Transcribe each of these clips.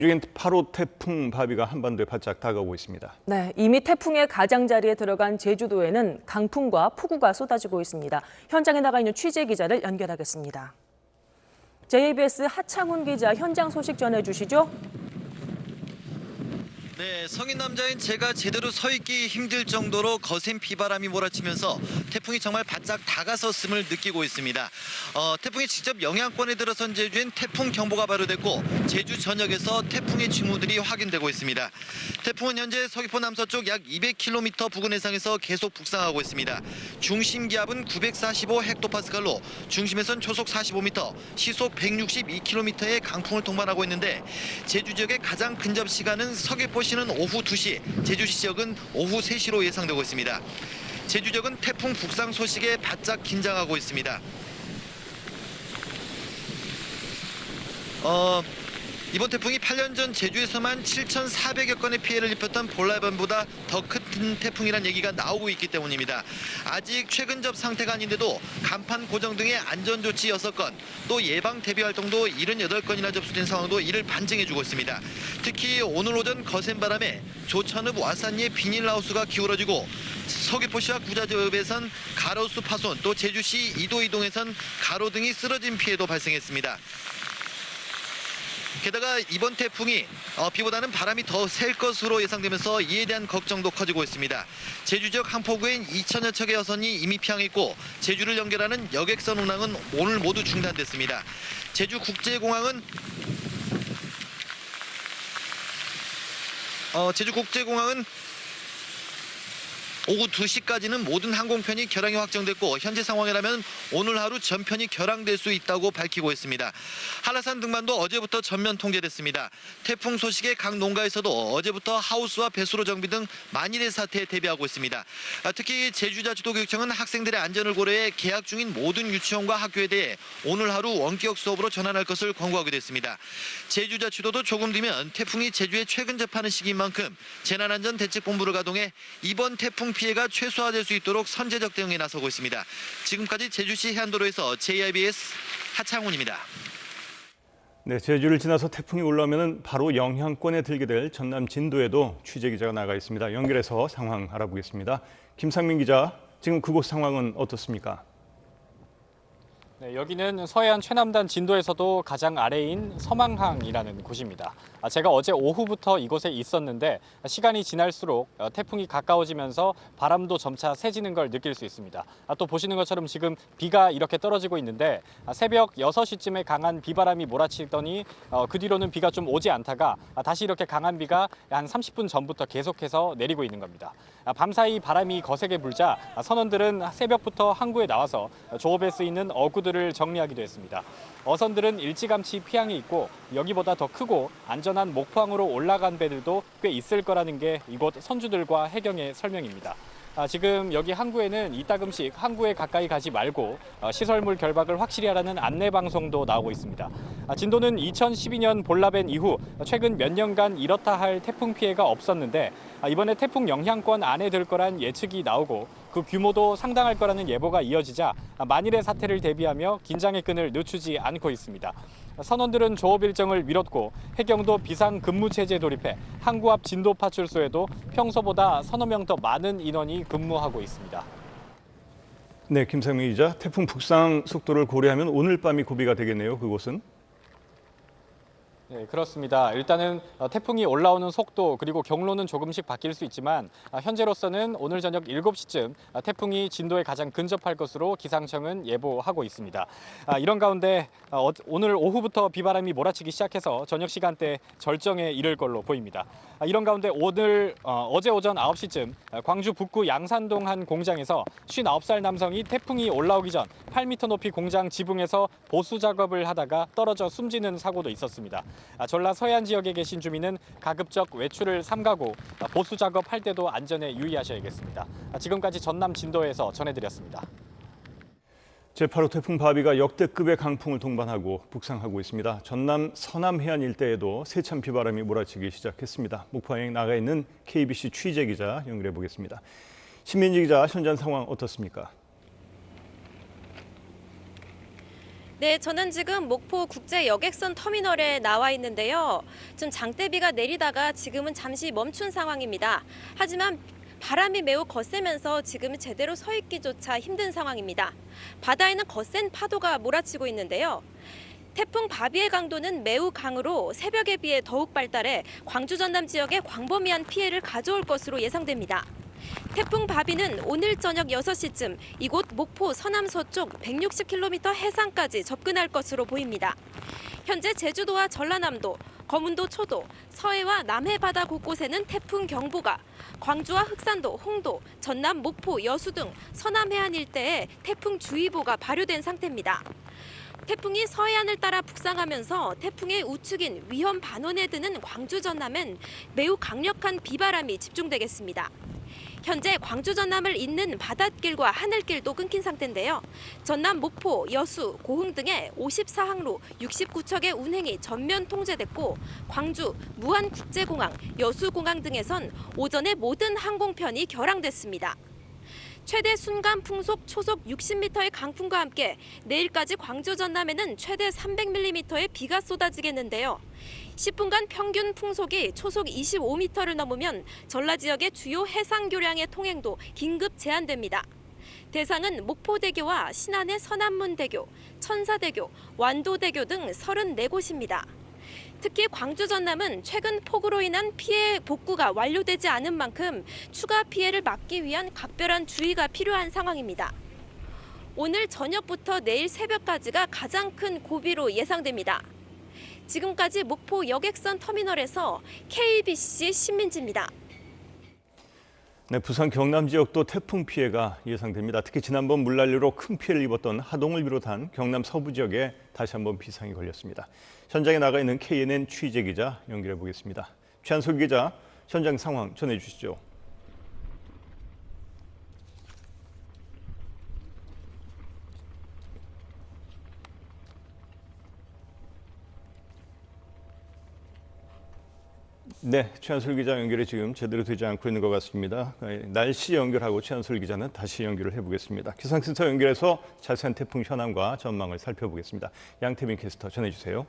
중인 8호 태풍 바비가 한반도에 바짝 다가오고 있습니다. 네, 이미 태풍의 가장자리에 들어간 제주도에는 강풍과 폭우가 쏟아지고 있습니다. 현장에 나가 있는 취재 기자를 연결하겠습니다. JBS 하창훈 기자 현장 소식 전해주시죠. 네, 성인 남자인 제가 제대로 서 있기 힘들 정도로 거센 비바람이 몰아치면서 태풍이 정말 바짝 다가섰음을 느끼고 있습니다. 태풍이 직접 영향권에 들어선 제주엔 태풍 경보가 발효됐고 제주 전역에서 태풍의 징후들이 확인되고 있습니다. 태풍은 현재 서귀포 남서쪽 약 200km 부근 해상에서 계속 북상하고 있습니다. 중심 기압은 945헥토파스칼로 중심에선 초속 45m, 시속 162km의 강풍을 동반하고 있는데 제주 지역의 가장 근접 시간은 서귀포 시는 오후 2시, 제주시 지역은 오후 3시로 예상되고 있습니다. 제주 지역은 태풍 북상 소식에 바짝 긴장하고 있습니다. 이번 태풍이 8년 전 제주에서만 7,400여 건의 피해를 입혔던 볼라반보다 더 큰 태풍이란 얘기가 나오고 있기 때문입니다. 아직 최근 접 상태가 아닌데도 간판 고정 등의 안전조치 6건, 또 예방 대비 활동도 78건이나 접수된 상황도 이를 반증해주고 있습니다. 특히 오늘 오전 거센 바람에 조천읍 와산리의 비닐하우스가 기울어지고 서귀포시와 구자읍에선 가로수 파손, 또 제주시 이도이동에선 가로 등이 쓰러진 피해도 발생했습니다. 게다가 이번 태풍이 비보다는 바람이 더 셀 것으로 예상되면서 이에 대한 걱정도 커지고 있습니다. 제주 지역 항포구엔 2천여 척의 여선이 이미 피항했고 제주를 연결하는 여객선 운항은 오늘 모두 중단됐습니다. 제주국제공항은 오후 2시까지는 모든 항공편이 결항이 확정됐고 현재 상황이라면 오늘 하루 전편이 결항될 수 있다고 밝히고 있습니다. 한라산 등반도 어제부터 전면 통제됐습니다. 태풍 소식에 각 농가에서도 어제부터 하우스와 배수로 정비 등 만일의 사태에 대비하고 있습니다. 특히 제주자치도교육청은 학생들의 안전을 고려해 개학 중인 모든 유치원과 학교에 대해 오늘 하루 원격 수업으로 전환할 것을 권고하게 됐습니다. 제주자치도도 조금 뒤면 태풍이 제주에 최근 접하는 시기인 만큼 재난안전대책본부를 가동해 이번 태풍 피해가 최소화될 수 있도록 선제적 대응에 나서고 있습니다. 지금까지 제주시 해안도로에서 JBS 하창훈입니다. 네, 제주를 지나서 태풍이 올라오면 바로 영향권에 들게 될 전남 진도에도 취재 기자가 나가 있습니다. 연결해서 상황 알아보겠습니다. 김상민 기자, 지금 그곳 상황은 어떻습니까? 네, 여기는 서해안 최남단 진도에서도 가장 아래인 서망항이라는 곳입니다. 제가 어제 오후부터 이곳에 있었는데 시간이 지날수록 태풍이 가까워지면서 바람도 점차 세지는 걸 느낄 수 있습니다. 또 보시는 것처럼 지금 비가 이렇게 떨어지고 있는데 새벽 6시쯤에 강한 비바람이 몰아치더니 그 뒤로는 비가 좀 오지 않다가 다시 이렇게 강한 비가 한 30분 전부터 계속해서 내리고 있는 겁니다. 밤사이 바람이 거세게 불자 선원들은 새벽부터 항구에 나와서 조업에 쓰이는 어구들을 정리하기도 했습니다. 어선들은 일찌감치 피항이 있고 여기보다 더 크고 안전한 목포항으로 올라간 배들도 꽤 있을 거라는 게 이곳 선주들과 해경의 설명입니다. 지금 여기 항구에는 이따금씩 항구에 가까이 가지 말고 시설물 결박을 확실히 하라는 안내 방송도 나오고 있습니다. 진도는 2012년 볼라벤 이후 최근 몇 년간 이렇다 할 태풍 피해가 없었는데 이번에 태풍 영향권 안에 들 거란 예측이 나오고 그 규모도 상당할 거라는 예보가 이어지자 만일의 사태를 대비하며 긴장의 끈을 늦추지 않고 있습니다. 선원들은 조업 일정을 미뤘고 해경도 비상근무체제에 돌입해 항구 앞 진도 파출소에도 평소보다 서너 명 더 많은 인원이 근무하고 있습니다. 네, 김상민 기자, 태풍 북상 속도를 고려하면 오늘 밤이 고비가 되겠네요, 그곳은? 네, 그렇습니다. 일단은 태풍이 올라오는 속도 그리고 경로는 조금씩 바뀔 수 있지만 현재로서는 오늘 저녁 7시쯤 태풍이 진도에 가장 근접할 것으로 기상청은 예보하고 있습니다. 이런 가운데 오늘 오후부터 비바람이 몰아치기 시작해서 저녁 시간대 절정에 이를 걸로 보입니다. 이런 가운데 오늘 어제 오전 9시쯤 광주 북구 양산동 한 공장에서 59살 남성이 태풍이 올라오기 전 8m 높이 공장 지붕에서 보수 작업을 하다가 떨어져 숨지는 사고도 있었습니다. 전라 서해안 지역에 계신 주민은 가급적 외출을 삼가고 보수 작업할 때도 안전에 유의하셔야겠습니다. 지금까지 전남 진도에서 전해드렸습니다. 제8호 태풍 바비가 역대급의 강풍을 동반하고 북상하고 있습니다. 전남 서남 해안 일대에도 세찬 비바람이 몰아치기 시작했습니다. 목포항에 나가 있는 KBC 취재 기자 연결해 보겠습니다. 신민지 기자, 현장 상황 어떻습니까? 네, 저는 지금 목포 국제 여객선 터미널에 나와 있는데요. 좀 장대비가 내리다가 지금은 잠시 멈춘 상황입니다. 하지만 바람이 매우 거세면서 지금은 제대로 서 있기조차 힘든 상황입니다. 바다에는 거센 파도가 몰아치고 있는데요. 태풍 바비의 강도는 매우 강으로 새벽에 비해 더욱 발달해 광주 전남 지역에 광범위한 피해를 가져올 것으로 예상됩니다. 태풍 바비는 오늘 저녁 6시쯤 이곳 목포 서남서쪽 160km 해상까지 접근할 것으로 보입니다. 현재 제주도와 전라남도, 거문도 초도, 서해와 남해 바다 곳곳에는 태풍 경보가, 광주와 흑산도, 홍도, 전남 목포, 여수 등 서남 해안 일대에 태풍 주의보가 발효된 상태입니다. 태풍이 서해안을 따라 북상하면서 태풍의 우측인 위험 반원에 드는 광주 전남엔 매우 강력한 비바람이 집중되겠습니다. 현재 광주 전남을 잇는 바닷길과 하늘길도 끊긴 상태인데요. 전남 목포, 여수, 고흥 등의 54항로 69척의 운행이 전면 통제됐고 광주, 무안국제공항, 여수공항 등에선 오전에 모든 항공편이 결항됐습니다. 최대 순간 풍속 초속 60m의 강풍과 함께 내일까지 광주 전남에는 최대 300mm의 비가 쏟아지겠는데요. 10분간 평균 풍속이 초속 25m를 넘으면 전라 지역의 주요 해상교량의 통행도 긴급 제한됩니다. 대상은 목포대교와 신안의 서남문대교, 천사대교, 완도대교 등 34곳입니다. 특히 광주 전남은 최근 폭우로 인한 피해 복구가 완료되지 않은 만큼 추가 피해를 막기 위한 각별한 주의가 필요한 상황입니다. 오늘 저녁부터 내일 새벽까지가 가장 큰 고비로 예상됩니다. 지금까지 목포 여객선 터미널에서 KBC 신민지입니다. 네, 부산 경남 지역도 태풍 피해가 예상됩니다. 특히 지난번 물난리로 큰 피해를 입었던 하동을 비롯한 경남 서부 지역에 다시 한번 비상이 걸렸습니다. 현장에 나가 있는 KNN 취재 기자 연결해 보겠습니다. 최한솔 기자, 현장 상황 전해주시죠. 네, 최한솔 기자 연결이 지금 제대로 되지 않고 있는 것 같습니다. 날씨 연결하고 최한솔 기자는 다시 연결을 해보겠습니다. 기상센터 연결해서 자세한 태풍 현황과 전망을 살펴보겠습니다. 양태민 캐스터 전해주세요.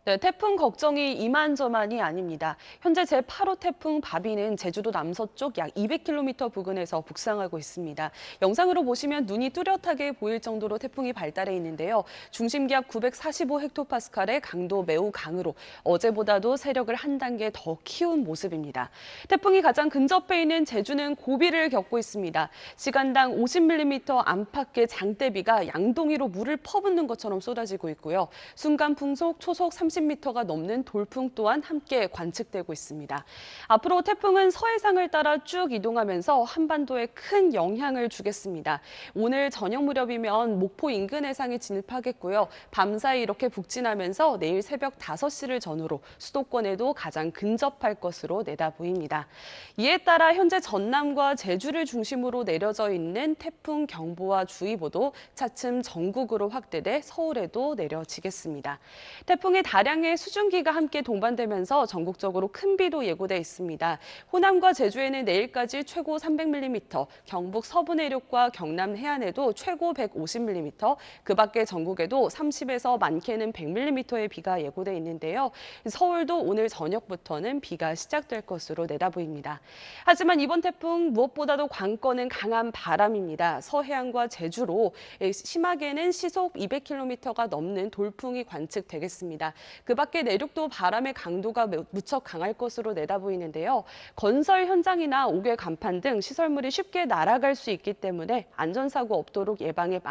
네, 태풍 걱정이 이만저만이 아닙니다. 현재 제8호 태풍 바비는 제주도 남서쪽 약 200km 부근에서 북상하고 있습니다. 영상으로 보시면 눈이 뚜렷하게 보일 정도로 태풍이 발달해 있는데요. 중심기압 945헥토파스칼의 강도 매우 강으로 어제보다도 세력을 한 단계 더 키운 모습입니다. 태풍이 가장 근접해 있는 제주는 고비를 겪고 있습니다. 시간당 50mm 안팎의 장대비가 양동이로 물을 퍼붓는 것처럼 쏟아지고 있고요. 순간 풍속 초속 30m가 넘는 돌풍 또한 함께 관측되고 있습니다. 앞으로 태풍은 서해상을 따라 쭉 이동하면서 한반도에 큰 영향을 주겠습니다. 오늘 저녁 무렵이면 목포 인근 해상에 진입하겠고요. 밤사이 이렇게 북진하면서 내일 새벽 5시를 전후로 수도권에도 가장 근접할 것으로 내다 보입니다. 이에 따라 현재 전남과 제주를 중심으로 내려져 있는 태풍 경보와 주의보도 차츰 전국으로 확대돼 서울에도 내려지겠습니다. 태풍의 다량의 수증기가 함께 동반되면서 전국적으로 큰 비도 예고돼 있습니다. 호남과 제주에는 내일까지 최고 300mm, 경북 서부 내륙과 경남 해안에도 최고 150mm, 그 밖에 전국에도 30에서 많게는 100mm의 비가 예고돼 있는데요. 서울도 오늘 저녁부터는 비가 시작될 것으로 내다보입니다. 하지만 이번 태풍 무엇보다도 관건은 강한 바람입니다. 서해안과 제주로 심하게는 시속 200km가 넘는 돌풍이 관측되겠습니다. 그 밖에 내륙도 바람의 강도가 무척 강할 것으로 내다보이는데요. 건설 현장이나 옥외 간판 등 시설물이 쉽게 날아갈 수 있기 때문에 안전사고 없도록 예방에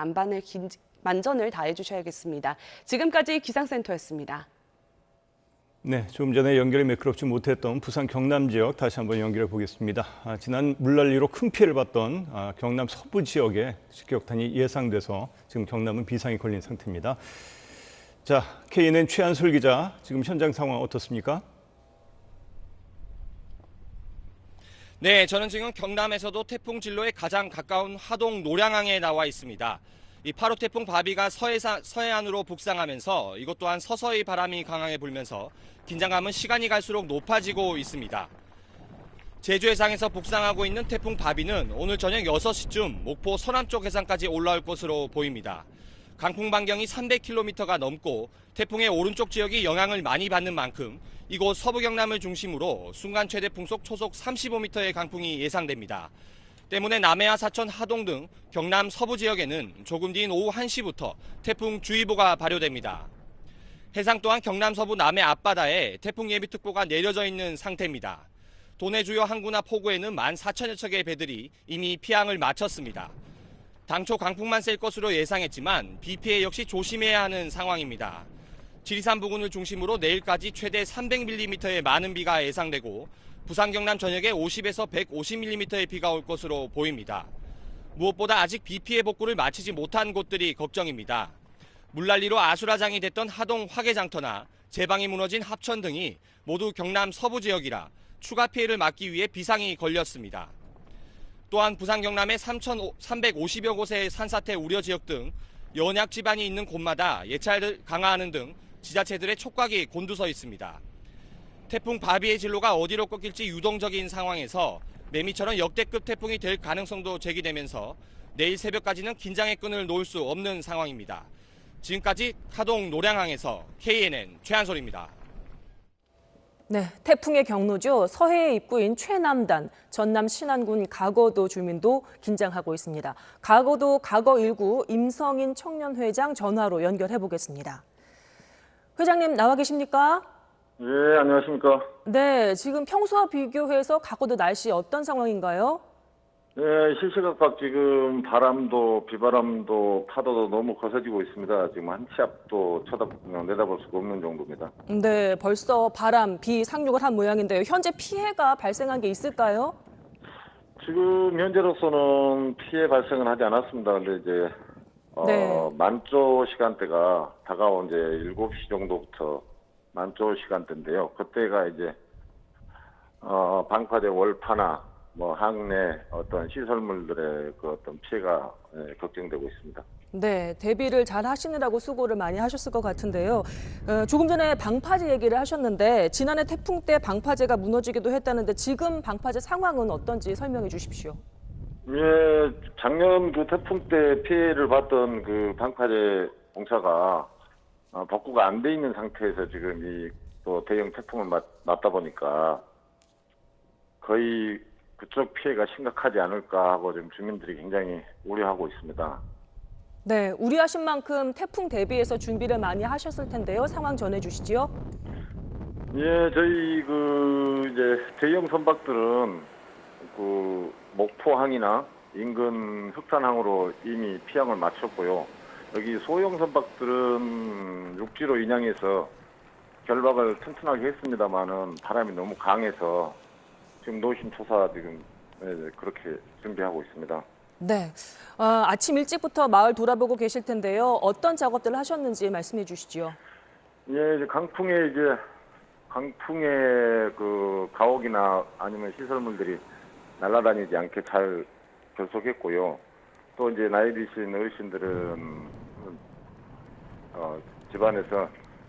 만전을 다해 주셔야겠습니다. 지금까지 기상센터였습니다. 네, 조금 전에 연결이 매끄럽지 못했던 부산 경남 지역 다시 한번 연결해 보겠습니다. 지난 물난리로 큰 피해를 봤던 경남 서부 지역에 직격탄이 예상돼서 지금 경남은 비상이 걸린 상태입니다. 자, KNN 최한솔 기자, 지금 현장 상황 어떻습니까? 네, 저는 지금 경남에서도 태풍 진로에 가장 가까운 하동 노량항에 나와 있습니다. 이 8호 태풍 바비가 서해안으로 북상하면서 이것 또한 서서히 바람이 강하게 불면서 긴장감은 시간이 갈수록 높아지고 있습니다. 제주 해상에서 북상하고 있는 태풍 바비는 오늘 저녁 6시쯤 목포 서남쪽 해상까지 올라올 것으로 보입니다. 강풍 반경이 300km가 넘고 태풍의 오른쪽 지역이 영향을 많이 받는 만큼 이곳 서부 경남을 중심으로 순간 최대 풍속 초속 35m의 강풍이 예상됩니다. 때문에 남해와 사천, 하동 등 경남 서부 지역에는 조금 뒤인 오후 1시부터 태풍주의보가 발효됩니다. 해상 또한 경남 서부 남해 앞바다에 태풍 예비특보가 내려져 있는 상태입니다. 도내 주요 항구나 포구에는 14,000여 척의 배들이 이미 피항을 마쳤습니다. 당초 강풍만 셀 것으로 예상했지만 비 피해 역시 조심해야 하는 상황입니다. 지리산 부근을 중심으로 내일까지 최대 300mm의 많은 비가 예상되고 부산 경남 전역에 50에서 150mm의 비가 올 것으로 보입니다. 무엇보다 아직 비 피해 복구를 마치지 못한 곳들이 걱정입니다. 물난리로 아수라장이 됐던 하동 화개장터나 제방이 무너진 합천 등이 모두 경남 서부 지역이라 추가 피해를 막기 위해 비상이 걸렸습니다. 또한 부산 경남의 3,350여 곳의 산사태 우려 지역 등 연약 지반이 있는 곳마다 예찰을 강화하는 등 지자체들의 촉각이 곤두서 있습니다. 태풍 바비의 진로가 어디로 꺾일지 유동적인 상황에서 매미처럼 역대급 태풍이 될 가능성도 제기되면서 내일 새벽까지는 긴장의 끈을 놓을 수 없는 상황입니다. 지금까지 하동 노량항에서 KNN 최한솔입니다. 네, 태풍의 경로죠. 서해의 입구인 최남단, 전남 신안군 가거도 주민도 긴장하고 있습니다. 가거도 가거 1구 임성인 청년회장 전화로 연결해 보겠습니다. 회장님 나와 계십니까? 예, 안녕하십니까. 네, 지금 평소와 비교해서 가거도 날씨 어떤 상황인가요? 예, 실시각각 지금 바람도 비바람도 파도도 너무 거세지고 있습니다. 지금 한 치 앞도 내다볼 수가 없는 정도입니다. 네, 벌써 바람, 비 상륙을 한 모양인데요. 현재 피해가 발생한 게 있을까요? 지금 현재로서는 피해 발생은 하지 않았습니다. 근데 이제 네. 만조 시간대가 다가온 이제 7시 정도부터 만조 시간대인데요. 그때가 이제 방파제 월파나 뭐 항내 어떤 시설물들의 그 어떤 피해가 걱정되고 있습니다. 네, 대비를 잘 하시느라고 수고를 많이 하셨을 것 같은데요. 조금 전에 방파제 얘기를 하셨는데 지난해 태풍 때 방파제가 무너지기도 했다는데 지금 방파제 상황은 어떤지 설명해 주십시오. 예, 작년 그 태풍 때 피해를 봤던 그 방파제 공사가 복구가 안 돼 있는 상태에서 지금 이 또 대형 태풍을 맞다 보니까 거의 그쪽 피해가 심각하지 않을까 하고 지금 주민들이 굉장히 우려하고 있습니다. 네, 우려하신 만큼 태풍 대비해서 준비를 많이 하셨을 텐데요. 상황 전해 주시지요. 예, 저희 그 이제 대형 선박들은 그 목포항이나 인근 흑산항으로 이미 피항을 마쳤고요. 여기 소형 선박들은 육지로 인양해서 결박을 튼튼하게 했습니다만은 바람이 너무 강해서 지금 노심초사 지금 그렇게 준비하고 있습니다. 네, 아침 일찍부터 마을 돌아보고 계실 텐데요. 어떤 작업들을 하셨는지 말씀해 주시지요. 예, 이제 강풍에 그 가옥이나 아니면 시설물들이 날아다니지 않게 잘 결속했고요. 또 이제 나이 드신 어르신들은 집안에서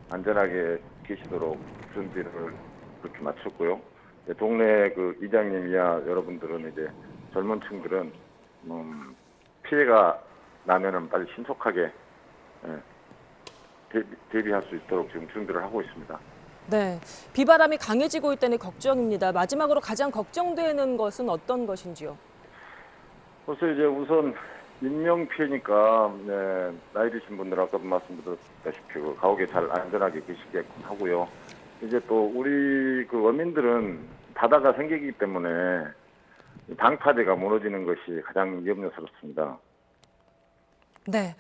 안전하게 계시도록 준비를 그렇게 마쳤고요. 동네 그 이장님이야 여러분들은 이제 젊은 층들은 피해가 나면은 빨리 신속하게 대비할 수 있도록 지금 준비를 하고 있습니다. 네, 비바람이 강해지고 있다니 걱정입니다. 마지막으로 가장 걱정되는 것은 어떤 것인지요? 그래서 이제 우선 인명 피해니까 나이 드신 분들 아까도 말씀드렸다시피 그 가옥에 잘 안전하게 계시게끔 하고요. 이제 또 우리 그 어민들은 바다가 생기기 때문에 방파제가 무너지는 것이 가장 염려스럽습니다. 네,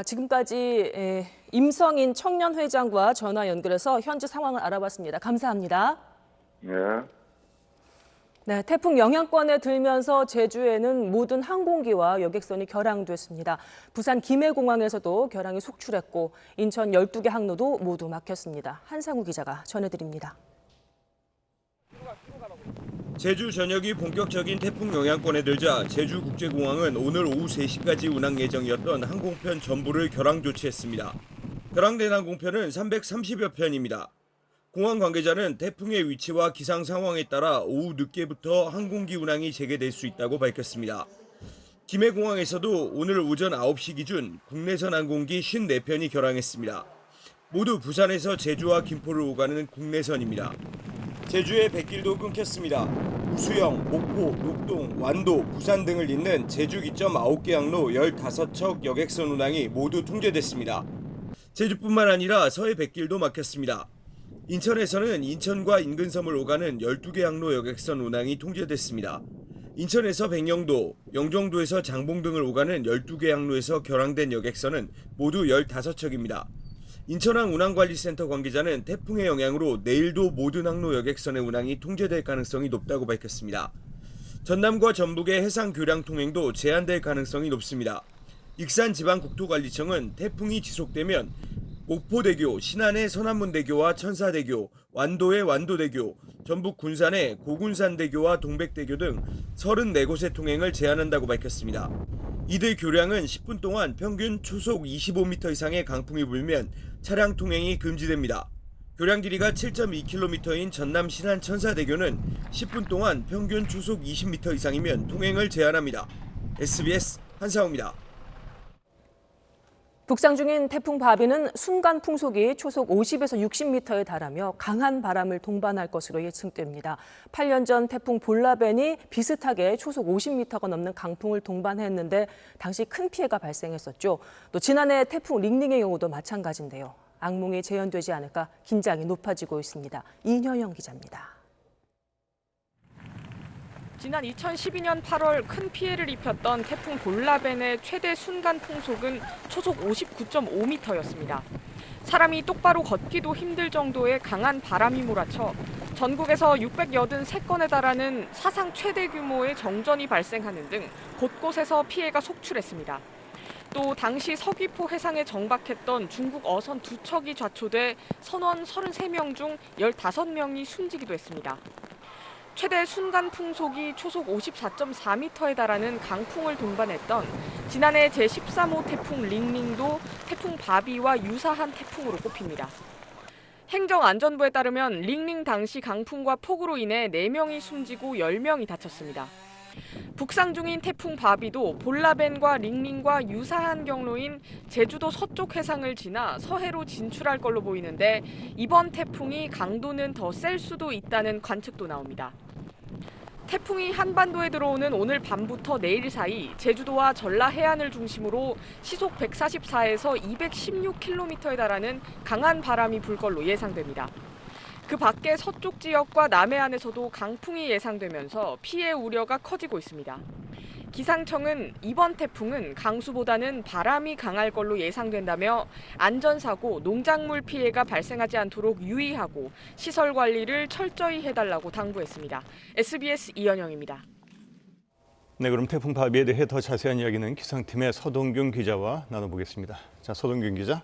지금까지 임성인 청년회장과 전화 연결해서 현재 상황을 알아봤습니다. 감사합니다. 네. 네, 태풍 영향권에 들면서 제주에는 모든 항공기와 여객선이 결항됐습니다. 부산 김해공항에서도 결항이 속출했고 인천 12개 항로도 모두 막혔습니다. 한상우 기자가 전해드립니다. 제주 전역이 본격적인 태풍 영향권에 들자 제주국제공항은 오늘 오후 3시까지 운항 예정이었던 항공편 전부를 결항 조치했습니다. 결항된 항공편은 330여 편입니다. 공항 관계자는 태풍의 위치와 기상 상황에 따라 오후 늦게부터 항공기 운항이 재개될 수 있다고 밝혔습니다. 김해공항에서도 오늘 오전 9시 기준 국내선 항공기 54편이 결항했습니다. 모두 부산에서 제주와 김포를 오가는 국내선입니다. 제주의 백길도 끊겼습니다. 우수영, 목포, 녹동, 완도, 부산 등을 잇는 제주 기점 9개 항로 15척 여객선 운항이 모두 통제됐습니다. 제주뿐만 아니라 서해 백길도 막혔습니다. 인천에서는 인천과 인근섬을 오가는 12개 항로 여객선 운항이 통제됐습니다. 인천에서 백령도, 영종도에서 장봉 등을 오가는 12개 항로에서 결항된 여객선은 모두 15척입니다. 인천항 운항관리센터 관계자는 태풍의 영향으로 내일도 모든 항로 여객선의 운항이 통제될 가능성이 높다고 밝혔습니다. 전남과 전북의 해상 교량 통행도 제한될 가능성이 높습니다. 익산지방국토관리청은 태풍이 지속되면 목포대교, 신안의 서남문대교와 천사대교, 완도의 완도대교, 전북 군산의 고군산대교와 동백대교 등 34곳의 통행을 제한한다고 밝혔습니다. 이들 교량은 10분 동안 평균 초속 25m 이상의 강풍이 불면 차량 통행이 금지됩니다. 교량 길이가 7.2km인 전남 신안 천사대교는 10분 동안 평균 초속 20m 이상이면 통행을 제한합니다. SBS 한상우입니다. 북상 중인 태풍 바비는 순간 풍속이 초속 50에서 60m에 달하며 강한 바람을 동반할 것으로 예측됩니다. 8년 전 태풍 볼라벤이 비슷하게 초속 50m가 넘는 강풍을 동반했는데 당시 큰 피해가 발생했었죠. 또 지난해 태풍 링링의 경우도 마찬가지인데요. 악몽이 재현되지 않을까 긴장이 높아지고 있습니다. 이현영 기자입니다. 지난 2012년 8월 큰 피해를 입혔던 태풍 볼라벤의 최대 순간 풍속은 초속 59.5m였습니다. 사람이 똑바로 걷기도 힘들 정도의 강한 바람이 몰아쳐 전국에서 683건에 달하는 사상 최대 규모의 정전이 발생하는 등 곳곳에서 피해가 속출했습니다. 또 당시 서귀포 해상에 정박했던 중국 어선 2척이 좌초돼 선원 33명 중 15명이 숨지기도 했습니다. 최대 순간 풍속이 초속 54.4m에 달하는 강풍을 동반했던 지난해 제13호 태풍 링링도 태풍 바비와 유사한 태풍으로 꼽힙니다. 행정안전부에 따르면 링링 당시 강풍과 폭우로 인해 4명이 숨지고 10명이 다쳤습니다. 북상 중인 태풍 바비도 볼라벤과 링링과 유사한 경로인 제주도 서쪽 해상을 지나 서해로 진출할 걸로 보이는데 이번 태풍이 강도는 더 셀 수도 있다는 관측도 나옵니다. 태풍이 한반도에 들어오는 오늘 밤부터 내일 사이 제주도와 전라 해안을 중심으로 시속 144에서 216km에 달하는 강한 바람이 불 걸로 예상됩니다. 그 밖에 서쪽 지역과 남해안에서도 강풍이 예상되면서 피해 우려가 커지고 있습니다. 기상청은 이번 태풍은 강수보다는 바람이 강할 걸로 예상된다며 안전사고, 농작물 피해가 발생하지 않도록 유의하고 시설 관리를 철저히 해달라고 당부했습니다. SBS 이현영입니다. 네, 그럼 태풍 바비에 대해 더 자세한 이야기는 기상팀의 서동균 기자와 나눠보겠습니다. 자, 서동균 기자.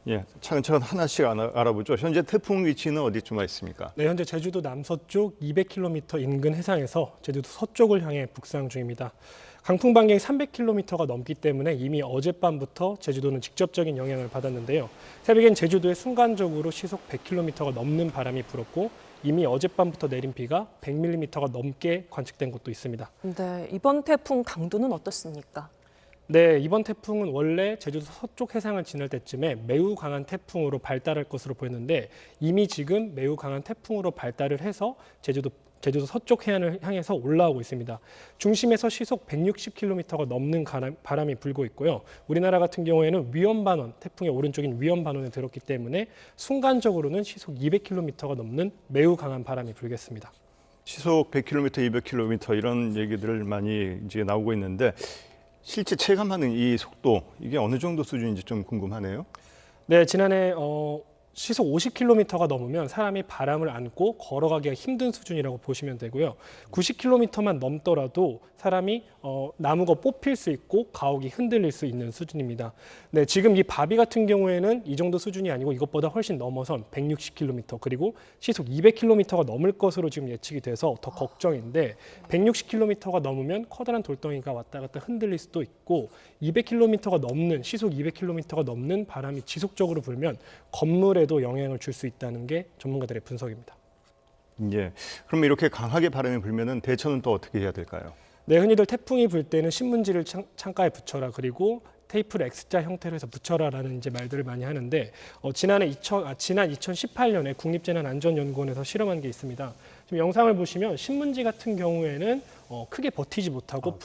예, 차근차근 하나씩 알아보죠. 현재 태풍 위치는 어디쯤 와 있습니까? 네, 현재 제주도 남서쪽 200km 인근 해상에서 제주도 서쪽을 향해 북상 중입니다. 강풍 반경이 300km가 넘기 때문에 이미 어젯밤부터 제주도는 직접적인 영향을 받았는데요. 새벽엔 제주도에 순간적으로 시속 100km가 넘는 바람이 불었고 이미 어젯밤부터 내린 비가 100mm가 넘게 관측된 곳도 있습니다. 네, 이번 태풍 강도는 어떻습니까? 네, 이번 태풍은 원래 제주도 서쪽 해상을 지날 때쯤에 매우 강한 태풍으로 발달할 것으로 보였는데 이미 지금 매우 강한 태풍으로 발달을 해서 제주도 서쪽 해안을 향해서 올라오고 있습니다. 중심에서 시속 160km가 넘는 바람이 불고 있고요. 우리나라 같은 경우에는 위험반원, 태풍의 오른쪽인 위험반원에 들었기 때문에 순간적으로는 시속 200km가 넘는 매우 강한 바람이 불겠습니다. 시속 100km, 200km 이런 얘기들 많이 이제 나오고 있는데 실제 체감하는 이 속도, 이게 어느 정도 수준인지 좀 궁금하네요. 네, 지난해 시속 50km가 넘으면 사람이 바람을 안고 걸어가기가 힘든 수준이라고 보시면 되고요. 90km만 넘더라도 사람이 나무가 뽑힐 수 있고 가옥이 흔들릴 수 있는 수준입니다. 네, 지금 이 바비 같은 경우에는 이 정도 수준이 아니고 이것보다 훨씬 넘어선 160km 그리고 시속 200km가 넘을 것으로 지금 예측이 돼서 더 걱정인데 160km가 넘으면 커다란 돌덩이가 왔다 갔다 흔들릴 수도 있고 200km가 넘는 시속 200km가 넘는 바람이 지속적으로 불면 건물에도 영향을 줄 수 있다는 게 전문가들의 분석입니다. 예. 그럼 이렇게 강하게 바람이 불면은 대처는 또 어떻게 해야 될까요? 네, 흔히들 태풍이 불 때는 신문지를 창가에 붙여라, 그리고 테이프를 X자 형태로 해서 붙여라라는 이제 말들을 많이 하는데 지난 2018년에 국립재난안전연구원에서 실험한 게 있습니다. 지금 영상을 보시면 신문지 같은 경우에는 크게 버티지 못하고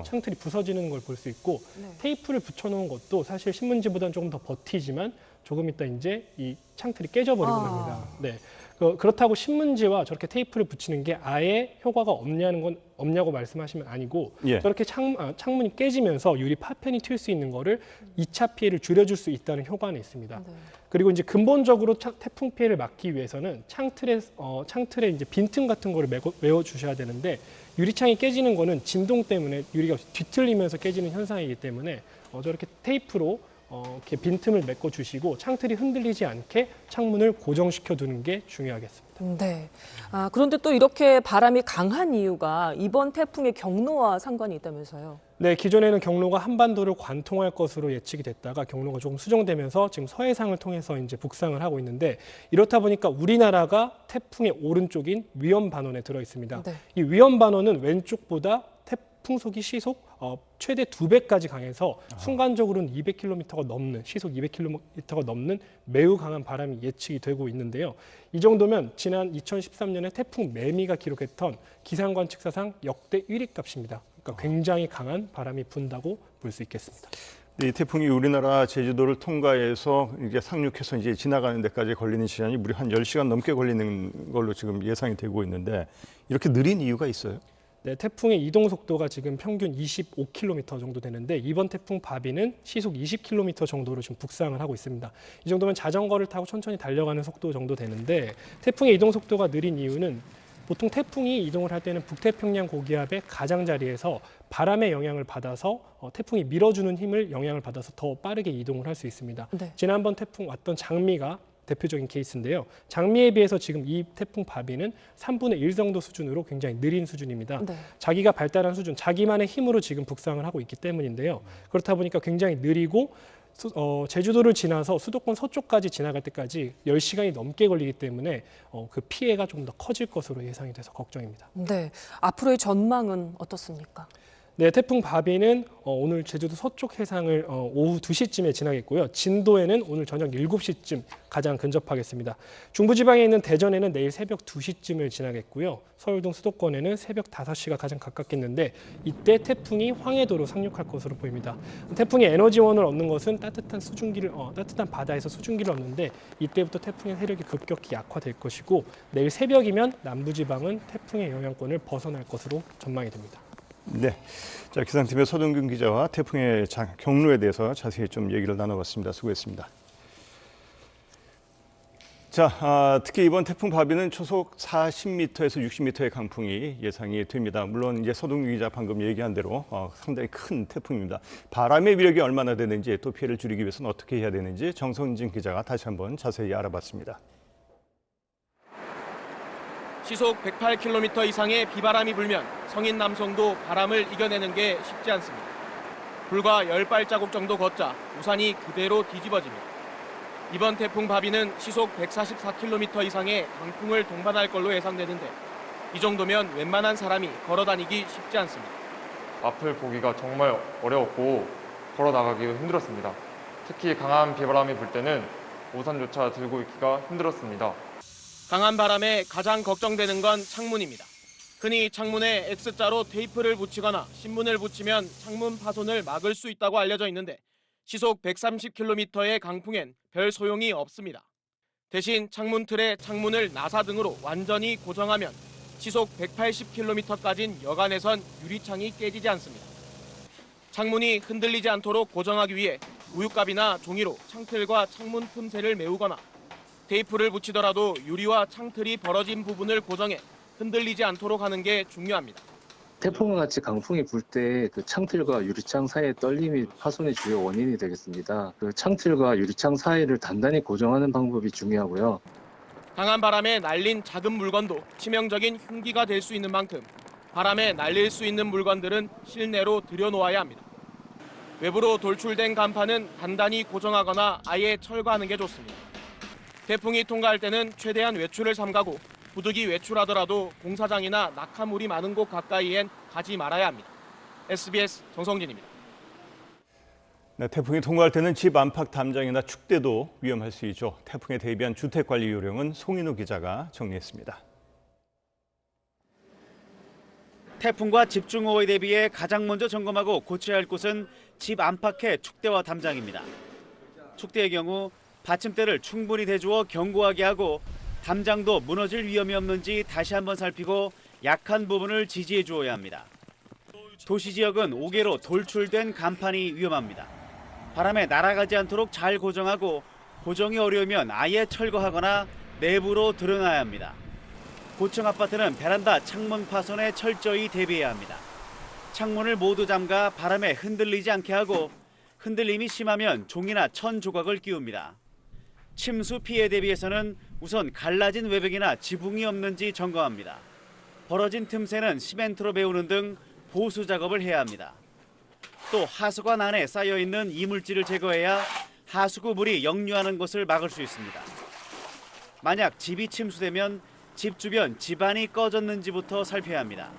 창틀이 부서지는 걸 볼 수 있고 테이프를 붙여놓은 것도 사실 신문지보다는 조금 더 버티지만 조금 있다 이제 이 창틀이 깨져버리고 납니다. 네. 그렇다고 신문지와 저렇게 테이프를 붙이는 게 아예 효과가 없냐고 말씀하시면 아니고 저렇게 창문이 깨지면서 유리 파편이 튈 수 있는 거를 2차 피해를 줄여줄 수 있다는 효과는 있습니다. 그리고 이제 근본적으로 태풍 피해를 막기 위해서는 창틀에 이제 빈틈 같은 거를 메워 주셔야 되는데 유리창이 깨지는 거는 진동 때문에 유리가 뒤틀리면서 깨지는 현상이기 때문에 저렇게 테이프로 이렇게 빈틈을 메꿔 주시고 창틀이 흔들리지 않게 창문을 고정시켜 두는 게 중요하겠습니다. 네. 그런데 또 이렇게 바람이 강한 이유가 이번 태풍의 경로와 상관이 있다면서요? 네, 기존에는 경로가 한반도를 관통할 것으로 예측이 됐다가 경로가 조금 수정되면서 지금 서해상을 통해서 이제 북상을 하고 있는데 이렇다 보니까 우리나라가 태풍의 오른쪽인 위험 반원에 들어 있습니다. 이 위험 반원은 왼쪽보다 풍속이 시속 최대 2배까지 강해서 순간적으로는 200km가 넘는 시속 200km가 넘는 매우 강한 바람이 예측이 되고 있는데요. 이 정도면 지난 2013년에 태풍 매미가 기록했던 기상관측사상 역대 1위 값입니다. 그러니까 굉장히 강한 바람이 분다고 볼 수 있겠습니다. 이 태풍이 우리나라 제주도를 통과해서 이게 상륙해서 이제 지나가는 데까지 걸리는 시간이 무려 한 10시간 넘게 걸리는 걸로 지금 예상이 되고 있는데 이렇게 느린 이유가 있어요? 네, 태풍의 이동 속도가 지금 평균 25km 정도 되는데 이번 태풍 바비는 시속 20km 정도로 지금 북상을 하고 있습니다. 이 정도면 자전거를 타고 천천히 달려가는 속도 정도 되는데 태풍의 이동 속도가 느린 이유는 보통 태풍이 이동을 할 때는 북태평양 고기압의 가장자리에서 바람의 영향을 받아서 태풍이 밀어주는 힘을 영향을 받아서 더 빠르게 이동을 할 수 있습니다. 지난번 태풍 왔던 장미가 대표적인 케이스인데요. 장미에 비해서 지금 이 태풍 바비는 3분의 1 정도 수준으로 굉장히 느린 수준입니다. 자기가 발달한 수준, 자기만의 힘으로 지금 북상을 하고 있기 때문인데요. 그렇다 보니까 굉장히 느리고 제주도를 지나서 수도권 서쪽까지 지나갈 때까지 10시간이 넘게 걸리기 때문에 그 피해가 좀 더 커질 것으로 예상이 돼서 걱정입니다. 네, 앞으로의 전망은 어떻습니까? 네, 태풍 바비는 오늘 제주도 서쪽 해상을 오후 2시쯤에 지나겠고요. 진도에는 오늘 저녁 7시쯤 가장 근접하겠습니다. 중부지방에 있는 대전에는 내일 새벽 2시쯤을 지나겠고요. 서울 등 수도권에는 새벽 5시가 가장 가깝겠는데 이때 태풍이 황해도로 상륙할 것으로 보입니다. 태풍이 에너지원을 얻는 것은 따뜻한 바다에서 수증기를 얻는데 이때부터 태풍의 세력이 급격히 약화될 것이고 내일 새벽이면 남부지방은 태풍의 영향권을 벗어날 것으로 전망이 됩니다. 네, 자 기상팀의 서동균 기자와 태풍의 경로에 대해서 자세히 좀 얘기를 나눠봤습니다. 수고했습니다. 자, 특히 이번 태풍 바비는 초속 40m에서 60m의 강풍이 예상이 됩니다. 물론 이제 서동균 기자 방금 얘기한 대로 상당히 큰 태풍입니다. 바람의 위력이 얼마나 되는지 또 피해를 줄이기 위해서는 어떻게 해야 되는지 정성진 기자가 다시 한번 자세히 알아봤습니다. 시속 108km 이상의 비바람이 불면 성인 남성도 바람을 이겨내는 게 쉽지 않습니다. 불과 10발자국 정도 걷자 우산이 그대로 뒤집어집니다. 이번 태풍 바비는 시속 144km 이상의 강풍을 동반할 걸로 예상되는데 이 정도면 웬만한 사람이 걸어 다니기 쉽지 않습니다. 앞을 보기가 정말 어려웠고 걸어 나가기도 힘들었습니다. 특히 강한 비바람이 불 때는 우산조차 들고 있기가 힘들었습니다. 강한 바람에 가장 걱정되는 건 창문입니다. 흔히 창문에 X자로 테이프를 붙이거나 신문을 붙이면 창문 파손을 막을 수 있다고 알려져 있는데 시속 130km의 강풍엔 별 소용이 없습니다. 대신 창문 틀에 창문을 나사 등으로 완전히 고정하면 시속 180km까지는 여간에선 유리창이 깨지지 않습니다. 창문이 흔들리지 않도록 고정하기 위해 우유값이나 종이로 창틀과 창문 틈새를 메우거나 테이프를 붙이더라도 유리와 창틀이 벌어진 부분을 고정해 흔들리지 않도록 하는 게 중요합니다. 태풍과 같이 강풍이 불 때 그 창틀과 유리창 사이의 떨림이 파손의 주요 원인이 되겠습니다. 그 창틀과 유리창 사이를 단단히 고정하는 방법이 중요하고요. 강한 바람에 날린 작은 물건도 치명적인 흉기가 될 수 있는 만큼 바람에 날릴 수 있는 물건들은 실내로 들여놓아야 합니다. 외부로 돌출된 간판은 단단히 고정하거나 아예 철거하는 게 좋습니다. 태풍이 통과할 때는 최대한 외출을 삼가고 부득이 외출하더라도 공사장이나 낙하물이 많은 곳 가까이엔 가지 말아야 합니다. SBS 정성진입니다. 네, 태풍이 통과할 때는 집 안팎 담장이나 축대도 위험할 수 있죠. 태풍에 대비한 주택관리 요령은 송인우 기자가 정리했습니다. 태풍과 집중호우에 대비해 가장 먼저 점검하고 고쳐야 할 곳은 집 안팎의 축대와 담장입니다. 축대의 경우 받침대를 충분히 대주어 견고하게 하고 담장도 무너질 위험이 없는지 다시 한번 살피고 약한 부분을 지지해 주어야 합니다. 도시 지역은 5개로 돌출된 간판이 위험합니다. 바람에 날아가지 않도록 잘 고정하고 고정이 어려우면 아예 철거하거나 내부로 들여놔야 합니다. 고층 아파트는 베란다 창문 파손에 철저히 대비해야 합니다. 창문을 모두 잠가 바람에 흔들리지 않게 하고 흔들림이 심하면 종이나 천 조각을 끼웁니다. 침수 피해 대비해서는 우선 갈라진 외벽이나 지붕이 없는지 점검합니다. 벌어진 틈새는 시멘트로 메우는 등 보수 작업을 해야 합니다. 또 하수관 안에 쌓여있는 이물질을 제거해야 하수구 물이 역류하는 것을 막을 수 있습니다. 만약 집이 침수되면 집 주변 집안이 꺼졌는지부터 살펴야 합니다.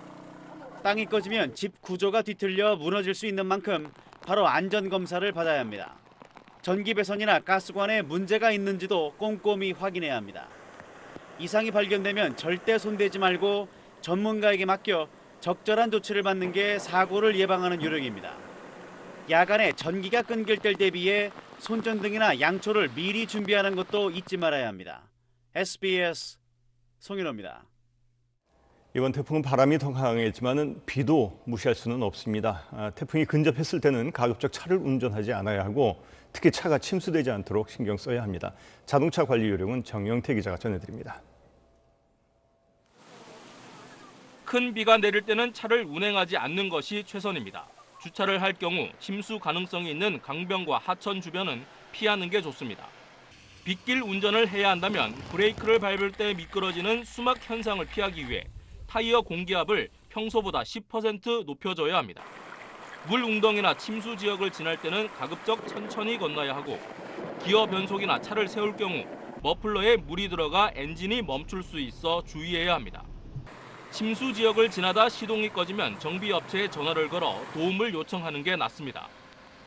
땅이 꺼지면 집 구조가 뒤틀려 무너질 수 있는 만큼 바로 안전검사를 받아야 합니다. 전기 배선이나 가스관에 문제가 있는지도 꼼꼼히 확인해야 합니다. 이상이 발견되면 절대 손대지 말고 전문가에게 맡겨 적절한 조치를 받는 게 사고를 예방하는 요령입니다. 야간에 전기가 끊길 때 대비해 손전등이나 양초를 미리 준비하는 것도 잊지 말아야 합니다. SBS 송인호입니다. 이번 태풍은 바람이 더 강했지만 비도 무시할 수는 없습니다. 태풍이 근접했을 때는 가급적 차를 운전하지 않아야 하고 특히 차가 침수되지 않도록 신경 써야 합니다. 자동차 관리 요령은 정영태 기자가 전해드립니다. 큰 비가 내릴 때는 차를 운행하지 않는 것이 최선입니다. 주차를 할 경우 침수 가능성이 있는 강변과 하천 주변은 피하는 게 좋습니다. 빗길 운전을 해야 한다면 브레이크를 밟을 때 미끄러지는 수막 현상을 피하기 위해 타이어 공기압을 평소보다 10% 높여줘야 합니다. 물 웅덩이나 침수 지역을 지날 때는 가급적 천천히 건너야 하고 기어 변속이나 차를 세울 경우 머플러에 물이 들어가 엔진이 멈출 수 있어 주의해야 합니다. 침수 지역을 지나다 시동이 꺼지면 정비업체에 전화를 걸어 도움을 요청하는 게 낫습니다.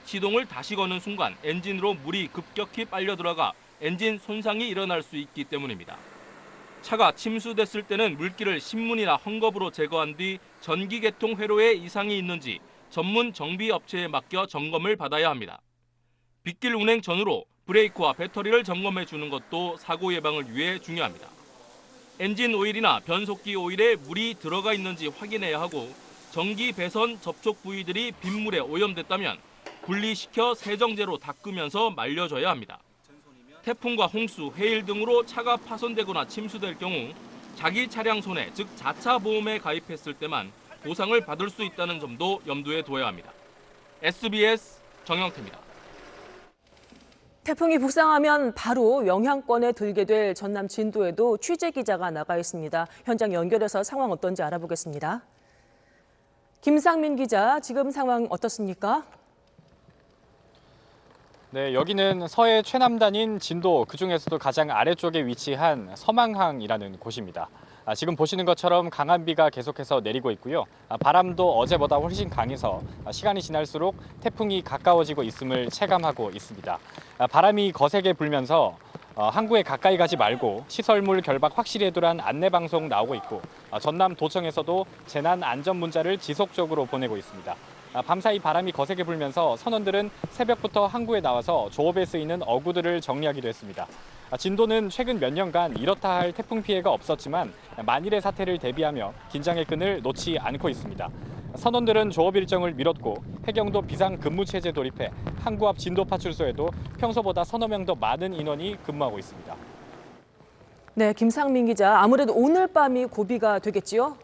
시동을 다시 거는 순간 엔진으로 물이 급격히 빨려 들어가 엔진 손상이 일어날 수 있기 때문입니다. 차가 침수됐을 때는 물기를 신문이나 헝겊으로 제거한 뒤 전기 계통 회로에 이상이 있는지 전문 정비업체에 맡겨 점검을 받아야 합니다. 빗길 운행 전후로 브레이크와 배터리를 점검해 주는 것도 사고 예방을 위해 중요합니다. 엔진 오일이나 변속기 오일에 물이 들어가 있는지 확인해야 하고 전기 배선 접촉 부위들이 빗물에 오염됐다면 분리시켜 세정제로 닦으면서 말려줘야 합니다. 태풍과 홍수, 해일 등으로 차가 파손되거나 침수될 경우 자기 차량 손해, 즉 자차 보험에 가입했을 때만 보상을 받을 수 있다는 점도 염두에 둬야 합니다. SBS 정영태입니다. 태풍이 북상하면 바로 영향권에 들게 될 전남 진도에도 취재 기자가 나가 있습니다. 현장 연결해서 상황 어떤지 알아보겠습니다. 김상민 기자, 지금 상황 어떻습니까? 네, 여기는 서해 최남단인 진도, 그중에서도 가장 아래쪽에 위치한 서망항이라는 곳입니다. 지금 보시는 것처럼 강한 비가 계속해서 내리고 있고요. 바람도 어제보다 훨씬 강해서 시간이 지날수록 태풍이 가까워지고 있음을 체감하고 있습니다. 바람이 거세게 불면서 항구에 가까이 가지 말고 시설물 결박 확실히 해두란 안내방송 나오고 있고 전남도청에서도 재난 안전 문자를 지속적으로 보내고 있습니다. 밤사이 바람이 거세게 불면서 선원들은 새벽부터 항구에 나와서 조업에 쓰이는 어구들을 정리하기도 했습니다. 진도는 최근 몇 년간 이렇다 할 태풍 피해가 없었지만 만일의 사태를 대비하며 긴장의 끈을 놓지 않고 있습니다. 선원들은 조업 일정을 미뤘고 해경도 비상근무체제 돌입해 항구 앞 진도 파출소에도 평소보다 서너 명 더 많은 인원이 근무하고 있습니다. 네, 김상민 기자, 아무래도 오늘 밤이 고비가 되겠지요?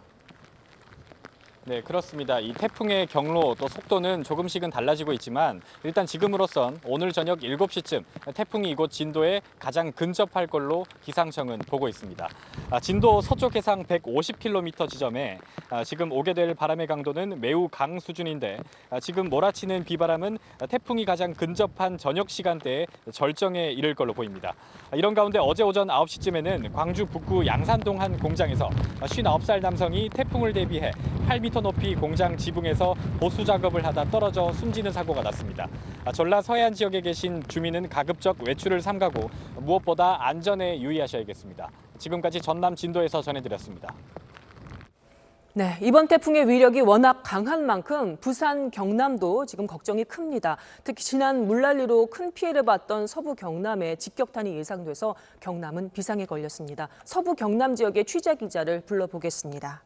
네, 그렇습니다. 이 태풍의 경로 또 속도는 조금씩은 달라지고 있지만 일단 지금으로선 오늘 저녁 7시쯤 태풍이 이곳 진도에 가장 근접할 걸로 기상청은 보고 있습니다. 진도 서쪽 해상 150km 지점에 지금 오게 될 바람의 강도는 매우 강 수준인데 지금 몰아치는 비바람은 태풍이 가장 근접한 저녁 시간대에 절정에 이를 걸로 보입니다. 이런 가운데 어제 오전 9시쯤에는 광주 북구 양산동 한 공장에서 59살 남성이 태풍을 대비해 8m 높이 공장 지붕에서 보수 작업을 하다 떨어져 숨지는 사고가 났습니다. 전라 서해안 지역에 계신 주민은 가급적 외출을 삼가고 무엇보다 안전에 유의하셔야겠습니다. 지금까지 전남 진도에서 전해드렸습니다. 네, 이번 태풍의 위력이 워낙 강한 만큼 부산, 경남도 지금 걱정이 큽니다. 특히 지난 물난리로 큰 피해를 봤던 서부 경남에 직격탄이 예상돼서 경남은 비상에 걸렸습니다. 서부 경남 지역의 취재 기자를 불러보겠습니다.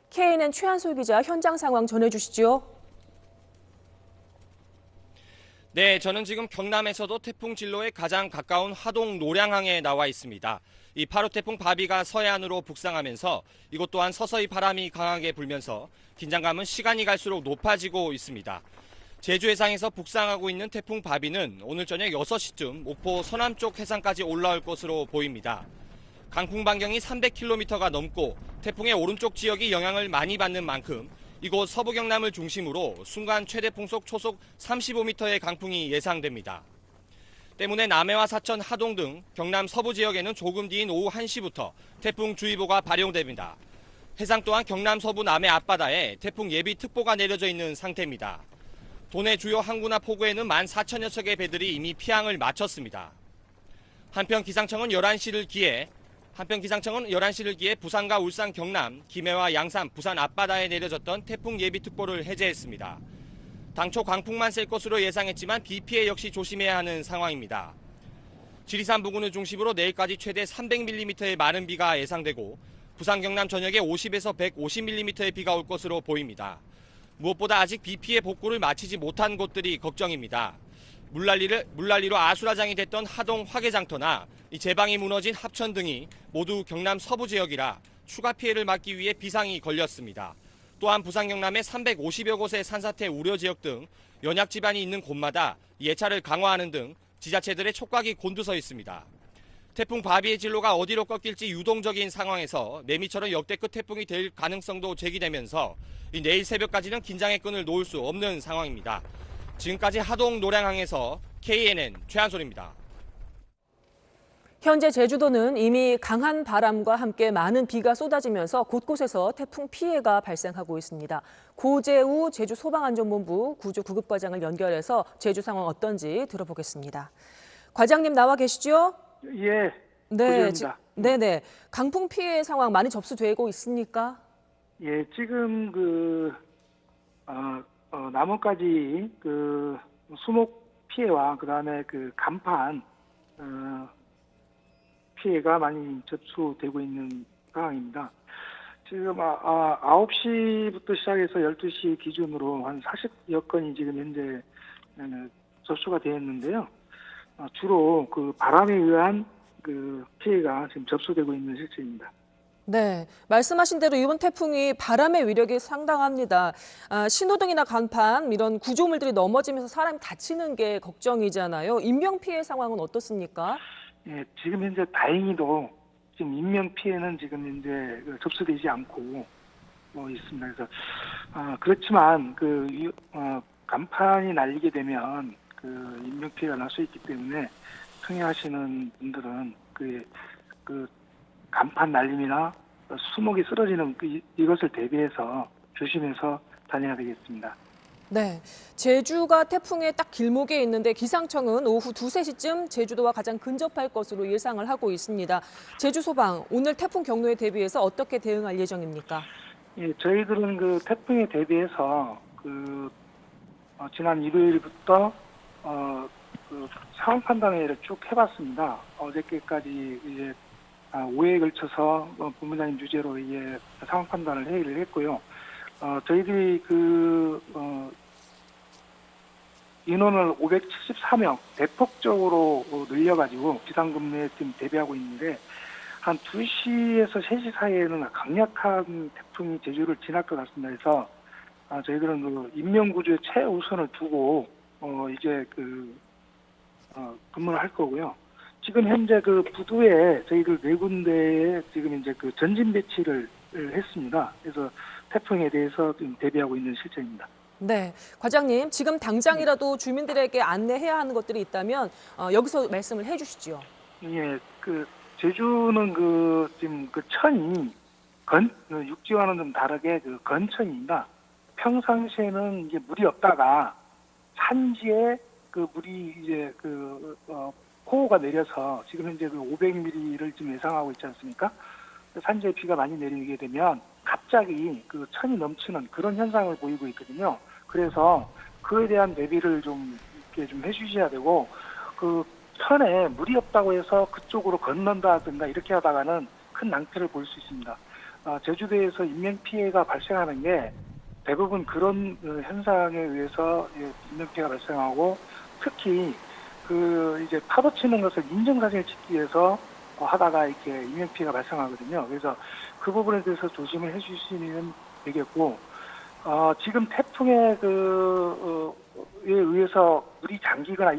KNN 최한솔 기자 현장 상황 전해주시죠. 네, 저는 지금 경남에서도 태풍 진로에 가장 가까운 하동 노량항에 나와 있습니다. 이 8호 태풍 바비가 서해안으로 북상하면서 이곳 또한 서서히 바람이 강하게 불면서 긴장감은 시간이 갈수록 높아지고 있습니다. 제주 해상에서 북상하고 있는 태풍 바비는 오늘 저녁 6시쯤 목포 서남쪽 해상까지 올라올 것으로 보입니다. 강풍 반경이 300km가 넘고 태풍의 오른쪽 지역이 영향을 많이 받는 만큼 이곳 서부 경남을 중심으로 순간 최대 풍속 초속 35m의 강풍이 예상됩니다. 때문에 남해와 사천, 하동 등 경남 서부 지역에는 조금 뒤인 오후 1시부터 태풍주의보가 발용됩니다. 해상 또한 경남 서부 남해 앞바다에 태풍 예비특보가 내려져 있는 상태입니다. 도내 주요 항구나 포구에는 14,000여 척의 배들이 이미 피항을 마쳤습니다. 한편 기상청은 11시를 기해 부산과 울산, 경남, 김해와 양산, 부산 앞바다에 내려졌던 태풍 예비특보를 해제했습니다. 당초 강풍만 셀 것으로 예상했지만 비 피해 역시 조심해야 하는 상황입니다. 지리산 부근을 중심으로 내일까지 최대 300mm의 많은 비가 예상되고 부산, 경남 전역에 50에서 150mm의 비가 올 것으로 보입니다. 무엇보다 아직 비 피해 복구를 마치지 못한 곳들이 걱정입니다. 물난리로 아수라장이 됐던 하동 화개장터나 제방이 무너진 합천 등이 모두 경남 서부 지역이라 추가 피해를 막기 위해 비상이 걸렸습니다. 또한 부산 경남의 350여 곳의 산사태 우려 지역 등 연약 지반이 있는 곳마다 예찰을 강화하는 등 지자체들의 촉각이 곤두서 있습니다. 태풍 바비의 진로가 어디로 꺾일지 유동적인 상황에서 매미처럼 역대급 태풍이 될 가능성도 제기되면서 내일 새벽까지는 긴장의 끈을 놓을 수 없는 상황입니다. 지금까지 하동 노량항에서 KNN 최한솔입니다. 현재 제주도는 이미 강한 바람과 함께 많은 비가 쏟아지면서 곳곳에서 태풍 피해가 발생하고 있습니다. 고재우 제주소방안전본부 구조구급과장을 연결해서 제주 상황 어떤지 들어보겠습니다. 과장님 나와 계시죠? 예, 네, 고재우입니다. 네네. 강풍 피해 상황 많이 접수되고 있습니까? 예, 지금 나뭇가지 수목 피해와 그다음에 간판 피해가 많이 접수되고 있는 상황입니다. 지금 9시부터 시작해서 12시 기준으로 한 40여 건이 지금 현재 접수가 되었는데요. 주로 바람에 의한 피해가 지금 접수되고 있는 실정입니다. 네, 말씀하신 대로 이번 태풍이 바람의 위력이 상당합니다. 신호등이나 간판 이런 구조물들이 넘어지면서 사람이 다치는 게 걱정이잖아요. 인명 피해 상황은 어떻습니까? 예, 지금 현재 다행히도 지금 인명 피해는 지금 현재 접수되지 않고 있습니다. 그래서 그렇지만 간판이 날리게 되면 인명 피해가 날 수 있기 때문에 통행하시는 분들은 간판 날림이나 수목이 쓰러지는 이것을 대비해서 조심해서 다녀야 되겠습니다. 네, 제주가 태풍의 딱 길목에 있는데 기상청은 오후 2, 3시쯤 제주도와 가장 근접할 것으로 예상을 하고 있습니다. 제주소방, 오늘 태풍 경로에 대비해서 어떻게 대응할 예정입니까? 예, 저희들은 태풍에 대비해서 지난 일요일부터 상황 판단회의를 쭉 해봤습니다. 어저께까지 이제 5회에 걸쳐서 본부장님 주재로 상황 판단을 회의를 했고요. 저희들이 인원을 574명 대폭적으로 늘려가지고 비상근무에 지금 대비하고 있는데 한 2시에서 3시 사이에는 강력한 태풍이 제주를 지날 것 같습니다. 그래서 저희들은 그 인명구조에 최우선을 두고 이제 근무를 할 거고요. 지금 현재 그 부두에 저희들 4군데에 지금 이제 그 전진 배치를 했습니다. 그래서 태풍에 대해서 좀 대비하고 있는 실정입니다. 네, 과장님, 지금 당장이라도 주민들에게 안내해야 하는 것들이 있다면 여기서 말씀을 해주시죠. 예, 그 제주는 지금 천이 육지와는 좀 다르게 건천입니다. 평상시에는 이제 물이 없다가 산지에 물이 이제 폭우가 내려서 지금 현재 500mm를 지금 예상하고 있지 않습니까? 산지에 비가 많이 내리게 되면 갑자기 천이 넘치는 그런 현상을 보이고 있거든요. 그래서 그에 대한 대비를 좀 이렇게 좀 해주셔야 되고, 천에 물이 없다고 해서 그쪽으로 건넌다든가 이렇게 하다가는 큰 낭패를 볼 수 있습니다. 제주도에서 인명 피해가 발생하는 게 대부분 그런 현상에 의해서 인명 피해가 발생하고, 특히 이제 파도 치는 것을 인증사진을 찍기 위해서 하다가 이렇게 인명 피해가 발생하거든요. 그래서 그 부분에 대해서 조심을 해주시면 되겠고, 지금 태풍에 의해서 물이 잠기거나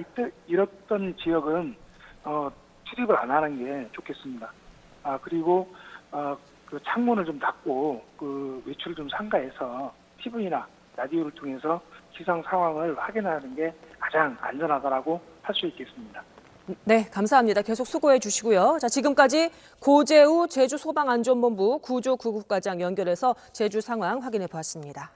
이랬던 지역은 출입을 안 하는 게 좋겠습니다. 그리고 창문을 좀 닫고 외출을 좀 삼가해서 TV나 라디오를 통해서 기상 상황을 확인하는 게 가장 안전하다라고 할 수 있겠습니다. 네, 감사합니다. 계속 수고해 주시고요. 자, 지금까지 고재우 제주소방안전본부 구조구국과장 연결해서 제주 상황 확인해 보았습니다.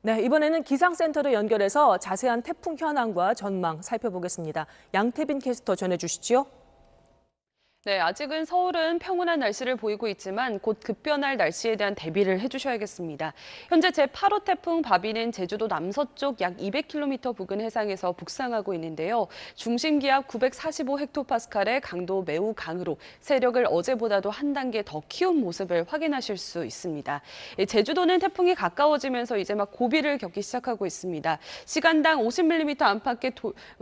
네, 이번에는 기상센터로 연결해서 자세한 태풍 현황과 전망 살펴보겠습니다. 양태빈 캐스터 전해주시죠. 네, 아직은 서울은 평온한 날씨를 보이고 있지만 곧 급변할 날씨에 대한 대비를 해주셔야겠습니다. 현재 제8호 태풍 바비는 제주도 남서쪽 약 200km 부근 해상에서 북상하고 있는데요. 중심 기압 945헥토파스칼의 강도 매우 강으로 세력을 어제보다도 한 단계 더 키운 모습을 확인하실 수 있습니다. 제주도는 태풍이 가까워지면서 이제 막 고비를 겪기 시작하고 있습니다. 시간당 50mm 안팎의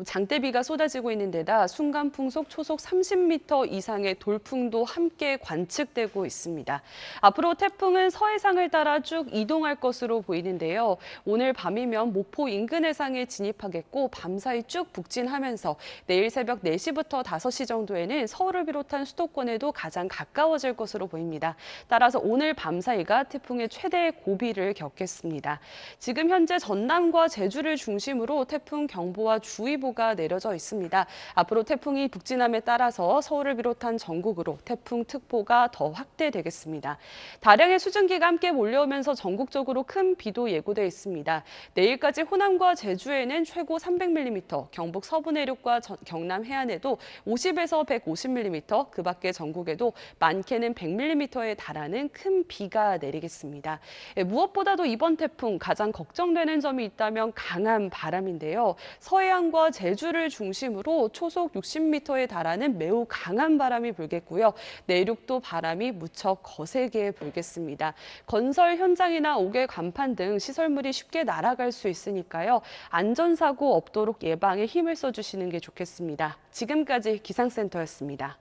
장대비가 쏟아지고 있는 데다 순간 풍속 초속 30m 이상 의 돌풍도 함께 관측되고 있습니다. 앞으로 태풍은 서해상을 따라 쭉 이동할 것으로 보이는데요. 오늘 밤이면 목포 인근 해상에 진입하겠고 밤사이 쭉 북진하면서 내일 새벽 4시부터 5시 정도에는 서울을 비롯한 수도권에도 가장 가까워질 것으로 보입니다. 따라서 오늘 밤사이가 태풍의 최대 고비를 겪겠습니다. 지금 현재 전남과 제주를 중심으로 태풍 경보와 주의보가 내려져 있습니다. 앞으로 태풍이 북진함에 따라서 서울을 비롯한 전국으로 태풍 특보가 더 확대되겠습니다. 다량의 수증기가 함께 몰려오면서 전국적으로 큰 비도 예고돼 있습니다. 내일까지 호남과 제주에는 최고 300mm, 경북 서부 내륙과 경남 해안에도 50에서 150mm, 그 밖에 전국에도 많게는 100mm에 달하는 큰 비가 내리겠습니다. 무엇보다도 이번 태풍 가장 걱정되는 점이 있다면 강한 바람인데요. 서해안과 제주를 중심으로 초속 60m에 달하는 매우 강한 바람이 불겠고요. 내륙도 바람이 무척 거세게 불겠습니다. 건설 현장이나 옥외 간판 등 시설물이 쉽게 날아갈 수 있으니까요. 안전사고 없도록 예방에 힘을 써주시는 게 좋겠습니다. 지금까지 기상센터였습니다.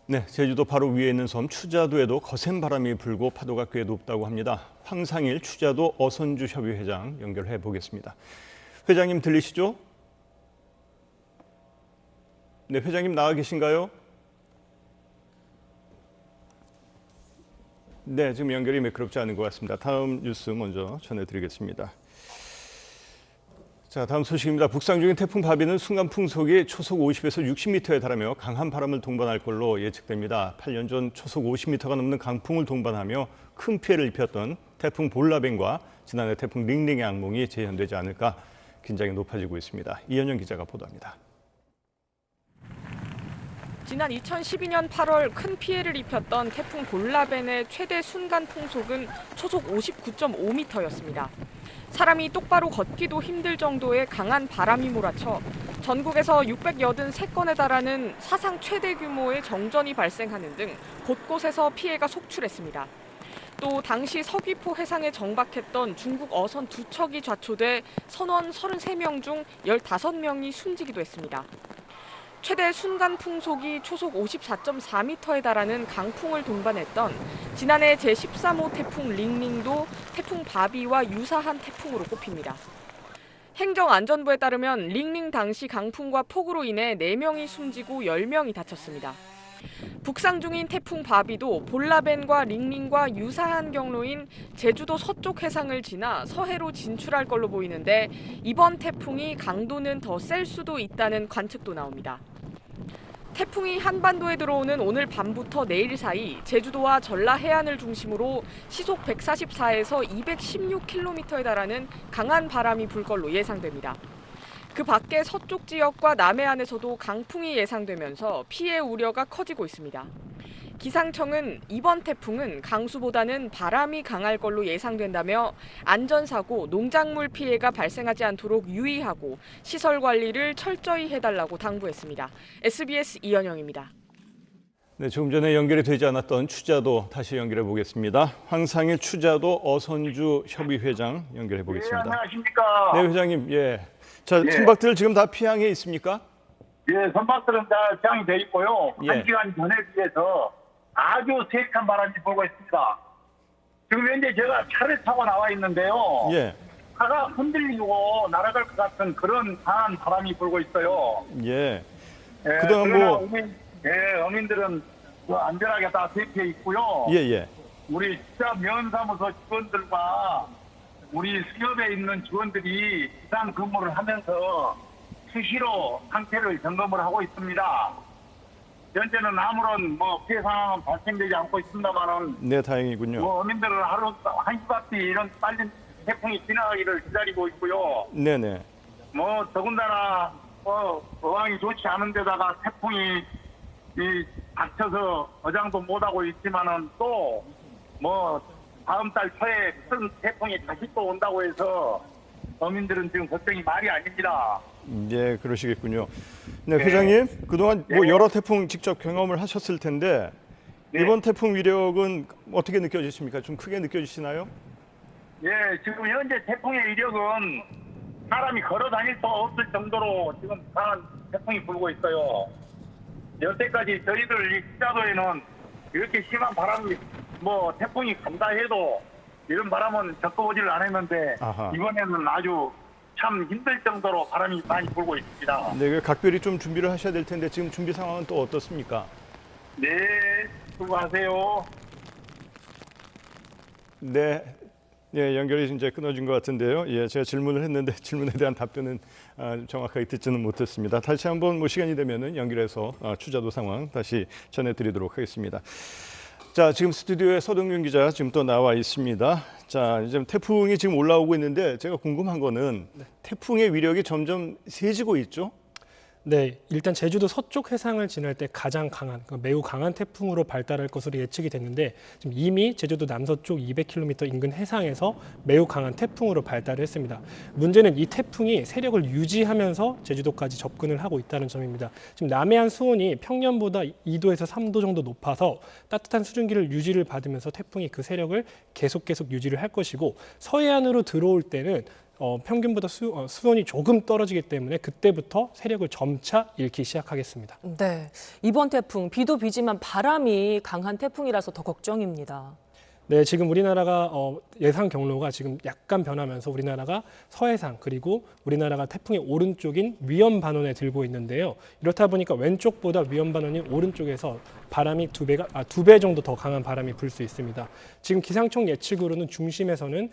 네, 제주도 바로 위에 있는 섬 추자도에도 거센 바람이 불고 파도가 꽤 높다고 합니다. 황상일 추자도 어선주 협의 회장 연결해 보겠습니다. 회장님 들리시죠? 네, 회장님 나와 계신가요? 네, 지금 연결이 매끄럽지 않은 것 같습니다. 다음 뉴스 먼저 전해드리겠습니다. 자, 다음 소식입니다. 북상 중인 태풍 바비는 순간 풍속이 초속 50에서 60m에 달하며 강한 바람을 동반할 걸로 예측됩니다. 8년 전 초속 50m가 넘는 강풍을 동반하며 큰 피해를 입혔던 태풍 볼라벤과 지난해 태풍 링링의 악몽이 재현되지 않을까 긴장이 높아지고 있습니다. 이현영 기자가 보도합니다. 지난 2012년 8월 큰 피해를 입혔던 태풍 볼라벤의 최대 순간 풍속은 초속 59.5m였습니다. 사람이 똑바로 걷기도 힘들 정도의 강한 바람이 몰아쳐 전국에서 683건에 달하는 사상 최대 규모의 정전이 발생하는 등 곳곳에서 피해가 속출했습니다. 또 당시 서귀포 해상에 정박했던 중국 어선 2척이 좌초돼 선원 33명 중 15명이 숨지기도 했습니다. 최대 순간 풍속이 초속 54.4m에 달하는 강풍을 동반했던 지난해 제13호 태풍 링링도 태풍 바비와 유사한 태풍으로 꼽힙니다. 행정안전부에 따르면 링링 당시 강풍과 폭우로 인해 4명이 숨지고 10명이 다쳤습니다. 북상 중인 태풍 바비도 볼라벤과 링링과 유사한 경로인 제주도 서쪽 해상을 지나 서해로 진출할 걸로 보이는데 이번 태풍이 강도는 더 셀 수도 있다는 관측도 나옵니다. 태풍이 한반도에 들어오는 오늘 밤부터 내일 사이 제주도와 전라 해안을 중심으로 시속 144에서 216km에 달하는 강한 바람이 불 걸로 예상됩니다. 그 밖에 서쪽 지역과 남해안에서도 강풍이 예상되면서 피해 우려가 커지고 있습니다. 기상청은 이번 태풍은 강수보다는 바람이 강할 걸로 예상된다며 안전사고, 농작물 피해가 발생하지 않도록 유의하고 시설 관리를 철저히 해달라고 당부했습니다. SBS 이현영입니다. 네, 조금 전에 연결이 되지 않았던 추자도 다시 연결해 보겠습니다. 황상일 추자도 어선주 협의회장 연결해 보겠습니다. 네, 안녕하십니까. 네, 회장님. 예. 자, 예. 선박들 지금 다 피항에 있습니까? 예, 선박들은 다 피항이 돼 있고요. 예. 1시간 전에 비해서 아주 세찬 바람이 불고 있습니다. 지금 현재 제가 차를 타고 나와 있는데요. 예. 차가 흔들리고 날아갈 것 같은 그런 강한 바람이 불고 있어요. 예. 예, 그동안 뭐 어민들은 안전하게 다 대피해 있고요. 예, 예. 우리 진짜 면사무소 직원들과 우리 수협에 있는 직원들이 기상 근무를 하면서 수시로 상태를 점검을 하고 있습니다. 현재는 아무런 피해 상황은 발생되지 않고 있습니다만은 네, 다행이군요. 어민들은 하루 한시바퀴 이런 빨리 태풍이 지나가기를 기다리고 있고요. 네, 네. 더군다나 어항이 좋지 않은 데다가 태풍이 닥쳐서 어장도 못하고 있지만은 또 다음 달 초에 큰 태풍이 다시 또 온다고 해서 어민들은 지금 걱정이 말이 아닙니다. 예, 그러시겠군요. 네, 회장님, 그동안 여러 태풍 직접 경험을 하셨을 텐데 이번 태풍 위력은 어떻게 느껴지십니까? 좀 크게 느껴지시나요? 예, 지금 현재 태풍의 위력은 사람이 걸어 다닐 수 없을 정도로 지금 강한 태풍이 불고 있어요. 여태까지 저희들 이 시자도에는 이렇게 심한 바람이 태풍이 간다 해도 이런 바람은 겪어보지를 않았는데 아하. 이번에는 아주 참 힘들 정도로 바람이 많이 불고 있습니다. 네, 각별히 좀 준비를 하셔야 될 텐데 지금 준비 상황은 또 어떻습니까? 네, 수고하세요. 네. 예, 연결이 이제 끊어진 것 같은데요. 예, 제가 질문을 했는데 질문에 대한 답변은 정확하게 듣지는 못했습니다. 다시 한번 시간이 되면은 연결해서 추자도 상황 다시 전해드리도록 하겠습니다. 자, 지금 스튜디오에 서동균 기자 지금 또 나와 있습니다. 자, 이제 태풍이 지금 올라오고 있는데 제가 궁금한 거는 태풍의 위력이 점점 세지고 있죠? 네, 일단 제주도 서쪽 해상을 지날 때 가장 강한, 매우 강한 태풍으로 발달할 것으로 예측이 됐는데 지금 이미 제주도 남서쪽 200km 인근 해상에서 매우 강한 태풍으로 발달을 했습니다. 문제는 이 태풍이 세력을 유지하면서 제주도까지 접근을 하고 있다는 점입니다. 지금 남해안 수온이 평년보다 2도에서 3도 정도 높아서 따뜻한 수증기를 유지를 받으면서 태풍이 그 세력을 계속 유지를 할 것이고 서해안으로 들어올 때는 평균보다 수온이 조금 떨어지기 때문에 그때부터 세력을 점차 잃기 시작하겠습니다. 네, 이번 태풍 비도 비지만 바람이 강한 태풍이라서 더 걱정입니다. 네, 지금 우리나라가 예상 경로가 지금 약간 변하면서 우리나라가 서해상 그리고 우리나라가 태풍의 오른쪽인 위험 반원에 들고 있는데요. 이렇다 보니까 왼쪽보다 위험 반원인 오른쪽에서 바람이 두 배 정도 더 강한 바람이 불 수 있습니다. 지금 기상청 예측으로는 중심에서는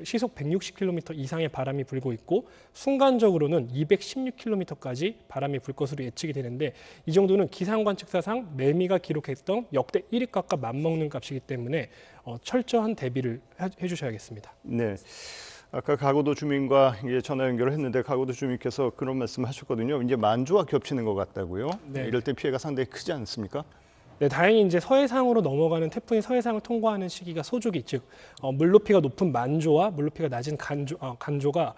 시속 160km 이상의 바람이 불고 있고 순간적으로는 216km까지 바람이 불 것으로 예측이 되는데 이 정도는 기상관측사상 매미가 기록했던 역대 1위값과 맞먹는 값이기 때문에 철저한 대비를 해주셔야겠습니다. 네. 아까 가고도 주민과 전화 연결을 했는데 가고도 주민께서 그런 말씀하셨거든요. 이제 만조와 겹치는 것 같다고요. 네. 이럴 때 피해가 상당히 크지 않습니까? 네, 다행히 이제 서해상으로 넘어가는 태풍이 서해상을 통과하는 시기가 소조기, 즉 물높이가 높은 만조와 물높이가 낮은 간조가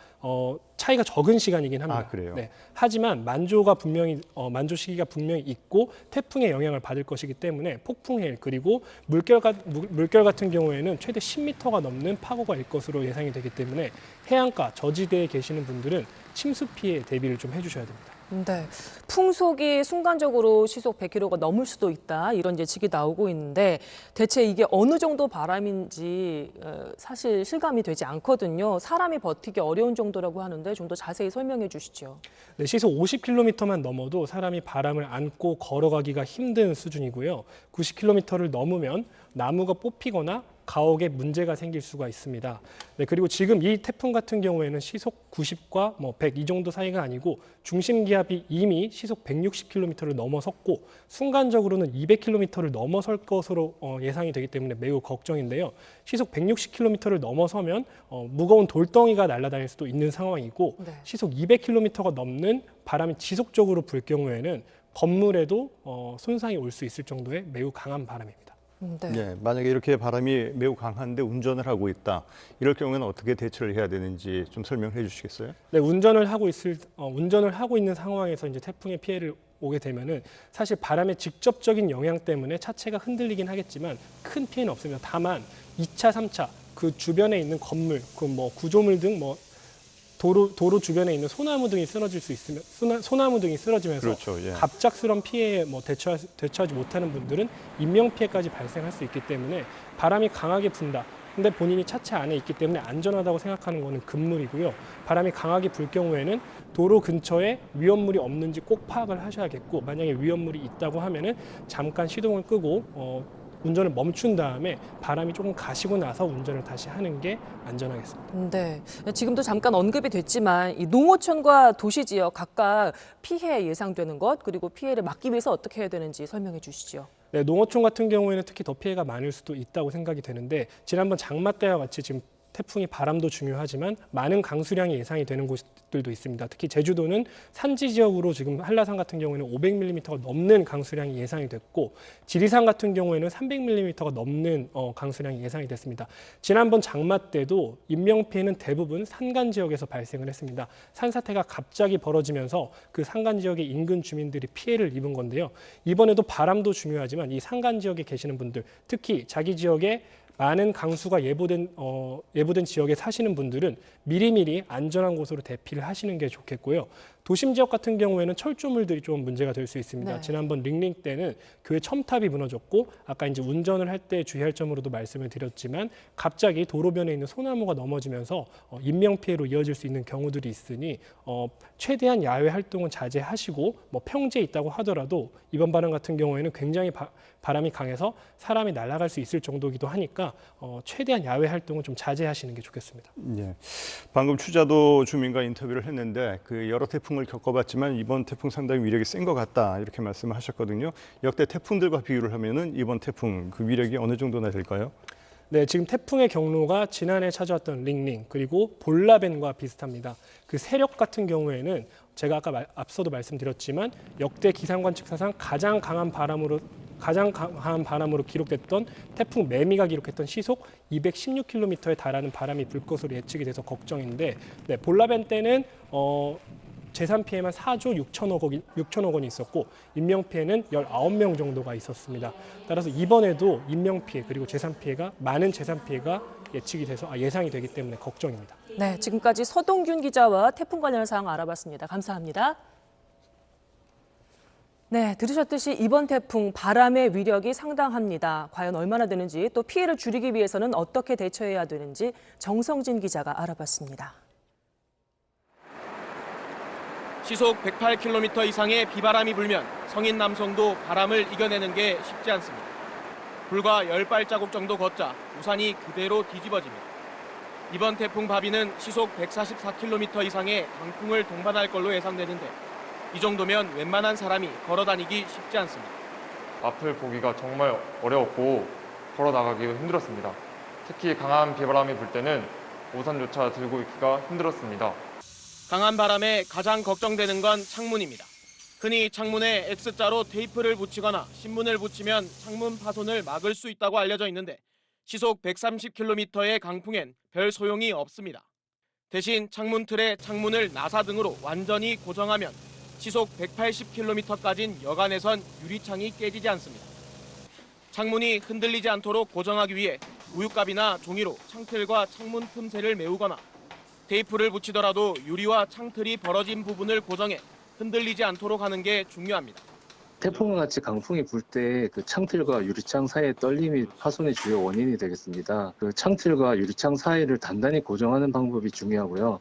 차이가 적은 시간이긴 합니다. 아, 그래요? 네, 하지만 만조가 분명히 만조 시기가 분명히 있고 태풍의 영향을 받을 것이기 때문에 폭풍해일 그리고 물결 같은 경우에는 최대 10m가 넘는 파고가 일 것으로 예상이 되기 때문에 해안가 저지대에 계시는 분들은 침수 피해 대비를 좀 해주셔야 됩니다. 네, 풍속이 순간적으로 시속 100km가 넘을 수도 있다 이런 예측이 나오고 있는데 대체 이게 어느 정도 바람인지 사실 실감이 되지 않거든요. 사람이 버티기 어려운 정도라고 하는데 좀 더 자세히 설명해 주시죠. 네, 시속 50km만 넘어도 사람이 바람을 안고 걸어가기가 힘든 수준이고요. 90km를 넘으면 나무가 뽑히거나 가옥에 문제가 생길 수가 있습니다. 네, 그리고 지금 이 태풍 같은 경우에는 시속 90과 100 이 정도 사이가 아니고 중심 기압이 이미 시속 160km를 넘어섰고 순간적으로는 200km를 넘어설 것으로 예상이 되기 때문에 매우 걱정인데요. 시속 160km를 넘어서면 무거운 돌덩이가 날아다닐 수도 있는 상황이고 네. 시속 200km가 넘는 바람이 지속적으로 불 경우에는 건물에도 손상이 올 수 있을 정도의 매우 강한 바람입니다. 네. 네, 만약에 이렇게 바람이 매우 강한데 운전을 하고 있다. 이럴 경우에는 어떻게 대처를 해야 되는지 좀 설명해 주시겠어요? 네, 운전을 하고 있는 상황에서 이제 태풍의 피해를 오게 되면은 사실 바람의 직접적인 영향 때문에 차체가 흔들리긴 하겠지만 큰 피해는 없습니다. 다만 2차, 3차 그 주변에 있는 건물, 그 구조물 등 도로 주변에 있는 소나무 등이 쓰러질 수 있으면 소나무 등이 쓰러지면서 그렇죠, 예. 갑작스러운 피해에 대처하지 못하는 분들은 인명 피해까지 발생할 수 있기 때문에 바람이 강하게 분다. 근데 본인이 차체 안에 있기 때문에 안전하다고 생각하는 것은 금물이고요. 바람이 강하게 불 경우에는 도로 근처에 위험물이 없는지 꼭 파악을 하셔야겠고 만약에 위험물이 있다고 하면은 잠깐 시동을 끄고 운전을 멈춘 다음에 바람이 조금 가시고 나서 운전을 다시 하는 게 안전하겠습니다. 네, 지금도 잠깐 언급이 됐지만 이 농어촌과 도시 지역 각각 피해 예상되는 것 그리고 피해를 막기 위해서 어떻게 해야 되는지 설명해 주시죠. 네, 농어촌 같은 경우에는 특히 더 피해가 많을 수도 있다고 생각이 되는데 지난번 장마 때와 같이 지금 태풍이 바람도 중요하지만 많은 강수량이 예상이 되는 곳들도 있습니다. 특히 제주도는 산지 지역으로 지금 한라산 같은 경우에는 500mm가 넘는 강수량이 예상이 됐고 지리산 같은 경우에는 300mm가 넘는 강수량이 예상이 됐습니다. 지난번 장마 때도 인명피해는 대부분 산간 지역에서 발생을 했습니다. 산사태가 갑자기 벌어지면서 그 산간 지역의 인근 주민들이 피해를 입은 건데요. 이번에도 바람도 중요하지만 이 산간 지역에 계시는 분들 특히 자기 지역에 많은 강수가 예보된 지역에 사시는 분들은 미리미리 안전한 곳으로 대피를 하시는 게 좋겠고요. 도심 지역 같은 경우에는 철조물들이 좀 문제가 될 수 있습니다. 네. 지난번 링링 때는 교회 첨탑이 무너졌고 아까 이제 운전을 할 때 주의할 점으로도 말씀을 드렸지만 갑자기 도로변에 있는 소나무가 넘어지면서 인명 피해로 이어질 수 있는 경우들이 있으니 최대한 야외 활동은 자제하시고 평지에 있다고 하더라도 이번 바람 같은 경우에는 굉장히 바람이 강해서 사람이 날아갈 수 있을 정도이기도 하니까 최대한 야외 활동은 좀 자제하시는 게 좋겠습니다. 예. 방금 추자도 주민과 인터뷰를 했는데 그 여러 태풍을 겪어봤지만 이번 태풍 상당히 위력이 센 것 같다 이렇게 말씀을 하셨거든요. 역대 태풍들과 비교를 하면은 이번 태풍 그 위력이 어느 정도나 될까요? 네, 지금 태풍의 경로가 지난해 찾아왔던 링링 그리고 볼라벤과 비슷합니다. 그 세력 같은 경우에는 제가 아까 앞서도 말씀드렸지만 역대 기상관측사상 가장 강한 바람으로 기록됐던 태풍 매미가 기록했던 시속 216km에 달하는 바람이 불 것으로 예측이 돼서 걱정인데 네, 볼라벤 때는 재산 피해만 4조 6천억 원이 있었고 인명 피해는 19명 정도가 있었습니다. 따라서 이번에도 인명 피해 그리고 재산 피해가 많은 재산 피해가 예상이 되기 때문에 걱정입니다. 네, 지금까지 서동균 기자와 태풍 관련 사항 알아봤습니다. 감사합니다. 네, 들으셨듯이 이번 태풍 바람의 위력이 상당합니다. 과연 얼마나 되는지 또 피해를 줄이기 위해서는 어떻게 대처해야 되는지 정성진 기자가 알아봤습니다. 시속 108km 이상의 비바람이 불면 성인 남성도 바람을 이겨내는 게 쉽지 않습니다. 불과 10발자국 정도 걷자 우산이 그대로 뒤집어집니다. 이번 태풍 바비는 시속 144km 이상의 강풍을 동반할 걸로 예상되는데 이 정도면 웬만한 사람이 걸어 다니기 쉽지 않습니다. 앞을 보기가 정말 어려웠고 걸어 나가기도 힘들었습니다. 특히 강한 비바람이 불 때는 우산조차 들고 있기가 힘들었습니다. 강한 바람에 가장 걱정되는 건 창문입니다. 흔히 창문에 X자로 테이프를 붙이거나 신문을 붙이면 창문 파손을 막을 수 있다고 알려져 있는데 시속 130km의 강풍엔 별 소용이 없습니다. 대신 창문 틀에 창문을 나사 등으로 완전히 고정하면 시속 180km까지는 여간에선 유리창이 깨지지 않습니다. 창문이 흔들리지 않도록 고정하기 위해 우유값이나 종이로 창틀과 창문 틈새를 메우거나 테이프를 붙이더라도 유리와 창틀이 벌어진 부분을 고정해 흔들리지 않도록 하는 게 중요합니다. 태풍과 같이 강풍이 불 때 그 창틀과 유리창 사이의 떨림이 파손의 주요 원인이 되겠습니다. 그 창틀과 유리창 사이를 단단히 고정하는 방법이 중요하고요.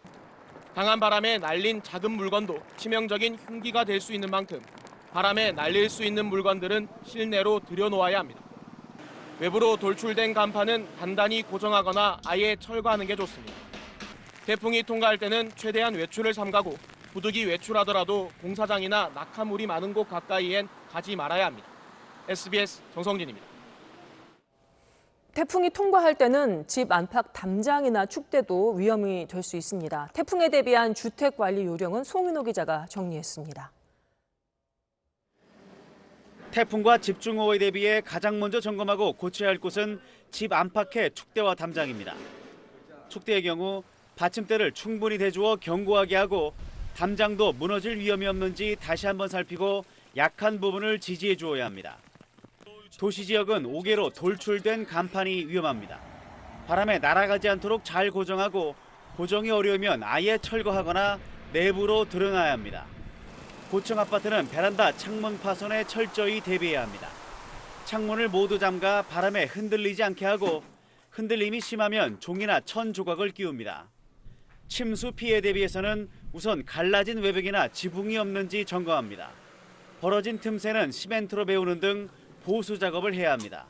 강한 바람에 날린 작은 물건도 치명적인 흉기가 될 수 있는 만큼 바람에 날릴 수 있는 물건들은 실내로 들여놓아야 합니다. 외부로 돌출된 간판은 단단히 고정하거나 아예 철거하는 게 좋습니다. 태풍이 통과할 때는 최대한 외출을 삼가고 부득이 외출하더라도 공사장이나 낙하물이 많은 곳 가까이엔 가지 말아야 합니다. SBS 정성진입니다. 태풍이 통과할 때는 집 안팎 담장이나 축대도 위험이 될 수 있습니다. 태풍에 대비한 주택 관리 요령은 송윤호 기자가 정리했습니다. 태풍과 집중호우에 대비해 가장 먼저 점검하고 고쳐야 할 곳은 집 안팎의 축대와 담장입니다. 축대의 경우 받침대를 충분히 대주어 견고하게 하고 담장도 무너질 위험이 없는지 다시 한번 살피고 약한 부분을 지지해 주어야 합니다. 도시 지역은 옥외로 돌출된 간판이 위험합니다. 바람에 날아가지 않도록 잘 고정하고 고정이 어려우면 아예 철거하거나 내부로 들여놔야 합니다. 고층 아파트는 베란다 창문 파손에 철저히 대비해야 합니다. 창문을 모두 잠가 바람에 흔들리지 않게 하고 흔들림이 심하면 종이나 천 조각을 끼웁니다. 침수 피해 대비해서는 우선 갈라진 외벽이나 지붕이 없는지 점검합니다. 벌어진 틈새는 시멘트로 메우는 등 보수 작업을 해야 합니다.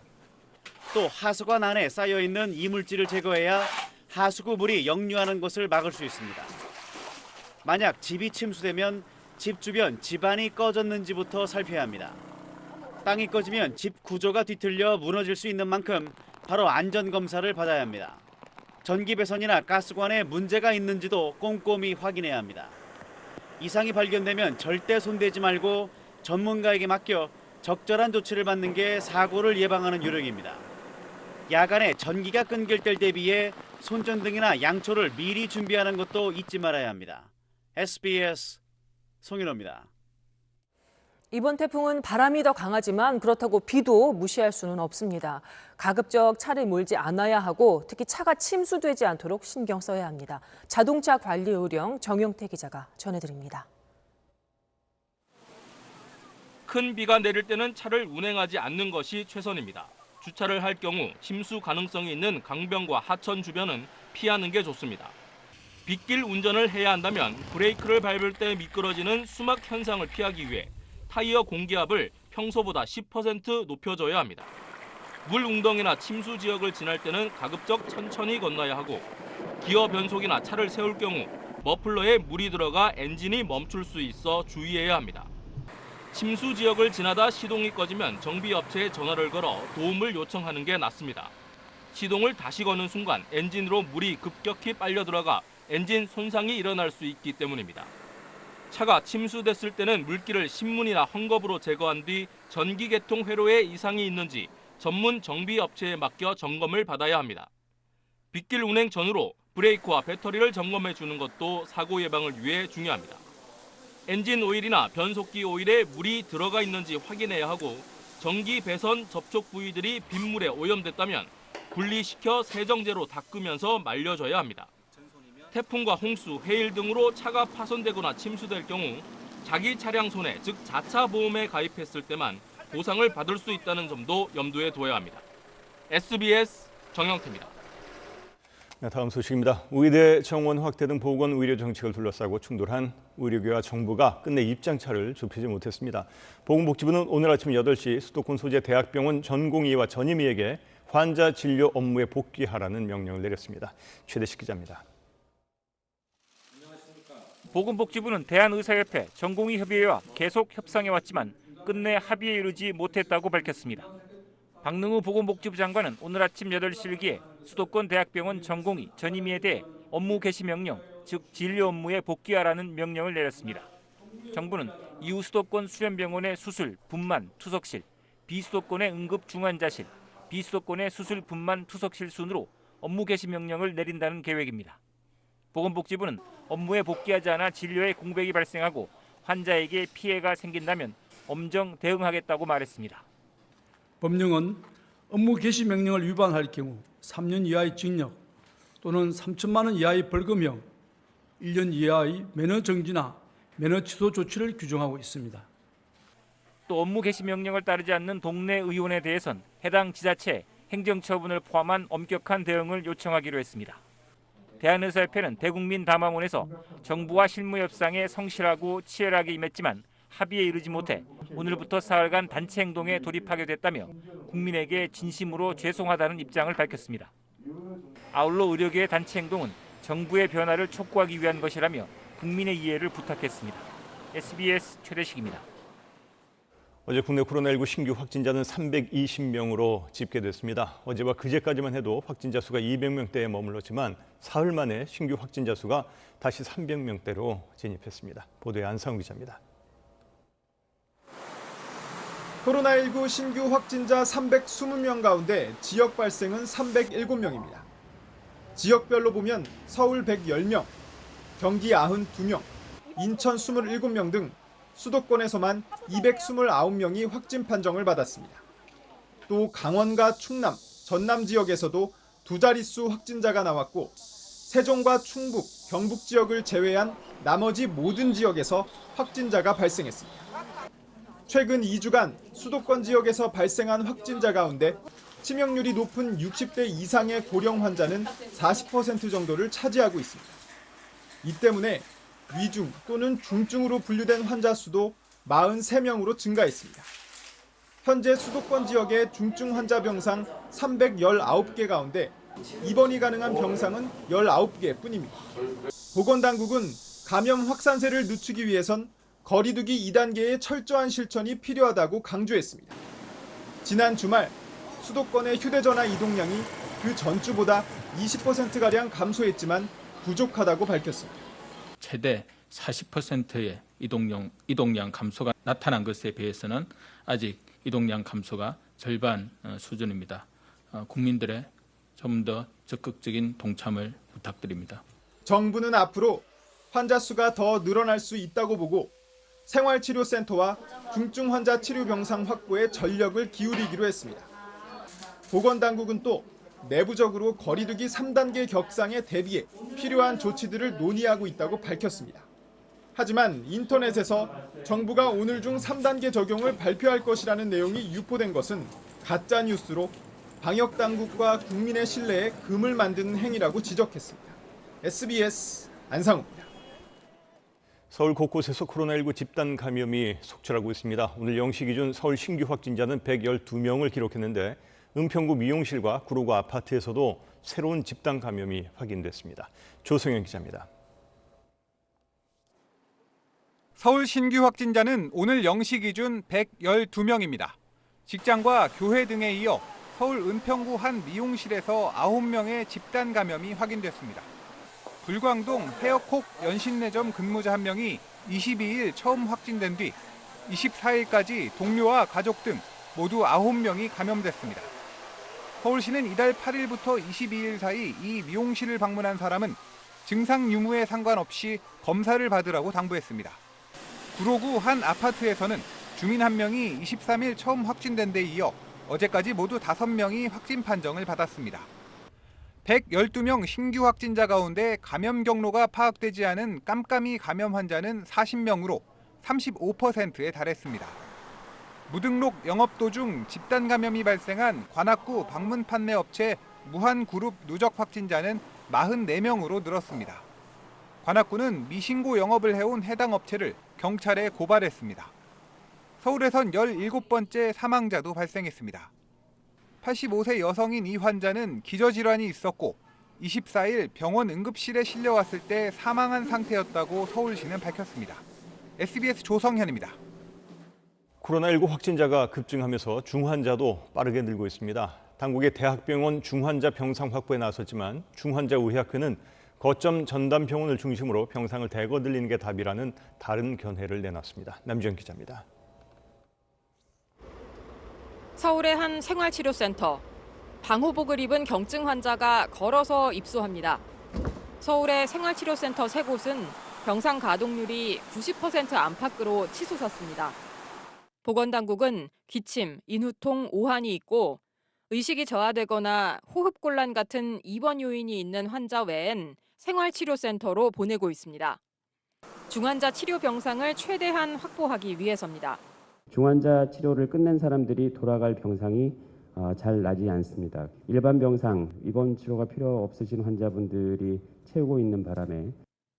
또 하수관 안에 쌓여있는 이물질을 제거해야 하수구 물이 역류하는 것을 막을 수 있습니다. 만약 집이 침수되면 집 주변 집안이 꺼졌는지부터 살펴야 합니다. 땅이 꺼지면 집 구조가 뒤틀려 무너질 수 있는 만큼 바로 안전검사를 받아야 합니다. 전기 배선이나 가스관에 문제가 있는지도 꼼꼼히 확인해야 합니다. 이상이 발견되면 절대 손대지 말고 전문가에게 맡겨 적절한 조치를 받는 게 사고를 예방하는 요령입니다. 야간에 전기가 끊길 때 대비해 손전등이나 양초를 미리 준비하는 것도 잊지 말아야 합니다. SBS 송윤호입니다. 이번 태풍은 바람이 더 강하지만 그렇다고 비도 무시할 수는 없습니다. 가급적 차를 몰지 않아야 하고 특히 차가 침수되지 않도록 신경 써야 합니다. 자동차 관리 요령 정영태 기자가 전해드립니다. 큰 비가 내릴 때는 차를 운행하지 않는 것이 최선입니다. 주차를 할 경우 침수 가능성이 있는 강변과 하천 주변은 피하는 게 좋습니다. 빗길 운전을 해야 한다면 브레이크를 밟을 때 미끄러지는 수막 현상을 피하기 위해 타이어 공기압을 평소보다 10% 높여줘야 합니다. 물 웅덩이나 침수 지역을 지날 때는 가급적 천천히 건너야 하고 기어 변속이나 차를 세울 경우 머플러에 물이 들어가 엔진이 멈출 수 있어 주의해야 합니다. 침수 지역을 지나다 시동이 꺼지면 정비업체에 전화를 걸어 도움을 요청하는 게 낫습니다. 시동을 다시 거는 순간 엔진으로 물이 급격히 빨려 들어가 엔진 손상이 일어날 수 있기 때문입니다. 차가 침수됐을 때는 물기를 신문이나 헝겊으로 제거한 뒤 전기 계통 회로에 이상이 있는지 전문 정비업체에 맡겨 점검을 받아야 합니다. 빗길 운행 전후로 브레이크와 배터리를 점검해 주는 것도 사고 예방을 위해 중요합니다. 엔진 오일이나 변속기 오일에 물이 들어가 있는지 확인해야 하고 전기 배선 접촉 부위들이 빗물에 오염됐다면 분리시켜 세정제로 닦으면서 말려줘야 합니다. 태풍과 홍수, 해일 등으로 차가 파손되거나 침수될 경우 자기 차량 손해, 즉 자차 보험에 가입했을 때만 보상을 받을 수 있다는 점도 염두에 둬야 합니다. SBS 정영태입니다. 네, 다음 소식입니다. 의대 정원 확대 등 보건 의료 정책을 둘러싸고 충돌한 의료계와 정부가 끝내 입장차를 좁히지 못했습니다. 보건복지부는 오늘 아침 8시 수도권 소재 대학병원 전공의와 전임의에게 환자 진료 업무에 복귀하라는 명령을 내렸습니다. 최대식 기자입니다. 보건복지부는 대한의사협회 전공의협의회와 계속 협상해왔지만 끝내 합의에 이르지 못했다고 밝혔습니다. 박능우 보건복지부 장관은 오늘 아침 8시 일기에 수도권 대학병원 전공의 전임의에 대해 업무 개시 명령, 즉 진료 업무에 복귀하라는 명령을 내렸습니다. 정부는 이후 수도권 수련병원의 수술, 분만, 투석실, 비수도권의 응급 중환자실, 비수도권의 수술, 분만, 투석실 순으로 업무 개시 명령을 내린다는 계획입니다. 보건복지부는 업무에 복귀하지 않아 진료에 공백이 발생하고 환자에게 피해가 생긴다면 엄정 대응하겠다고 말했습니다. 법령은 업무 개시 명령을 위반할 경우 3년 이하의 징역 또는 3천만 원 이하의 벌금형, 1년 이하의 면허 정지나 면허 취소 조치를 규정하고 있습니다. 또 업무 개시 명령을 따르지 않는 동네 의원에 대해선 해당 지자체 행정처분을 포함한 엄격한 대응을 요청하기로 했습니다. 대한의사협회는 대국민 담화문에서 정부와 실무 협상에 성실하고 치열하게 임했지만 합의에 이르지 못해 오늘부터 사흘간 단체 행동에 돌입하게 됐다며 국민에게 진심으로 죄송하다는 입장을 밝혔습니다. 아울러 의료계의 단체 행동은 정부의 변화를 촉구하기 위한 것이라며 국민의 이해를 부탁했습니다. SBS 최대식입니다. 어제 국내 코로나19 신규 확진자는 320명으로 집계됐습니다. 어제와 그제까지만 해도 확진자 수가 200명대에 머물렀지만 사흘 만에 신규 확진자 수가 다시 300명대로 진입했습니다. 보도에 안상우 기자입니다. 코로나19 신규 확진자 320명 가운데 지역 발생은 307명입니다. 지역별로 보면 서울 110명, 경기 92명, 인천 27명 등 수도권에서만 229명이 확진 판정을 받았습니다. 또 강원과 충남, 전남 지역에서도 두 자릿수 확진자가 나왔고 세종과 충북, 경북 지역을 제외한 나머지 모든 지역에서 확진자가 발생했습니다. 최근 2주간 수도권 지역에서 발생한 확진자 가운데 치명률이 높은 60대 이상의 고령 환자는 40% 정도를 차지하고 있습니다. 이 때문에 위중 또는 중증으로 분류된 환자 수도 43명으로 증가했습니다. 현재 수도권 지역의 중증 환자 병상 319개 가운데 입원이 가능한 병상은 19개 뿐입니다. 보건당국은 감염 확산세를 늦추기 위해선 거리두기 2단계의 철저한 실천이 필요하다고 강조했습니다. 지난 주말 수도권의 휴대전화 이동량이 그 전주보다 20%가량 감소했지만 부족하다고 밝혔습니다. 최대 40%의 이동량 감소가 나타난 것에 비해서는 아직 이동량 감소가 절반 수준입니다. 국민들의 좀 더 적극적인 동참을 부탁드립니다. 정부는 앞으로 환자 수가 더 늘어날 수 있다고 보고 생활치료센터와 중증 환자 치료 병상 확보에 전력을 기울이기로 했습니다. 보건당국은 또 내부적으로 거리두기 3단계 격상에 대비해 필요한 조치들을 논의하고 있다고 밝혔습니다. 하지만 인터넷에서 정부가 오늘 중 3단계 적용을 발표할 것이라는 내용이 유포된 것은 가짜 뉴스로 방역당국과 국민의 신뢰에 금을 만드는 행위라고 지적했습니다. SBS 안상우입니다. 서울 곳곳에서 코로나19 집단 감염이 속출하고 있습니다. 오늘 0시 기준 서울 신규 확진자는 112명을 기록했는데 은평구 미용실과 구로구 아파트에서도 새로운 집단 감염이 확인됐습니다. 조성현 기자입니다. 서울 신규 확진자는 오늘 0시 기준 112명입니다. 직장과 교회 등에 이어 서울 은평구 한 미용실에서 9명의 집단 감염이 확인됐습니다. 불광동 헤어콕 연신내점 근무자 1명이 22일 처음 확진된 뒤 24일까지 동료와 가족 등 모두 9명이 감염됐습니다. 서울시는 이달 8일부터 22일 사이 이 미용실을 방문한 사람은 증상 유무에 상관없이 검사를 받으라고 당부했습니다. 구로구 한 아파트에서는 주민 1명이 23일 처음 확진된 데 이어 어제까지 모두 5명이 확진 판정을 받았습니다. 112명 신규 확진자 가운데 감염 경로가 파악되지 않은 깜깜이 감염 환자는 40명으로 35%에 달했습니다. 무등록 영업 도중 집단 감염이 발생한 관악구 방문 판매 업체 무한그룹 누적 확진자는 44명으로 늘었습니다. 관악구는 미신고 영업을 해온 해당 업체를 경찰에 고발했습니다. 서울에선 17번째 사망자도 발생했습니다. 85세 여성인 이 환자는 기저질환이 있었고 24일 병원 응급실에 실려왔을 때 사망한 상태였다고 서울시는 밝혔습니다. SBS 조성현입니다. 코로나19 확진자가 급증하면서 중환자도 빠르게 늘고 있습니다. 당국의 대학병원 중환자 병상 확보에 나섰지만 중환자의학회는 거점 전담병원을 중심으로 병상을 대거 늘리는 게 답이라는 다른 견해를 내놨습니다. 남주현 기자입니다. 서울의 한 생활치료센터. 방호복을 입은 경증 환자가 걸어서 입소합니다. 서울의 생활치료센터 3곳은 병상 가동률이 90% 안팎으로 치솟았습니다. 보건당국은 기침, 인후통, 오한이 있고 의식이 저하되거나 호흡곤란 같은 입원 요인이 있는 환자 외엔 생활치료센터로 보내고 있습니다. 중환자 치료 병상을 최대한 확보하기 위해서입니다. 중환자 치료를 끝낸 사람들이 돌아갈 병상이 잘 나지 않습니다. 일반 병상 입원 치료가 필요 없으신 환자분들이 채우고 있는 바람에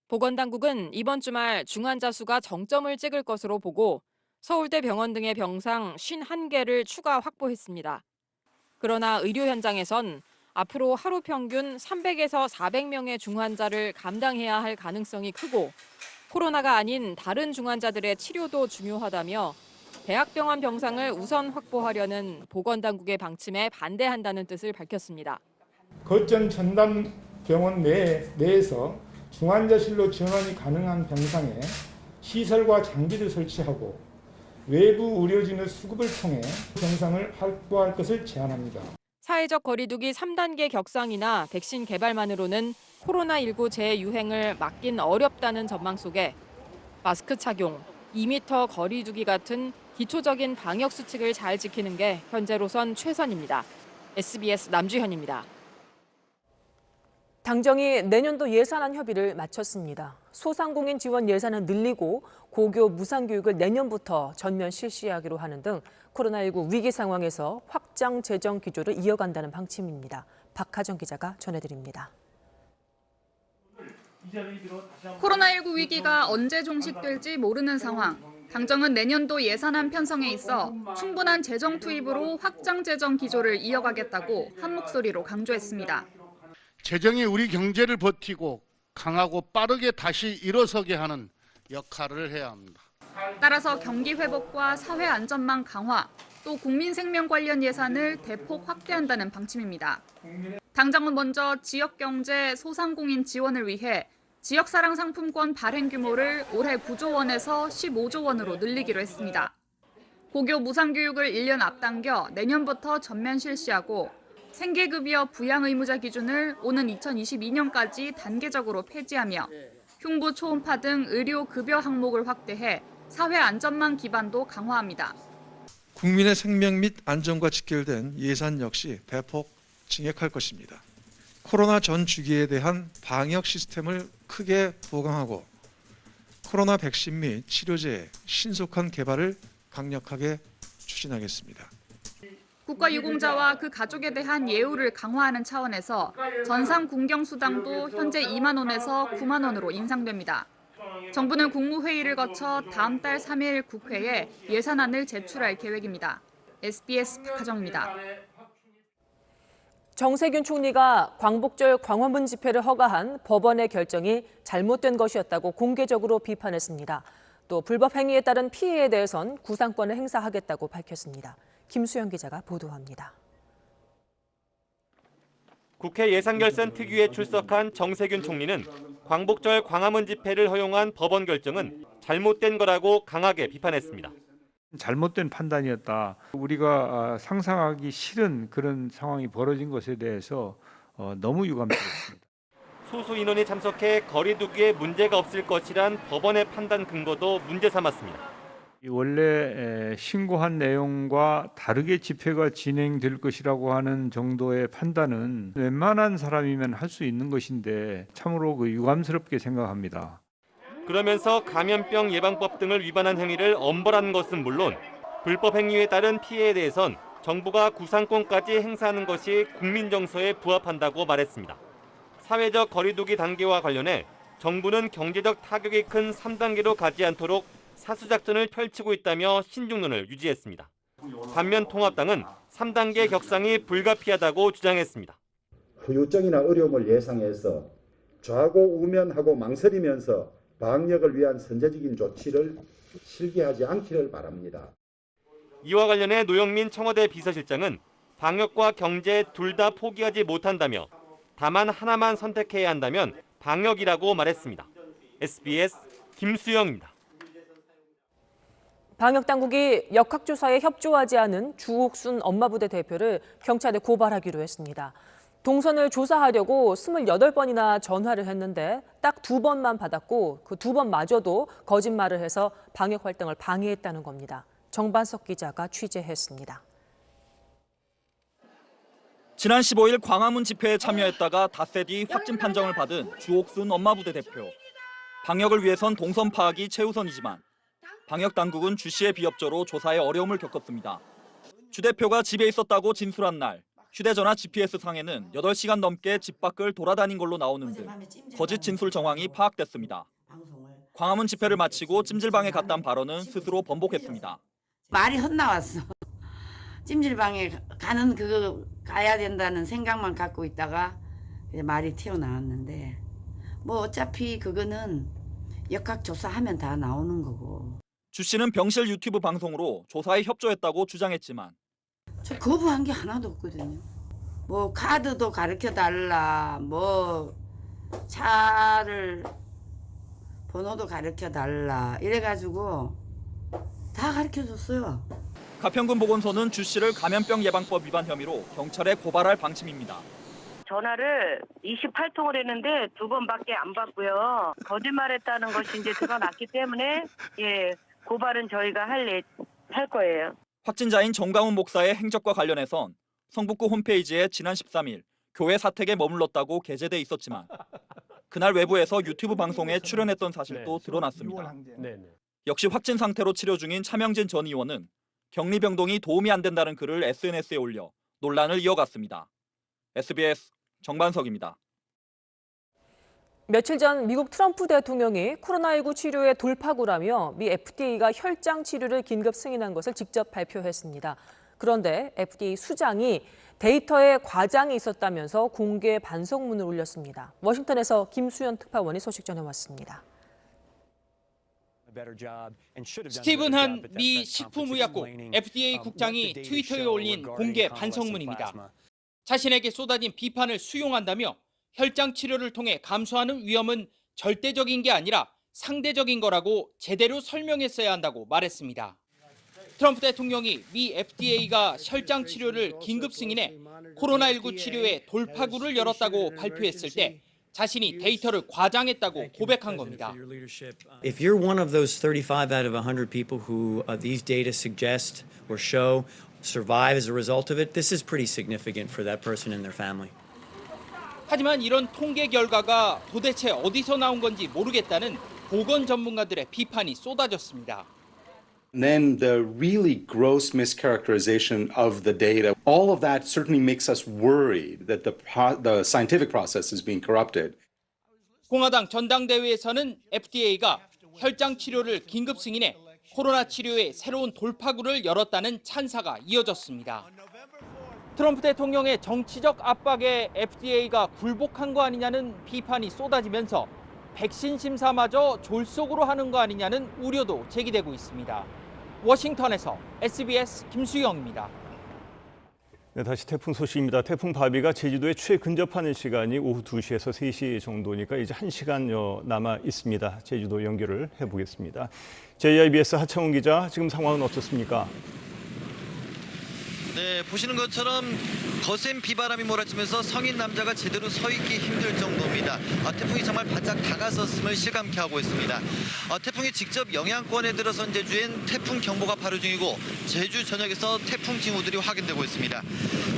보건당국은 이번 주말 중환자 수가 정점을 찍을 것으로 보고 서울대 병원 등의 병상 51개를 추가 확보했습니다. 그러나 의료 현장에선 앞으로 하루 평균 300에서 400명의 중환자를 감당해야 할 가능성이 크고 코로나가 아닌 다른 중환자들의 치료도 중요하다며 대학병원 병상을 우선 확보하려는 보건당국의 방침에 반대한다는 뜻을 밝혔습니다. 거점 전담병원 내에서 중환자실로 전환이 가능한 병상에 시설과 장비를 설치하고 외부 의료진의 수급을 통해 병상을 확보할 것을 제안합니다. 사회적 거리두기 3단계 격상이나 백신 개발만으로는 코로나19 재유행을 막긴 어렵다는 전망 속에 마스크 착용, 2m 거리두기 같은 기초적인 방역 수칙을 잘 지키는 게 현재로선 최선입니다. SBS 남주현입니다. 당정이 내년도 예산안 협의를 마쳤습니다. 소상공인 지원 예산은 늘리고 고교 무상교육을 내년부터 전면 실시하기로 하는 등 코로나19 위기 상황에서 확장 재정 기조를 이어간다는 방침입니다. 박하정 기자가 전해드립니다. 코로나19 위기가 언제 종식될지 모르는 상황. 당정은 내년도 예산안 편성에 있어 충분한 재정 투입으로 확장 재정 기조를 이어가겠다고 한 목소리로 강조했습니다. 재정이 우리 경제를 버티고 강하고 빠르게 다시 일어서게 하는 역할을 해야 합니다. 따라서 경기 회복과 사회 안전망 강화, 또 국민 생명 관련 예산을 대폭 확대한다는 방침입니다. 당정은 먼저 지역 경제 소상공인 지원을 위해 지역사랑 상품권 발행 규모를 올해 9조 원에서 15조 원으로 늘리기로 했습니다. 고교 무상교육을 1년 앞당겨 내년부터 전면 실시하고 생계급여 부양 의무자 기준을 오는 2022년까지 단계적으로 폐지하며 흉부 초음파 등 의료 급여 항목을 확대해 사회 안전망 기반도 강화합니다. 국민의 생명 및 안전과 직결된 예산 역시 대폭 증액할 것입니다. 코로나 전 주기에 대한 방역 시스템을 크게 보강하고 코로나 백신 및 치료제의 신속한 개발을 강력하게 추진하겠습니다. 국가유공자와 그 가족에 대한 예우를 강화하는 차원에서 전상 군경수당도 현재 2만 원에서 9만 원으로 인상됩니다. 정부는 국무회의를 거쳐 다음 달 3일 국회에 예산안을 제출할 계획입니다. SBS 박하정입니다. 정세균 총리가 광복절 광화문 집회를 허가한 법원의 결정이 잘못된 것이었다고 공개적으로 비판했습니다. 또 불법 행위에 따른 피해에 대해선 구상권을 행사하겠다고 밝혔습니다. 김수영 기자가 보도합니다. 국회 예산결산 특위에 출석한 정세균 총리는 광복절 광화문 집회를 허용한 법원 결정은 잘못된 거라고 강하게 비판했습니다. 잘못된 판단이었다. 우리가 상상하기 싫은 그런 상황이 벌어진 것에 대해서 너무 유감스럽습니다. 소수 인원이 참석해 거리두기에 문제가 없을 것이란 법원의 판단 근거도 문제 삼았습니다. 원래 신고한 내용과 다르게 집회가 진행될 것이라고 하는 정도의 판단은 웬만한 사람이면 할 수 있는 것인데 참으로 유감스럽게 생각합니다. 그러면서 감염병 예방법 등을 위반한 행위를 엄벌하는 것은 물론 불법 행위에 따른 피해에 대해선 정부가 구상권까지 행사하는 것이 국민 정서에 부합한다고 말했습니다. 사회적 거리두기 단계와 관련해 정부는 경제적 타격이 큰 3단계로 가지 않도록 사수작전을 펼치고 있다며 신중론을 유지했습니다. 반면 통합당은 3단계 격상이 불가피하다고 주장했습니다. 후유증이나 어려움을 예상해서 좌고 우면하고 망설이면서 방역을 위한 선제적인 조치를 실기하지 않기를 바랍니다. 이와 관련해 노영민 청와대 비서실장은 방역과 경제 둘 다 포기하지 못한다며 다만 하나만 선택해야 한다면 방역이라고 말했습니다. SBS 김수영입니다. 방역당국이 역학조사에 협조하지 않은 주옥순 엄마부대 대표를 경찰에 고발하기로 했습니다. 동선을 조사하려고 28번이나 전화를 했는데 딱 2번만 받았고 그 2번마저도 거짓말을 해서 방역 활동을 방해했다는 겁니다. 정반석 기자가 취재했습니다. 지난 15일 광화문 집회에 참여했다가 닷새 뒤 확진 판정을 받은 주옥순 엄마부대 대표. 방역을 위해선 동선 파악이 최우선이지만 방역 당국은 주 씨의 비협조로 조사에 어려움을 겪었습니다. 주 대표가 집에 있었다고 진술한 날 휴대전화 GPS상에는 8시간 넘게 집 밖을 돌아다닌 걸로 나오는 등 거짓 진술 정황이 파악됐습니다. 광화문 집회를 마치고 찜질방에 갔다는 발언은 스스로 번복했습니다. 말이 헛나왔어. 찜질방에 가는 그거 가야 된다는 생각만 갖고 있다가 말이 튀어나왔는데 뭐 어차피 그거는 역학조사하면 다 나오는 거고. 주 씨는 병실 유튜브 방송으로 조사에 협조했다고 주장했지만 저 거부한 게 하나도 없거든요. 뭐 카드도 가르쳐달라, 뭐 차를 번호도 가르쳐달라 이래가지고 다 가르쳐줬어요. 가평군 보건소는 주 씨를 감염병 예방법 위반 혐의로 경찰에 고발할 방침입니다. 전화를 28통을 했는데 2번밖에 안 받고요. 거짓말했다는 것이 이제 드러났기 때문에 고발은 저희가 할 거예요. 확진자인 정강훈 목사의 행적과 관련해선 성북구 홈페이지에 지난 13일 교회 사택에 머물렀다고 게재돼 있었지만 그날 외부에서 유튜브 방송에 출연했던 사실도 드러났습니다. 역시 확진 상태로 치료 중인 차명진 전 의원은 격리병동이 도움이 안 된다는 글을 SNS에 올려 논란을 이어갔습니다. SBS 정반석입니다. 며칠 전 미국 트럼프 대통령이 코로나19 치료의 돌파구라며 미 FDA가 혈장 치료를 긴급 승인한 것을 직접 발표했습니다. 그런데 FDA 수장이 데이터에 과장이 있었다면서 공개 반성문을 올렸습니다. 워싱턴에서 김수현 특파원이 소식 전해왔습니다. 스티븐 한 미 식품의약국 FDA 국장이 트위터에 올린 공개 반성문입니다. 자신에게 쏟아진 비판을 수용한다며 혈장 치료를 통해 감소하는 위험은 절대적인 게 아니라 상대적인 거라고 제대로 설명했어야 한다고 말했습니다. 트럼프 대통령이 미 FDA가 혈장 치료를 긴급 승인해 코로나19 치료에 돌파구를 열었다고 발표했을 때 자신이 데이터를 과장했다고 고백한 겁니다. If you're one of those 35 out of 100 people who these data suggest or show survive as a result of it, this is pretty significant for that person and their family. 하지만 이런 통계 결과가 도대체 어디서 나온 건지 모르겠다는 보건 전문가들의 비판이 쏟아졌습니다. Then the really gross mischaracterization of the data, all of that certainly makes us worried that the scientific process is being corrupted. 공화당 전당대회에서는 FDA가 혈장 치료를 긴급 승인해 코로나 치료에 새로운 돌파구를 열었다는 찬사가 이어졌습니다. 트럼프 대통령의 정치적 압박에 FDA가 굴복한 거 아니냐는 비판이 쏟아지면서 백신 심사마저 졸속으로 하는 거 아니냐는 우려도 제기되고 있습니다. 워싱턴에서 SBS 김수영입니다. 네, 다시 태풍 소식입니다. 태풍 바비가 제주도에 최근접하는 시간이 오후 2시에서 3시 정도니까 이제 1시간 남아 있습니다. 제주도 연결을 해보겠습니다. JIBS 하창훈 기자, 지금 상황은 어떻습니까? 네, 보시는 것처럼 거센 비바람이 몰아치면서 성인 남자가 제대로 서 있기 힘들 정도입니다. 태풍이 정말 바짝 다가섰음을 실감케 하고 있습니다. 태풍이 직접 영향권에 들어선 제주엔 태풍 경보가 발효 중이고 제주 전역에서 태풍 징후들이 확인되고 있습니다.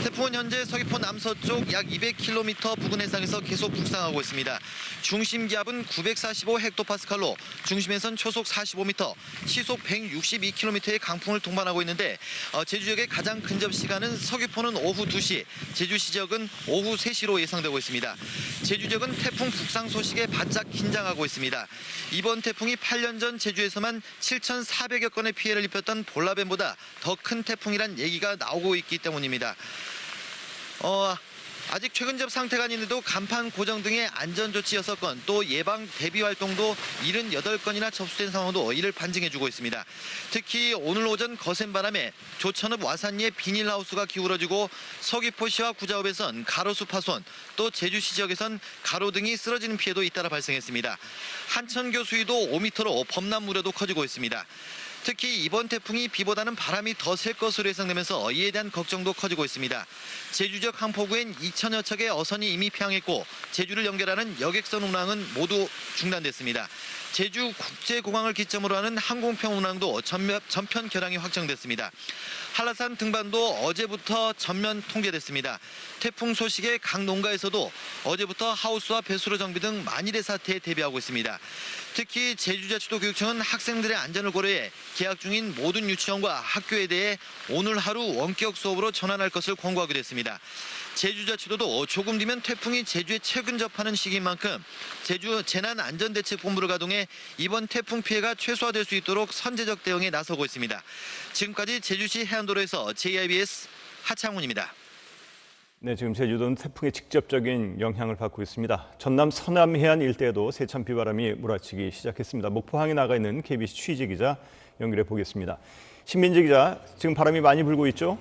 태풍은 현재 서귀포 남서쪽 약 200km 부근 해상에서 계속 북상하고 있습니다. 중심 기압은 945헥토파스칼로 중심에선 초속 45m, 시속 162km의 강풍을 동반하고 있는데 제주 지역의 가장 근접 시간은 서귀포는 오후 2시, 제주시 지역은 오후 3시로 예상되고 있습니다. 제주 지역은 태풍 북상 소식에 바짝 긴장하고 있습니다. 이번 태풍이 8년 전 제주에서만 7,400여 건의 피해를 입혔던 볼라벤보다 더 큰 태풍이란 얘기가 나오고 있기 때문입니다. 아직 최근접 상태가 아닌데도 간판 고정 등의 안전조치 6건, 또 예방 대비 활동도 78건이나 접수된 상황도 이를 반증해주고 있습니다. 특히 오늘 오전 거센 바람에 조천읍 와산리의 비닐하우스가 기울어지고 서귀포시와 구자읍에선 가로수 파손, 또 제주시 지역에선 가로 등이 쓰러지는 피해도 잇따라 발생했습니다. 한천교 수위도 5m로 범람 우려도 커지고 있습니다. 특히 이번 태풍이 비보다는 바람이 더 셀 것으로 예상되면서 이에 대한 걱정도 커지고 있습니다. 제주 지역 항포구엔 2천여 척의 어선이 이미 피항했고 제주를 연결하는 여객선 운항은 모두 중단됐습니다. 제주 국제공항을 기점으로 하는 항공편 운항도 전편 결항이 확정됐습니다. 한라산 등반도 어제부터 전면 통제됐습니다. 태풍 소식에 각 농가에서도 어제부터 하우스와 배수로 정비 등 만일의 사태에 대비하고 있습니다. 특히 제주자치도 교육청은 학생들의 안전을 고려해 개학 중인 모든 유치원과 학교에 대해 오늘 하루 원격 수업으로 전환할 것을 권고하기도 했습니다. 제주자치도도 조금 뒤면 태풍이 제주에 최근 접하는 시기인 만큼 제주 재난안전대책본부를 가동해 이번 태풍 피해가 최소화될 수 있도록 선제적 대응에 나서고 있습니다. 지금까지 제주시 해안도로에서 JIBS 하창훈입니다. 네, 지금 제주도는 태풍의 직접적인 영향을 받고 있습니다. 전남 서남 해안 일대에도 세찬 비바람이 몰아치기 시작했습니다. 목포항에 나가 있는 KBC 취재 기자 연결해 보겠습니다. 신민지 기자, 지금 바람이 많이 불고 있죠?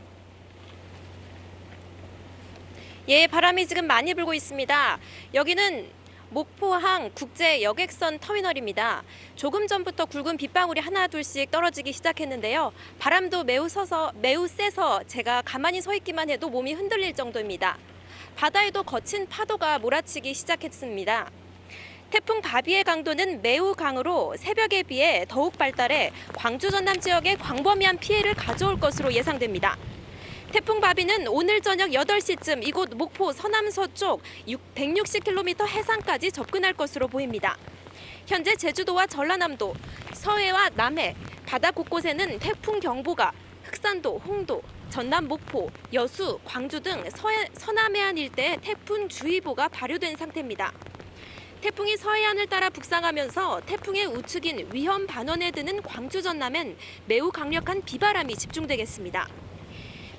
예, 바람이 지금 많이 불고 있습니다. 여기는 목포항 국제 여객선 터미널입니다. 조금 전부터 굵은 빗방울이 하나 둘씩 떨어지기 시작했는데요. 바람도 매우 세서 제가 가만히 서 있기만 해도 몸이 흔들릴 정도입니다. 바다에도 거친 파도가 몰아치기 시작했습니다. 태풍 바비의 강도는 매우 강으로 새벽에 비해 더욱 발달해 광주 전남 지역에 광범위한 피해를 가져올 것으로 예상됩니다. 태풍 바비는 오늘 저녁 8시쯤 이곳 목포 서남서쪽 160km 해상까지 접근할 것으로 보입니다. 현재 제주도와 전라남도, 서해와 남해, 바다 곳곳에는 태풍 경보가 흑산도, 홍도, 전남 목포, 여수, 광주 등 서남해안 일대에 태풍 주의보가 발효된 상태입니다. 태풍이 서해안을 따라 북상하면서 태풍의 우측인 위험 반원에 드는 광주 전남엔 매우 강력한 비바람이 집중되겠습니다.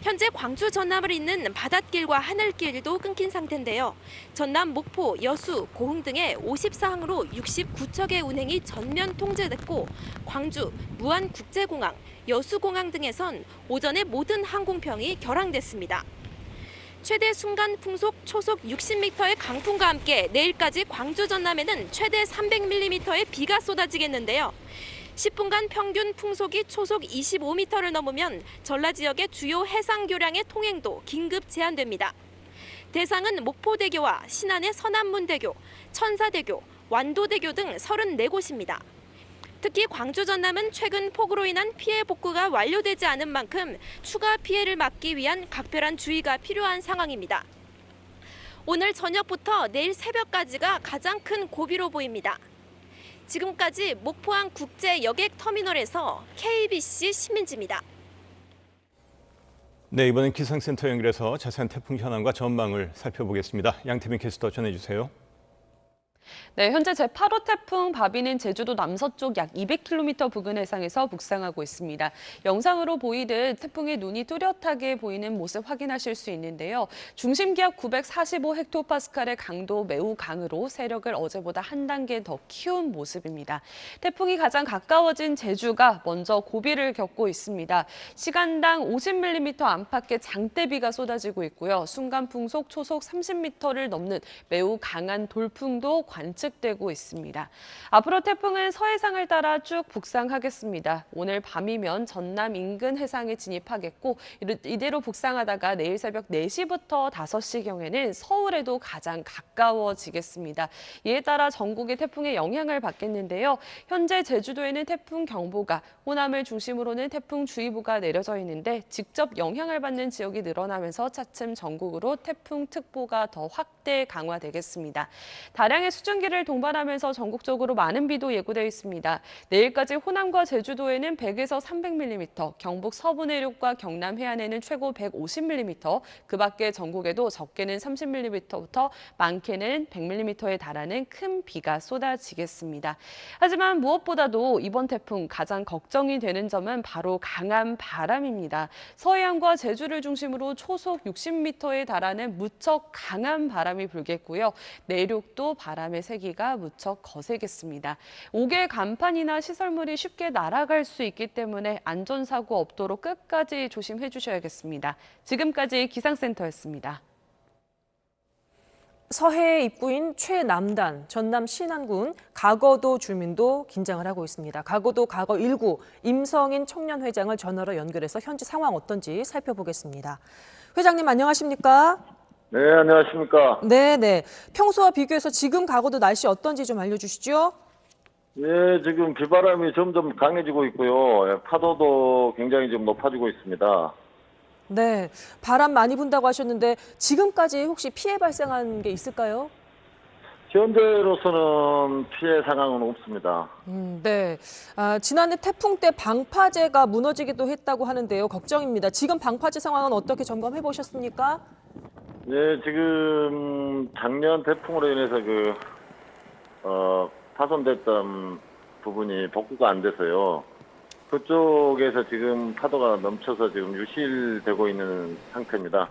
현재 광주 전남을 잇는 바닷길과 하늘길도 끊긴 상태인데요. 전남 목포, 여수, 고흥 등의 54항으로 69척의 운행이 전면 통제됐고 광주, 무안국제공항, 여수공항 등에선 오전에 모든 항공편이 결항됐습니다. 최대 순간 풍속 초속 60m의 강풍과 함께 내일까지 광주 전남에는 최대 300mm의 비가 쏟아지겠는데요. 10분간 평균 풍속이 초속 25m를 넘으면 전라 지역의 주요 해상교량의 통행도 긴급 제한됩니다. 대상은 목포대교와 신안의 서남문대교, 천사대교, 완도대교 등 34곳입니다. 특히 광주 전남은 최근 폭우로 인한 피해 복구가 완료되지 않은 만큼 추가 피해를 막기 위한 각별한 주의가 필요한 상황입니다. 오늘 저녁부터 내일 새벽까지가 가장 큰 고비로 보입니다. 지금까지 목포항 국제 여객 터미널에서 KBC 신민지입니다. 네, 이번엔 기상센터 연결해서 자세한 태풍 현황과 전망을 살펴보겠습니다. 양태민 캐스터 전해주세요. 네, 현재 제8호 태풍 바비는 제주도 남서쪽 약 200km 부근 해상에서 북상하고 있습니다. 영상으로 보이듯 태풍의 눈이 뚜렷하게 보이는 모습 확인하실 수 있는데요. 중심 기압 945헥토파스칼의 강도 매우 강으로 세력을 어제보다 한 단계 더 키운 모습입니다. 태풍이 가장 가까워진 제주가 먼저 고비를 겪고 있습니다. 시간당 50mm 안팎의 장대비가 쏟아지고 있고요. 순간 풍속 초속 30m를 넘는 매우 강한 돌풍도 관측되고 있습니다. 앞으로 태풍은 서해상을 따라 쭉 북상하겠습니다. 오늘 밤이면 전남 인근 해상에 진입하겠고 이대로 북상하다가 내일 새벽 4시부터 5시경에는 서울에도 가장 가까워지겠습니다. 이에 따라 전국이 태풍의 영향을 받겠는데요. 현재 제주도에는 태풍 경보가, 호남을 중심으로는 태풍 주의보가 내려져 있는데 직접 영향을 받는 지역이 늘어나면서 차츰 전국으로 태풍 특보가 더 확대 강화되겠습니다. 다량의 수증기를 동반하면서 전국적으로 많은 비도 예고되어 있습니다. 내일까지 호남과 제주도에는 100에서 300mm, 경북 서부 내륙과 경남 해안에는 최고 150mm, 그 밖에 전국에도 적게는 30mm부터 많게는 100mm에 달하는 큰 비가 쏟아지겠습니다. 하지만 무엇보다도 이번 태풍 가장 걱정이 되는 점은 바로 강한 바람입니다. 서해안과 제주를 중심으로 초속 60m에 달하는 무척 강한 바람이 불겠고요. 내륙도 바람의 세기가 무척 거세겠습니다. 옥외 간판이나 시설물이 쉽게 날아갈 수 있기 때문에 안전사고 없도록 끝까지 조심해 주셔야겠습니다. 지금까지 기상센터였습니다. 서해 입구인 최남단, 전남 신안군 가거도 주민도 긴장을 하고 있습니다. 가거도 가거 1구 임성인 청년회장을 전화로 연결해서 현지 상황 어떤지 살펴보겠습니다. 회장님 안녕하십니까? 네, 안녕하십니까? 네. 평소와 비교해서 지금 가거도 날씨 어떤지 좀 알려주시죠. 예, 지금 비바람이 점점 강해지고 있고요. 파도도 굉장히 좀 높아지고 있습니다. 네, 바람 많이 분다고 하셨는데 지금까지 혹시 피해 발생한 게 있을까요? 현재로서는 피해 상황은 없습니다. 네. 지난해 태풍 때 방파제가 무너지기도 했다고 하는데요. 걱정입니다. 지금 방파제 상황은 어떻게 점검해 보셨습니까? 예, 지금 작년 태풍으로 인해서 파손됐던 부분이 복구가 안 돼서요. 그쪽에서 지금 파도가 넘쳐서 지금 유실되고 있는 상태입니다.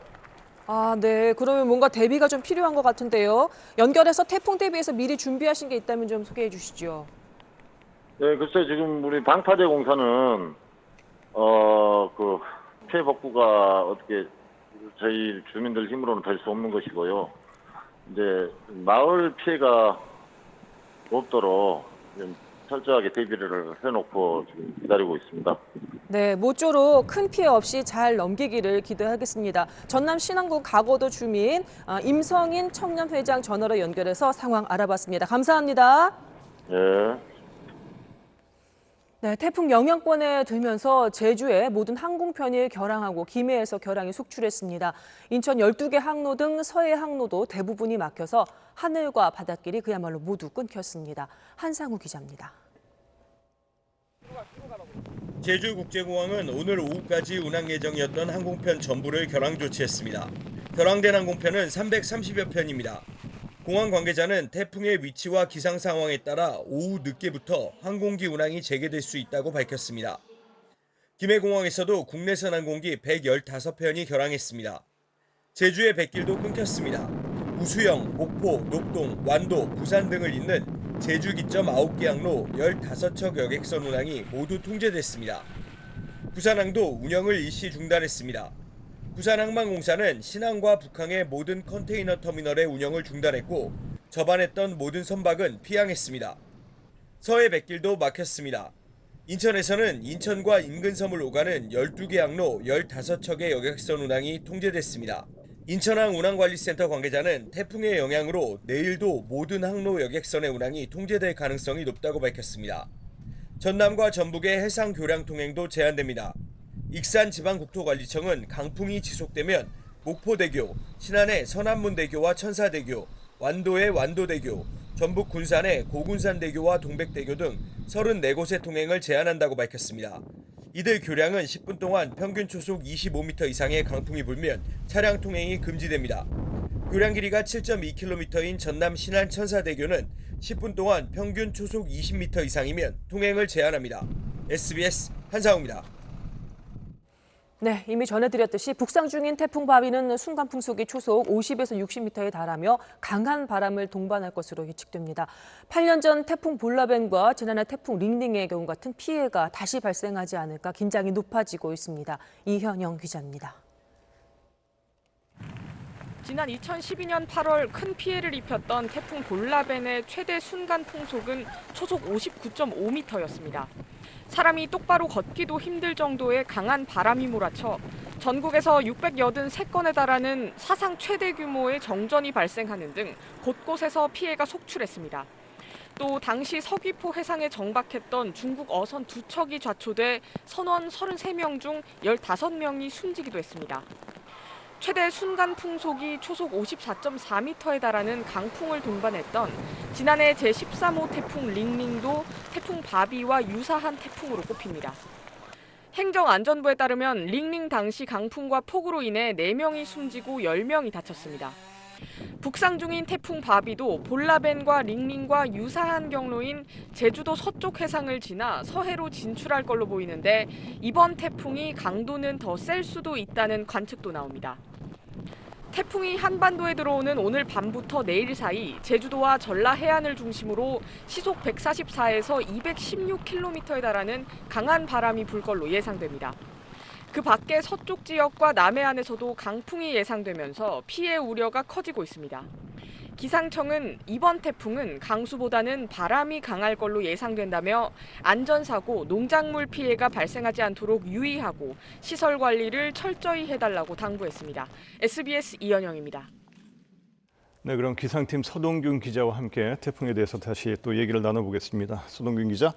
네. 그러면 뭔가 대비가 좀 필요한 것 같은데요. 연결해서 태풍 대비해서 미리 준비하신 게 있다면 좀 소개해 주시죠. 네, 글쎄 지금 우리 방파제 공사는 피해 복구가 어떻게 저희 주민들 힘으로는 될 수 없는 것이고요. 이제 마을 피해가 없도록 지금 철저하게 대비를 해놓고 지금 기다리고 있습니다. 네, 모쪼록 큰 피해 없이 잘 넘기기를 기대하겠습니다. 전남 신안군 가거도 주민 임성인 청년회장 전화로 연결해서 상황 알아봤습니다. 감사합니다. 네, 태풍 영향권에 들면서 제주의 모든 항공편이 결항하고 김해에서 결항이 속출했습니다. 인천 12개 항로 등 서해 항로도 대부분이 막혀서 하늘과 바닷길이 그야말로 모두 끊겼습니다. 한상우 기자입니다. 제주국제공항은 오늘 오후까지 운항 예정이었던 항공편 전부를 결항 조치했습니다. 결항된 항공편은 330여 편입니다. 공항 관계자는 태풍의 위치와 기상 상황에 따라 오후 늦게부터 항공기 운항이 재개될 수 있다고 밝혔습니다. 김해공항에서도 국내선 항공기 115편이 결항했습니다. 제주의 뱃길도 끊겼습니다. 우수영, 목포, 녹동, 완도, 부산 등을 잇는 제주 기점 9개 항로 15척 여객선 운항이 모두 통제됐습니다. 부산항도 운영을 일시 중단했습니다. 부산항만공사는 신항과 북항의 모든 컨테이너 터미널의 운영을 중단했고 접안했던 모든 선박은 피항했습니다. 서해 뱃길도 막혔습니다. 인천에서는 인천과 인근 섬을 오가는 12개 항로 15척의 여객선 운항이 통제됐습니다. 인천항 운항관리센터 관계자는 태풍의 영향으로 내일도 모든 항로 여객선의 운항이 통제될 가능성이 높다고 밝혔습니다. 전남과 전북의 해상 교량 통행도 제한됩니다. 익산지방국토관리청은 강풍이 지속되면 목포대교, 신안의 서남문대교와 천사대교, 완도의 완도대교, 전북 군산의 고군산대교와 동백대교 등 34곳의 통행을 제한한다고 밝혔습니다. 이들 교량은 10분 동안 평균 초속 25m 이상의 강풍이 불면 차량 통행이 금지됩니다. 교량 길이가 7.2km인 전남 신안 천사대교는 10분 동안 평균 초속 20m 이상이면 통행을 제한합니다. SBS 한상우입니다. 네, 이미 전해드렸듯이 북상 중인 태풍 바비는 순간 풍속이 초속 50에서 60m에 달하며 강한 바람을 동반할 것으로 예측됩니다. 8년 전 태풍 볼라벤과 지난해 태풍 링링의 경우 같은 피해가 다시 발생하지 않을까 긴장이 높아지고 있습니다. 이현영 기자입니다. 지난 2012년 8월 큰 피해를 입혔던 태풍 볼라벤의 최대 순간 풍속은 초속 59.5m였습니다. 사람이 똑바로 걷기도 힘들 정도의 강한 바람이 몰아쳐 전국에서 683건에 달하는 사상 최대 규모의 정전이 발생하는 등 곳곳에서 피해가 속출했습니다. 또 당시 서귀포 해상에 정박했던 중국 어선 2척이 좌초돼 선원 33명 중 15명이 숨지기도 했습니다. 최대 순간 풍속이 초속 54.4m에 달하는 강풍을 동반했던 지난해 제13호 태풍 링링도 태풍 바비와 유사한 태풍으로 꼽힙니다. 행정안전부에 따르면 링링 당시 강풍과 폭우로 인해 4명이 숨지고 10명이 다쳤습니다. 북상 중인 태풍 바비도 볼라벤과 링링과 유사한 경로인 제주도 서쪽 해상을 지나 서해로 진출할 걸로 보이는데 이번 태풍이 강도는 더 셀 수도 있다는 관측도 나옵니다. 태풍이 한반도에 들어오는 오늘 밤부터 내일 사이 제주도와 전라 해안을 중심으로 시속 144에서 216km에 달하는 강한 바람이 불 걸로 예상됩니다. 그 밖에 서쪽 지역과 남해안에서도 강풍이 예상되면서 피해 우려가 커지고 있습니다. 기상청은 이번 태풍은 강수보다는 바람이 강할 걸로 예상된다며 안전사고, 농작물 피해가 발생하지 않도록 유의하고 시설 관리를 철저히 해달라고 당부했습니다. SBS 이현영입니다. 네, 그럼 기상팀 서동균 기자와 함께 태풍에 대해서 다시 또 얘기를 나눠보겠습니다. 서동균 기자,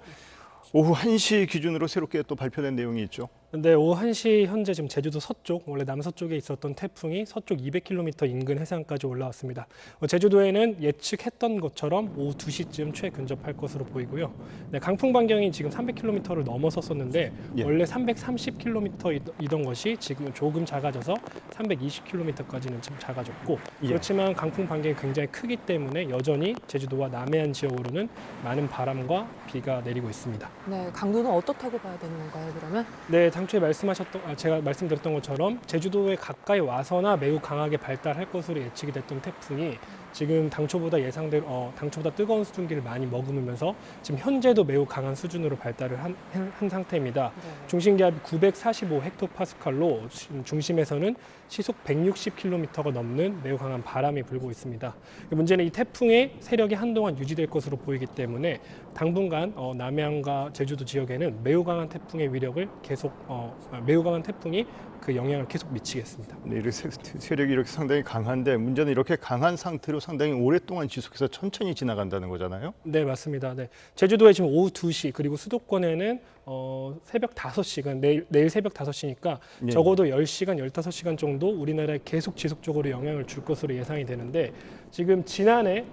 오후 1시 기준으로 새롭게 또 발표된 내용이 있죠. 네, 오후 1시 현재 지금 제주도 서쪽, 원래 남서쪽에 있었던 태풍이 서쪽 200km 인근 해상까지 올라왔습니다. 제주도에는 예측했던 것처럼 오후 2시쯤 최근접할 것으로 보이고요. 네, 강풍 반경이 지금 300km를 넘어섰었는데 원래 330km이던 것이 지금은 조금 작아져서 320km까지는 지금 작아졌고 그렇지만 강풍 반경이 굉장히 크기 때문에 여전히 제주도와 남해안 지역으로는 많은 바람과 비가 내리고 있습니다. 네, 강도는 어떻다고 봐야 되는 건가요, 그러면? 네, 당초에 제가 말씀드렸던 것처럼 제주도에 가까이 와서나 매우 강하게 발달할 것으로 예측이 됐던 태풍이 지금 당초보다 당초보다 뜨거운 수증기를 많이 머금으면서 지금 현재도 매우 강한 수준으로 발달을 한 상태입니다. 중심기압이 945헥토파스칼로 중심에서는 시속 160km가 넘는 매우 강한 바람이 불고 있습니다. 문제는 이 태풍의 세력이 한동안 유지될 것으로 보이기 때문에 당분간 남해안과 제주도 지역에는 매우 강한 태풍의 위력을 매우 강한 태풍이 그 영향을 계속 미치겠습니다. 네, 이렇게 세력이 이렇게 상당히 강한데 문제는 이렇게 강한 상태로 상당히 오랫동안 지속해서 천천히 지나간다는 거잖아요. 네, 맞습니다. 네. 제주도에 지금 오후 2시 그리고 수도권에는 새벽 5시간, 내일 새벽 5시니까 적어도 10시간, 15시간 정도 우리나라에 계속 지속적으로 영향을 줄 것으로 예상이 되는데 지금 지난해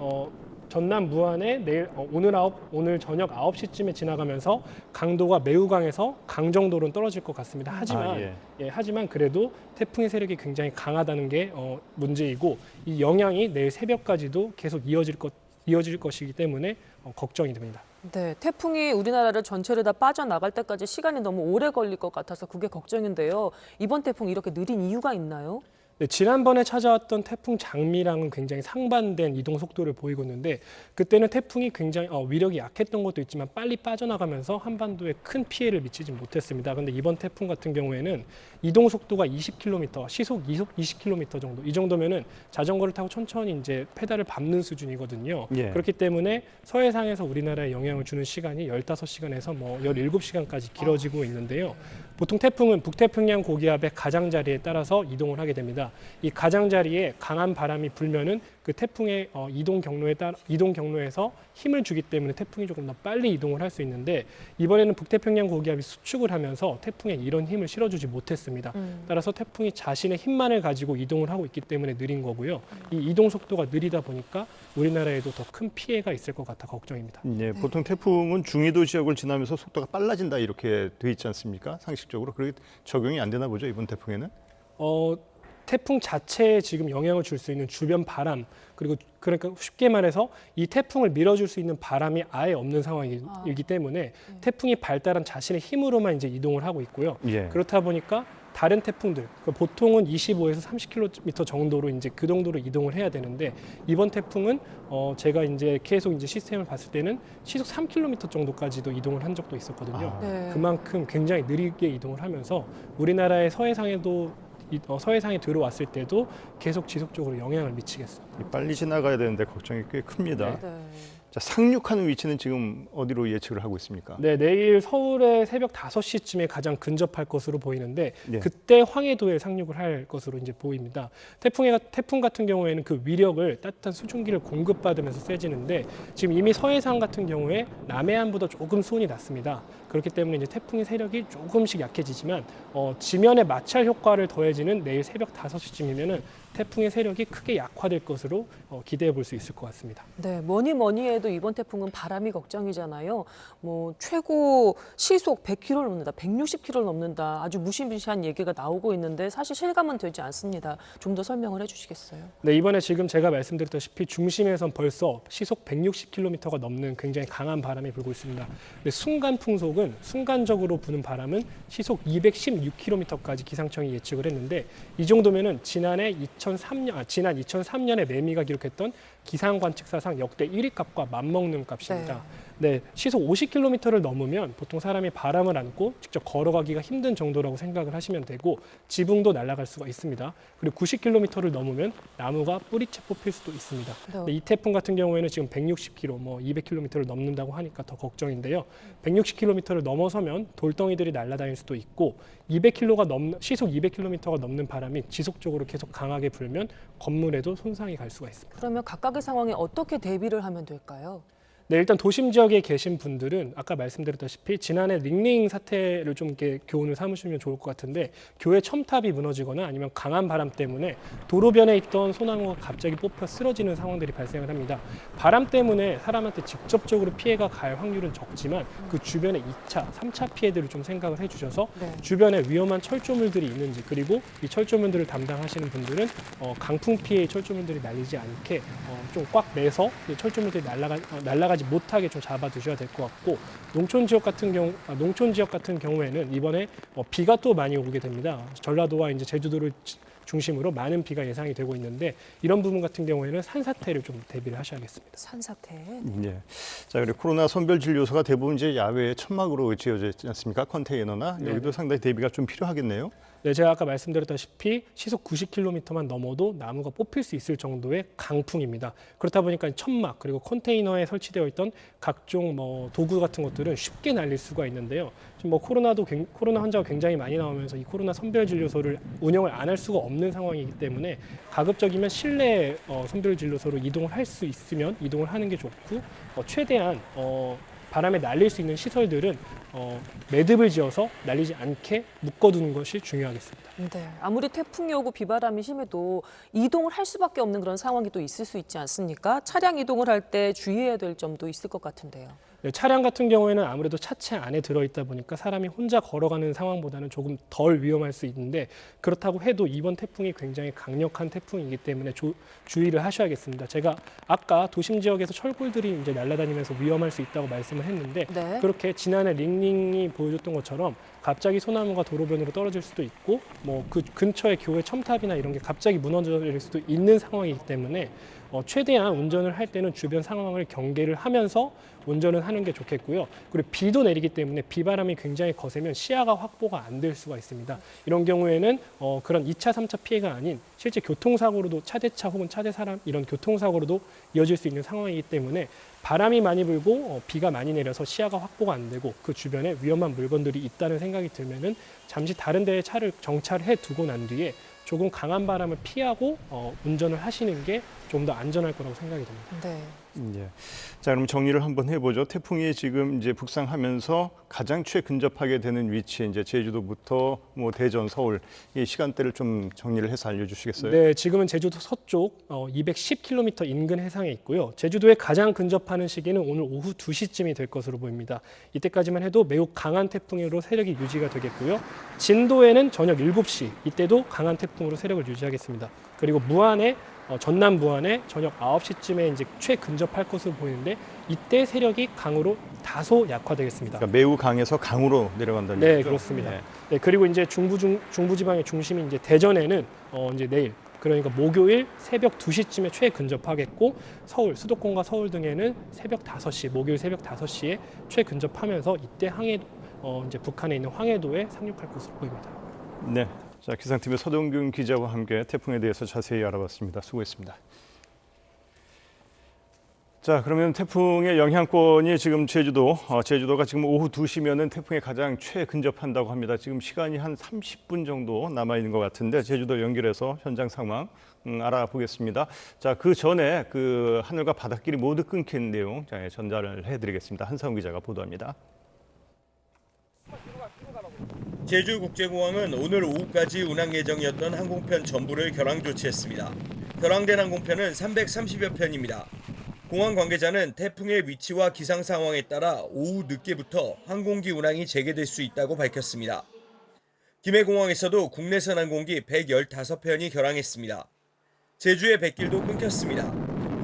전남 무안에 오늘 저녁 9시쯤에 지나가면서 강도가 매우 강해서 강 정도로는 떨어질 것 같습니다. 하지만 그래도 태풍의 세력이 굉장히 강하다는 게 문제이고 이 영향이 내일 새벽까지도 계속 이어질 것이기 때문에 걱정이 됩니다. 네, 태풍이 우리나라를 전체를 다 빠져나갈 때까지 시간이 너무 오래 걸릴 것 같아서 그게 걱정인데요. 이번 태풍 이렇게 느린 이유가 있나요? 네, 지난번에 찾아왔던 태풍 장미랑은 굉장히 상반된 이동 속도를 보이고 있는데 그때는 태풍이 굉장히 위력이 약했던 것도 있지만 빨리 빠져나가면서 한반도에 큰 피해를 미치지 못했습니다. 그런데 이번 태풍 같은 경우에는 이동 속도가 20km, 시속 20km 정도. 이 정도면은 자전거를 타고 천천히 이제 페달을 밟는 수준이거든요. 그렇기 때문에 서해상에서 우리나라에 영향을 주는 시간이 15시간에서 17시간까지 길어지고 있는데요. 보통 태풍은 북태평양 고기압의 가장자리에 따라서 이동을 하게 됩니다. 이 가장자리에 강한 바람이 불면은 그 태풍의 이동 경로에서 힘을 주기 때문에 태풍이 조금 더 빨리 이동을 할 수 있는데 이번에는 북태평양 고기압이 수축을 하면서 태풍에 이런 힘을 실어주지 못했습니다. 따라서 태풍이 자신의 힘만을 가지고 이동을 하고 있기 때문에 느린 거고요. 이 이동 속도가 느리다 보니까 우리나라에도 더 큰 피해가 있을 것 같아 걱정입니다. 네, 보통 태풍은 중위도 지역을 지나면서 속도가 빨라진다 이렇게 돼 있지 않습니까? 상식적으로 그렇게 적용이 안 되나 보죠, 이번 태풍에는? 태풍 자체에 지금 영향을 줄 수 있는 주변 바람 그러니까 쉽게 말해서 이 태풍을 밀어줄 수 있는 바람이 아예 없는 상황이기 때문에 태풍이 발달한 자신의 힘으로만 이제 이동을 하고 있고요. 그렇다 보니까 다른 태풍들 보통은 25에서 30km 정도로 이제 그 정도로 이동을 해야 되는데 이번 태풍은 제가 이제 계속 이제 시스템을 봤을 때는 시속 3km 정도까지도 이동을 한 적도 있었거든요. 그만큼 굉장히 느리게 이동을 하면서 우리나라의 서해상에 들어왔을 때도 계속 지속적으로 영향을 미치겠습니다. 빨리 지나가야 되는데 걱정이 꽤 큽니다. 자, 상륙하는 위치는 지금 어디로 예측을 하고 있습니까? 네, 내일 서울에 새벽 5시쯤에 가장 근접할 것으로 보이는데 그때 황해도에 상륙을 할 것으로 이제 보입니다. 태풍 같은 경우에는 그 위력을 따뜻한 수증기를 공급받으면서 세지는데 지금 이미 서해상 같은 경우에 남해안보다 조금 수온이 낮습니다. 그렇기 때문에 이제 태풍의 세력이 조금씩 약해지지만 지면에 마찰 효과를 더해지는 내일 새벽 5시쯤이면은 태풍의 세력이 크게 약화될 것으로 기대해 볼 수 있을 것 같습니다. 네, 뭐니 해도 이번 태풍은 바람이 걱정이잖아요. 최고 시속 100km를 넘는다, 160km를 넘는다 아주 무시무시한 얘기가 나오고 있는데 사실 실감은 되지 않습니다. 좀 더 설명을 해주시겠어요? 네, 이번에 지금 제가 말씀드렸다시피 중심에선 벌써 시속 160km가 넘는 굉장히 강한 바람이 불고 있습니다. 근데 순간적으로 부는 바람은 시속 216km까지 기상청이 예측을 했는데 이 정도면은 지난 2003년에 매미가 기록했던 기상관측사상 역대 1위 값과 맞먹는 값입니다. 네, 시속 50km를 넘으면 보통 사람이 바람을 안고 직접 걸어가기가 힘든 정도라고 생각을 하시면 되고 지붕도 날아갈 수가 있습니다. 그리고 90km를 넘으면 나무가 뿌리채 뽑힐 수도 있습니다. 근데 이 태풍 같은 경우에는 지금 160km, 200km를 넘는다고 하니까 더 걱정인데요. 160km를 넘어서면 돌덩이들이 날아다닐 수도 있고 시속 200km가 넘는 바람이 지속적으로 계속 강하게 불면 건물에도 손상이 갈 수가 있습니다. 그러면 각각의 상황에 어떻게 대비를 하면 될까요? 네, 일단 도심 지역에 계신 분들은 아까 말씀드렸다시피 지난해 링링 사태를 좀 이렇게 교훈을 삼으시면 좋을 것 같은데 교회 첨탑이 무너지거나 아니면 강한 바람 때문에 도로변에 있던 소나무가 갑자기 뽑혀 쓰러지는 상황들이 발생을 합니다. 바람 때문에 사람한테 직접적으로 피해가 갈 확률은 적지만 그 주변에 2차, 3차 피해들을 좀 생각을 해주셔서 주변에 위험한 철조물들이 있는지 그리고 이 철조물들을 담당하시는 분들은 강풍 피해 철조물들이 날리지 않게 좀 꽉 매서 철조물들이 날아가지 못하게 좀 잡아두셔야 될 것 같고 농촌 지역 같은 경우에는 이번에 비가 또 많이 오게 됩니다. 전라도와 이제 제주도를 중심으로 많은 비가 예상이 되고 있는데 이런 부분 같은 경우에는 산사태를 좀 대비를 하셔야겠습니다. 산사태. 네. 자, 그리고 코로나 선별 진료소가 대부분 이제 야외에 천막으로 지어져 있지 않습니까? 컨테이너나 여기도 상당히 대비가 좀 필요하겠네요. 네, 제가 아까 말씀드렸다시피 시속 90km만 넘어도 나무가 뽑힐 수 있을 정도의 강풍입니다. 그렇다 보니까 천막 그리고 컨테이너에 설치되어 있던 각종 도구 같은 것들은 쉽게 날릴 수가 있는데요. 지금 코로나 환자가 굉장히 많이 나오면서 이 코로나 선별 진료소를 운영을 안 할 수가 없는 상황이기 때문에 가급적이면 실내 선별 진료소로 이동을 할 수 있으면 이동을 하는 게 좋고 최대한 바람에 날릴 수 있는 시설들은 매듭을 지어서 날리지 않게 묶어두는 것이 중요하겠습니다. 네, 아무리 태풍이 오고 비바람이 심해도 이동을 할 수밖에 없는 그런 상황이 또 있을 수 있지 않습니까? 차량 이동을 할 때 주의해야 될 점도 있을 것 같은데요. 네, 차량 같은 경우에는 아무래도 차체 안에 들어있다 보니까 사람이 혼자 걸어가는 상황보다는 조금 덜 위험할 수 있는데 그렇다고 해도 이번 태풍이 굉장히 강력한 태풍이기 때문에 주의를 하셔야겠습니다. 제가 아까 도심 지역에서 철골들이 이제 날아다니면서 위험할 수 있다고 말씀을 했는데 그렇게 지난해 링링이 보여줬던 것처럼 갑자기 소나무가 도로변으로 떨어질 수도 있고 그 근처에 교회 첨탑이나 이런 게 갑자기 무너질 수도 있는 상황이기 때문에 최대한 운전을 할 때는 주변 상황을 경계를 하면서 운전을 하는 게 좋겠고요. 그리고 비도 내리기 때문에 비바람이 굉장히 거세면 시야가 확보가 안 될 수가 있습니다. 이런 경우에는 그런 2차, 3차 피해가 아닌 실제 교통사고로도 차대차 혹은 차대 사람 이런 교통사고로도 이어질 수 있는 상황이기 때문에 바람이 많이 불고 비가 많이 내려서 시야가 확보가 안 되고 그 주변에 위험한 물건들이 있다는 생각이 들면은 잠시 다른 데에 차를 정차해 두고 난 뒤에 조금 강한 바람을 피하고 운전을 하시는 게 좀 더 안전할 거라고 생각이 듭니다. 네. 자, 그럼 정리를 한번 해보죠. 태풍이 지금 이제 북상하면서 가장 최근접하게 되는 위치에 이제 제주도부터 대전, 서울 이 시간대를 좀 정리를 해서 알려주시겠어요? 네, 지금은 제주도 서쪽 210km 인근 해상에 있고요. 제주도에 가장 근접하는 시기는 오늘 오후 2시쯤이 될 것으로 보입니다. 이때까지만 해도 매우 강한 태풍으로 세력이 유지가 되겠고요. 진도에는 저녁 7시 이때도 강한 태풍으로 세력을 유지하겠습니다. 그리고 전남 무안에 저녁 9시쯤에 이제 최근접할 것으로 보이는데 이때 세력이 강으로 다소 약화되겠습니다. 그러니까 매우 강해서 강으로 내려간다는 네, 얘기죠? 그렇습니다. 네, 그리고 이제 중부지방의 중심인 이제 대전에는 이제 내일 그러니까 목요일 새벽 2시쯤에 최근접하겠고 서울, 수도권과 서울 등에는 목요일 새벽 5시에 최근접하면서 이때 이제 북한에 있는 황해도에 상륙할 것으로 보입니다. 네. 자, 기상TV 서동균 기자와 함께 태풍에 대해서 자세히 알아봤습니다. 수고했습니다. 자, 그러면 태풍의 영향권이 지금 제주도가 지금 오후 2시면은 태풍에 가장 최근접한다고 합니다. 지금 시간이 한 30분 정도 남아 있는 것 같은데 제주도 연결해서 현장 상황 알아보겠습니다. 자, 그 전에 그 하늘과 바닷길이 모두 끊긴 내용 전달을 해드리겠습니다. 한상훈 기자가 보도합니다. 제주국제공항은 오늘 오후까지 운항 예정이었던 항공편 전부를 결항 조치했습니다. 결항된 항공편은 330여 편입니다. 공항 관계자는 태풍의 위치와 기상 상황에 따라 오후 늦게부터 항공기 운항이 재개될 수 있다고 밝혔습니다. 김해공항에서도 국내선 항공기 115편이 결항했습니다. 제주의 뱃길도 끊겼습니다.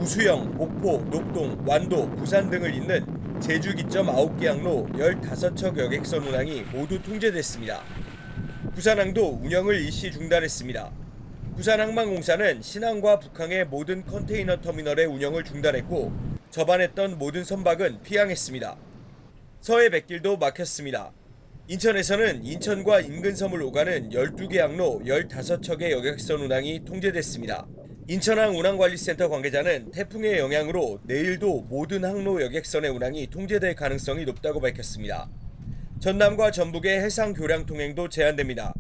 우수영, 목포, 녹동, 완도, 부산 등을 잇는 제주 기점 9개 항로 15척 여객선 운항이 모두 통제됐습니다. 부산항도 운영을 일시 중단했습니다. 부산항만공사는 신항과 북항의 모든 컨테이너 터미널의 운영을 중단했고 접안했던 모든 선박은 피항했습니다. 서해 백길도 막혔습니다. 인천에서는 인천과 인근 섬을 오가는 12개 항로 15척의 여객선 운항이 통제됐습니다. 인천항 운항관리센터 관계자는 태풍의 영향으로 내일도 모든 항로 여객선의 운항이 통제될 가능성이 높다고 밝혔습니다. 전남과 전북의 해상 교량 통행도 제한됩니다.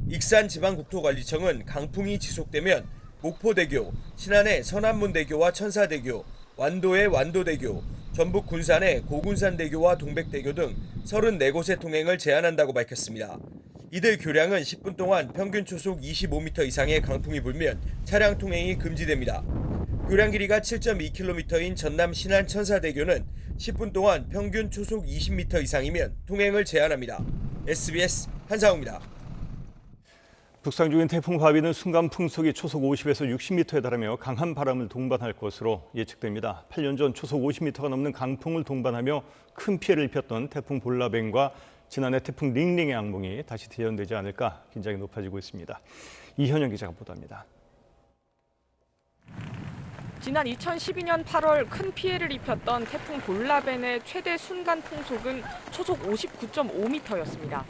익산지방국토관리청은 강풍이 지속되면 목포대교, 신안의 서남문대교와 천사대교, 완도의 완도대교, 전북 군산의 고군산대교와 동백대교 등 34곳의 통행을 제한한다고 밝혔습니다. 이들 교량은 10분 동안 평균 초속 25m 이상의 강풍이 불면 차량 통행이 금지됩니다. 교량 길이가 7.2km인 전남 신안 천사대교는 10분 동안 평균 초속 20m 이상이면 통행을 제한합니다. SBS 한상우입니다. 북상 중인 태풍 바비는 순간 풍속이 초속 50에서 60m에 달하며 강한 바람을 동반할 것으로 예측됩니다. 8년 전 초속 50m가 넘는 강풍을 동반하며 큰 피해를 입혔던 태풍 볼라벤과 지난해 태풍 링링의 악몽이 다시 재현되지 않을까 긴장이 높아지고 있습니다. 이현영 기자가 보도합니다. 지난 2012년 8월 큰 피해를 입혔던 태풍 볼라벤의 최대 순간 풍속은 초속 59.5m였습니다.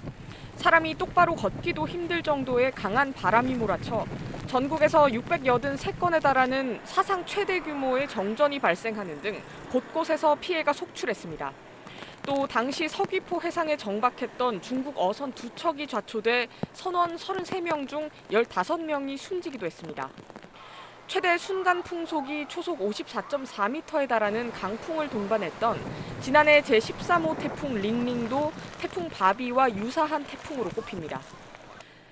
사람이 똑바로 걷기도 힘들 정도의 강한 바람이 몰아쳐 전국에서 683건에 달하는 사상 최대 규모의 정전이 발생하는 등 곳곳에서 피해가 속출했습니다. 또 당시 서귀포 해상에 정박했던 중국 어선 2척이 좌초돼 선원 33명 중 15명이 숨지기도 했습니다. 최대 순간 풍속이 초속 54.4m에 달하는 강풍을 동반했던 지난해 제13호 태풍 링링도 태풍 바비와 유사한 태풍으로 꼽힙니다.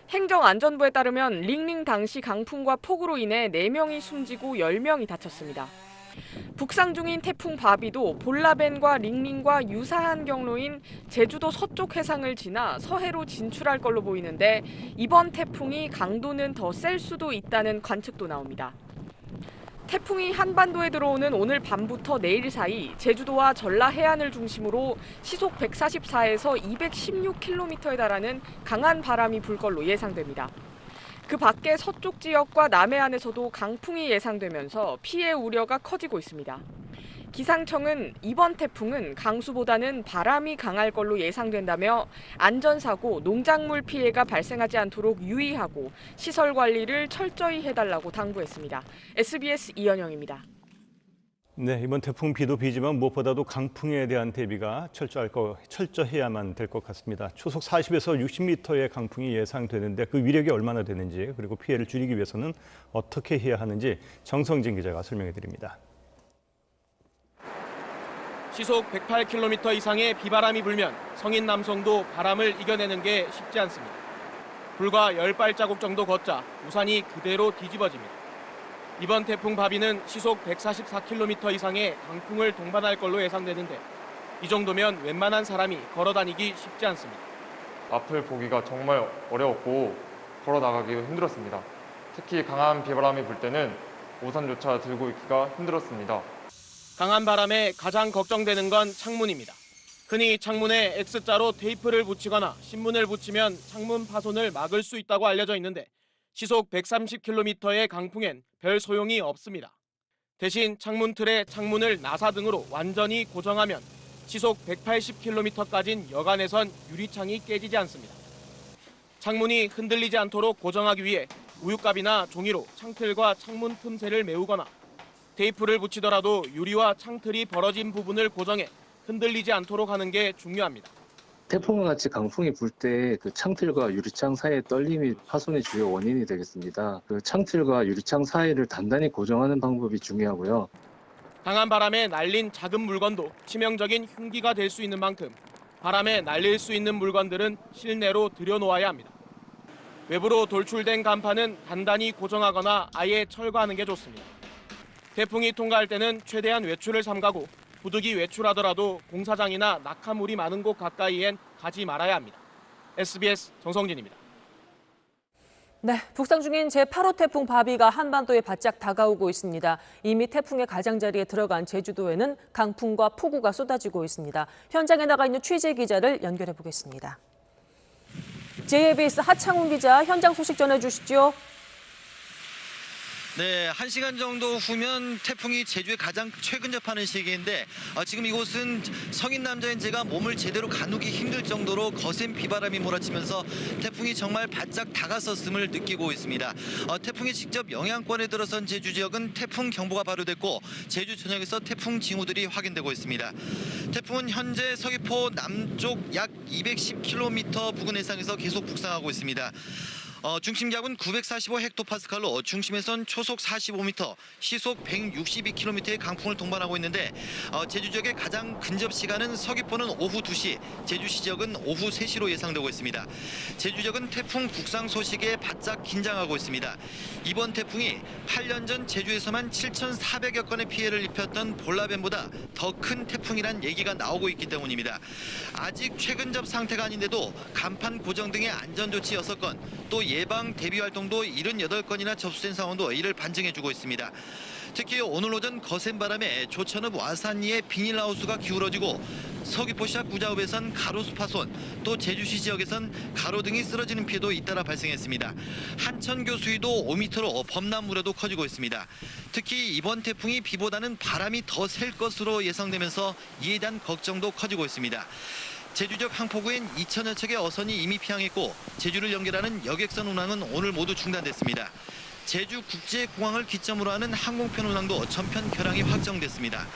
행정안전부에 따르면 링링 당시 강풍과 폭우로 인해 4명이 숨지고 10명이 다쳤습니다. 북상 중인 태풍 바비도 볼라벤과 링링과 유사한 경로인 제주도 서쪽 해상을 지나 서해로 진출할 걸로 보이는데 이번 태풍이 강도는 더 셀 수도 있다는 관측도 나옵니다. 태풍이 한반도에 들어오는 오늘 밤부터 내일 사이 제주도와 전라 해안을 중심으로 시속 144에서 216km에 달하는 강한 바람이 불 걸로 예상됩니다. 그 밖에 서쪽 지역과 남해안에서도 강풍이 예상되면서 피해 우려가 커지고 있습니다. 기상청은 이번 태풍은 강수보다는 바람이 강할 걸로 예상된다며 안전사고, 농작물 피해가 발생하지 않도록 유의하고 시설 관리를 철저히 해달라고 당부했습니다. SBS 이현영입니다. 네, 이번 태풍 비도 비지만 무엇보다도 강풍에 대한 대비가 철저해야만 될 것 같습니다. 초속 40에서 60m의 강풍이 예상되는데 그 위력이 얼마나 되는지 그리고 피해를 줄이기 위해서는 어떻게 해야 하는지 정성진 기자가 설명해 드립니다. 시속 108km 이상의 비바람이 불면 성인 남성도 바람을 이겨내는 게 쉽지 않습니다. 불과 10발자국 정도 걷자 우산이 그대로 뒤집어집니다. 이번 태풍 바비는 시속 144km 이상의 강풍을 동반할 걸로 예상되는데 이 정도면 웬만한 사람이 걸어 다니기 쉽지 않습니다. 앞을 보기가 정말 어려웠고 걸어 나가기도 힘들었습니다. 특히 강한 비바람이 불 때는 우산조차 들고 있기가 힘들었습니다. 강한 바람에 가장 걱정되는 건 창문입니다. 흔히 창문에 X자로 테이프를 붙이거나 신문을 붙이면 창문 파손을 막을 수 있다고 알려져 있는데 시속 130km의 강풍엔 별 소용이 없습니다. 대신 창문 틀에 창문을 나사 등으로 완전히 고정하면 시속 180km까지는 여간에선 유리창이 깨지지 않습니다. 창문이 흔들리지 않도록 고정하기 위해 우유값이나 종이로 창틀과 창문 틈새를 메우거나 테이프를 붙이더라도 유리와 창틀이 벌어진 부분을 고정해 흔들리지 않도록 하는 게 중요합니다. 태풍과 같이 강풍이 불 때 그 창틀과 유리창 사이의 떨림이 파손의 주요 원인이 되겠습니다. 그 창틀과 유리창 사이를 단단히 고정하는 방법이 중요하고요. 강한 바람에 날린 작은 물건도 치명적인 흉기가 될 수 있는 만큼 바람에 날릴 수 있는 물건들은 실내로 들여놓아야 합니다. 외부로 돌출된 간판은 단단히 고정하거나 아예 철거하는 게 좋습니다. 태풍이 통과할 때는 최대한 외출을 삼가고 부득이 외출하더라도 공사장이나 낙하물이 많은 곳 가까이엔 가지 말아야 합니다. SBS 정성진입니다. 네, 북상 중인 제8호 태풍 바비가 한반도에 바짝 다가오고 있습니다. 이미 태풍의 가장자리에 들어간 제주도에는 강풍과 폭우가 쏟아지고 있습니다. 현장에 나가 있는 취재 기자를 연결해 보겠습니다. JABS 하창훈 기자, 현장 소식 전해주시죠. 네, 1시간 정도 후면 태풍이 제주에 가장 최근 접하는 시기인데 지금 이곳은 성인 남자인 제가 몸을 제대로 가누기 힘들 정도로 거센 비바람이 몰아치면서 태풍이 정말 바짝 다가섰음을 느끼고 있습니다. 태풍이 직접 영향권에 들어선 제주 지역은 태풍 경보가 발효됐고 제주 전역에서 태풍 징후들이 확인되고 있습니다. 태풍은 현재 서귀포 남쪽 약 210km 부근 해상에서 계속 북상하고 있습니다. 중심 기압은 945헥토파스칼로 중심에선 초속 45m, 시속 162km의 강풍을 동반하고 있는데 제주 지역의 가장 근접 시간은 서귀포는 오후 2시, 제주시 지역은 오후 3시로 예상되고 있습니다. 제주 지역은 태풍 북상 소식에 바짝 긴장하고 있습니다. 이번 태풍이 8년 전 제주에서만 7,400여 건의 피해를 입혔던 볼라벤보다 더 큰 태풍이란 얘기가 나오고 있기 때문입니다. 아직 최근접 상태가 아닌데도 간판 고정 등의 안전조치 6건, 또 예방 대비 활동도 78건이나 접수된 상황도 이를 반증해주고 있습니다. 특히 오늘 오전 거센 바람에 조천읍 와산리의 비닐하우스가 기울어지고 서귀포시와 구자읍에선 가로수 파손, 또 제주시 지역에선 가로등이 쓰러지는 피해도 잇따라 발생했습니다. 한천교 수위도 5m로 범람우려도 커지고 있습니다. 특히 이번 태풍이 비보다는 바람이 더 셀 것으로 예상되면서 이에 대한 걱정도 커지고 있습니다. 제주 지역 항포구엔 2천여 척의 어선이 이미 피항했고 제주를 연결하는 여객선 운항은 오늘 모두 중단됐습니다. 제주국제공항을 기점으로 하는 항공편 운항도 전편 결항이 확정됐습니다.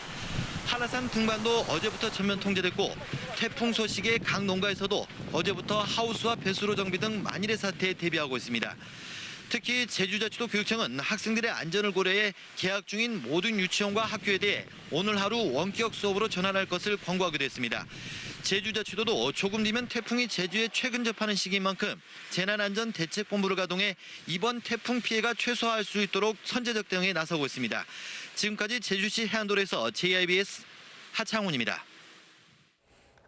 한라산 등반도 어제부터 전면 통제됐고 태풍 소식에 각 농가에서도 어제부터 하우스와 배수로 정비 등 만일의 사태에 대비하고 있습니다. 특히 제주자치도 교육청은 학생들의 안전을 고려해 개학 중인 모든 유치원과 학교에 대해 오늘 하루 원격 수업으로 전환할 것을 권고하기도 했습니다. 제주자치도도 조금 뒤면 태풍이 제주에 최근 접하는 시기인 만큼 재난안전대책본부를 가동해 이번 태풍 피해가 최소화할 수 있도록 선제적 대응에 나서고 있습니다. 지금까지 제주시 해안도로에서 JIBS 하창훈입니다.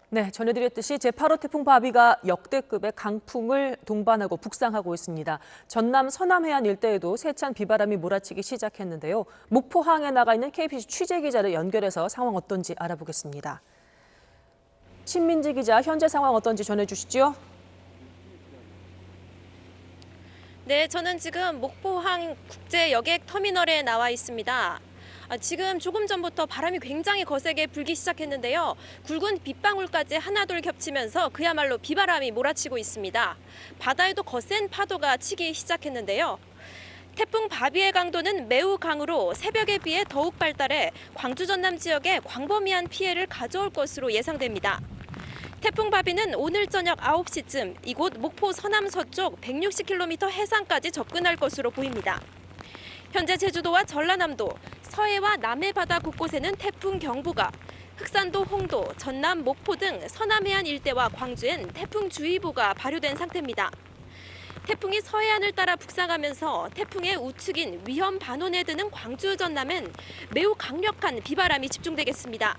네, 전해드렸듯이 제8호 태풍 바비가 역대급의 강풍을 동반하고 북상하고 있습니다. 전남 서남해안 일대에도 세찬 비바람이 몰아치기 시작했는데요. 목포항에 나가 있는 KBC 취재기자를 연결해서 상황 어떤지 알아보겠습니다. 신민지 기자, 현재 상황 어떤지 전해주시죠. 네, 저는 지금 목포항 국제여객터미널에 나와 있습니다. 지금 조금 전부터 바람이 굉장히 거세게 불기 시작했는데요. 굵은 빗방울까지 하나둘 겹치면서 그야말로 비바람이 몰아치고 있습니다. 바다에도 거센 파도가 치기 시작했는데요. 태풍 바비의 강도는 매우 강으로 새벽에 비해 더욱 발달해 광주 전남 지역에 광범위한 피해를 가져올 것으로 예상됩니다. 태풍 바비는 오늘 저녁 9시쯤 이곳 목포 서남서쪽 160km 해상까지 접근할 것으로 보입니다. 현재 제주도와 전라남도, 서해와 남해 바다 곳곳에는 태풍 경보가, 흑산도, 홍도, 전남, 목포 등 서남해안 일대와 광주엔 태풍주의보가 발효된 상태입니다. 태풍이 서해안을 따라 북상하면서 태풍의 우측인 위험 반원에 드는 광주 전남엔 매우 강력한 비바람이 집중되겠습니다.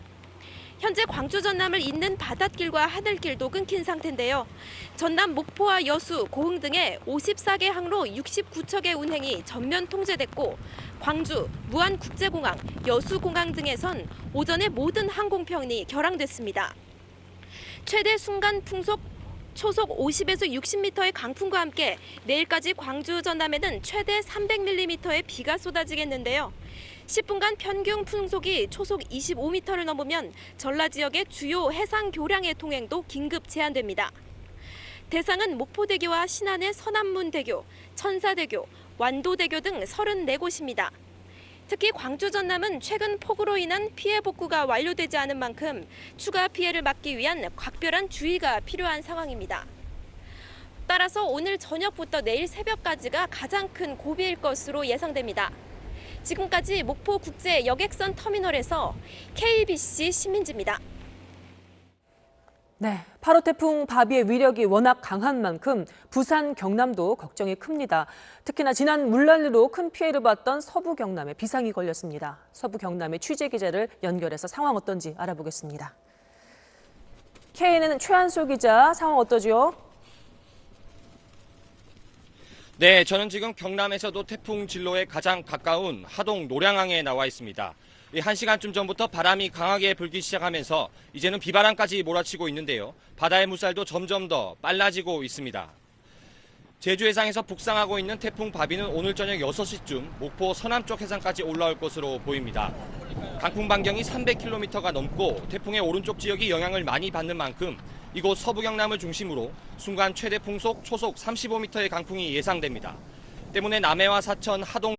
현재 광주 전남을 잇는 바닷길과 하늘길도 끊긴 상태인데요. 전남 목포와 여수, 고흥 등의 54개 항로 69척의 운행이 전면 통제됐고 광주, 무안국제공항, 여수공항 등에선 오전에 모든 항공편이 결항됐습니다. 최대 순간 풍속 초속 50에서 60m의 강풍과 함께 내일까지 광주 전남에는 최대 300mm의 비가 쏟아지겠는데요. 10분간 평균 풍속이 초속 25m를 넘으면 전라 지역의 주요 해상 교량의 통행도 긴급 제한됩니다. 대상은 목포대교와 신안의 서남문대교, 천사대교, 완도대교 등 34곳입니다. 특히 광주 전남은 최근 폭우로 인한 피해 복구가 완료되지 않은 만큼 추가 피해를 막기 위한 각별한 주의가 필요한 상황입니다. 따라서 오늘 저녁부터 내일 새벽까지가 가장 큰 고비일 것으로 예상됩니다. 지금까지 목포 국제 여객선 터미널에서 KBC 신민지입니다. 네, 8호 태풍 바비의 위력이 워낙 강한 만큼 부산, 경남도 걱정이 큽니다. 특히나 지난 물난리로 큰 피해를 봤던 서부 경남에 비상이 걸렸습니다. 서부 경남의 취재 기자를 연결해서 상황 어떤지 알아보겠습니다. KNN 최한솔 기자, 상황 어떠죠? 네, 저는 지금 경남에서도 태풍 진로에 가장 가까운 하동 노량항에 나와 있습니다. 1시간쯤 전부터 바람이 강하게 불기 시작하면서 이제는 비바람까지 몰아치고 있는데요. 바다의 물살도 점점 더 빨라지고 있습니다. 제주 해상에서 북상하고 있는 태풍 바비는 오늘 저녁 6시쯤 목포 서남쪽 해상까지 올라올 것으로 보입니다. 강풍 반경이 300km가 넘고 태풍의 오른쪽 지역이 영향을 많이 받는 만큼 이곳 서부 경남을 중심으로 순간 최대 풍속 초속 35m의 강풍이 예상됩니다. 때문에 남해와 사천, 하동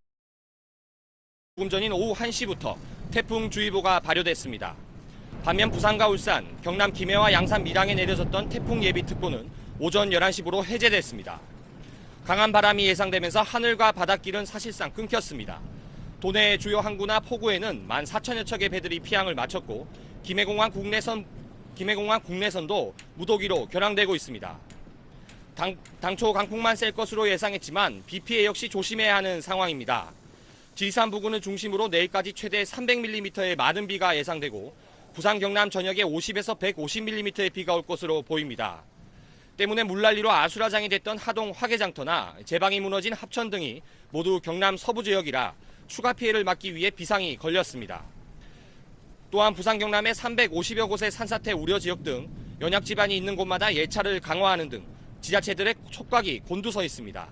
조금 전인 오후 1시부터 태풍주의보가 발효됐습니다. 반면 부산과 울산, 경남 김해와 양산 밀양에 내려졌던 태풍 예비특보는 오전 11시부로 해제됐습니다. 강한 바람이 예상되면서 하늘과 바닷길은 사실상 끊겼습니다. 도내 주요 항구나 포구에는 14,000여 척의 배들이 피항을 마쳤고 김해공항 국내선도 무더기로 결항되고 있습니다. 당초 강풍만 셀 것으로 예상했지만 비 피해 역시 조심해야 하는 상황입니다. 지리산 부근을 중심으로 내일까지 최대 300mm의 많은 비가 예상되고 부산 경남 전역에 50에서 150mm의 비가 올 것으로 보입니다. 때문에 물난리로 아수라장이 됐던 하동 화개장터나 제방이 무너진 합천 등이 모두 경남 서부 지역이라 추가 피해를 막기 위해 비상이 걸렸습니다. 또한 부산 경남의 350여 곳의 산사태 우려 지역 등 연약 지반이 있는 곳마다 예찰을 강화하는 등 지자체들의 촉각이 곤두서 있습니다.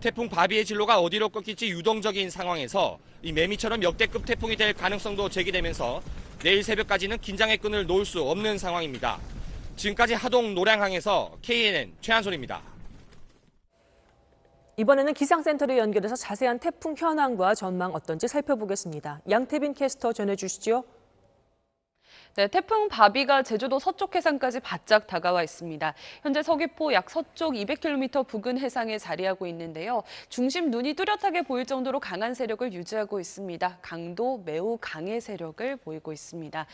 태풍 바비의 진로가 어디로 꺾일지 유동적인 상황에서 이 매미처럼 역대급 태풍이 될 가능성도 제기되면서 내일 새벽까지는 긴장의 끈을 놓을 수 없는 상황입니다. 지금까지 하동 노량항에서 KNN 최한솔입니다. 이번에는 기상센터를 연결해서 자세한 태풍 현황과 전망 어떤지 살펴보겠습니다. 양태빈 캐스터 전해주시죠. 네, 태풍 바비가 제주도 서쪽 해상까지 바짝 다가와 있습니다. 현재 서귀포 약 서쪽 200km 부근 해상에 자리하고 있는데요. 중심 눈이 뚜렷하게 보일 정도로 강한 세력을 유지하고 있습니다. 강도 매우 강의 세력을 보이고 있습니다.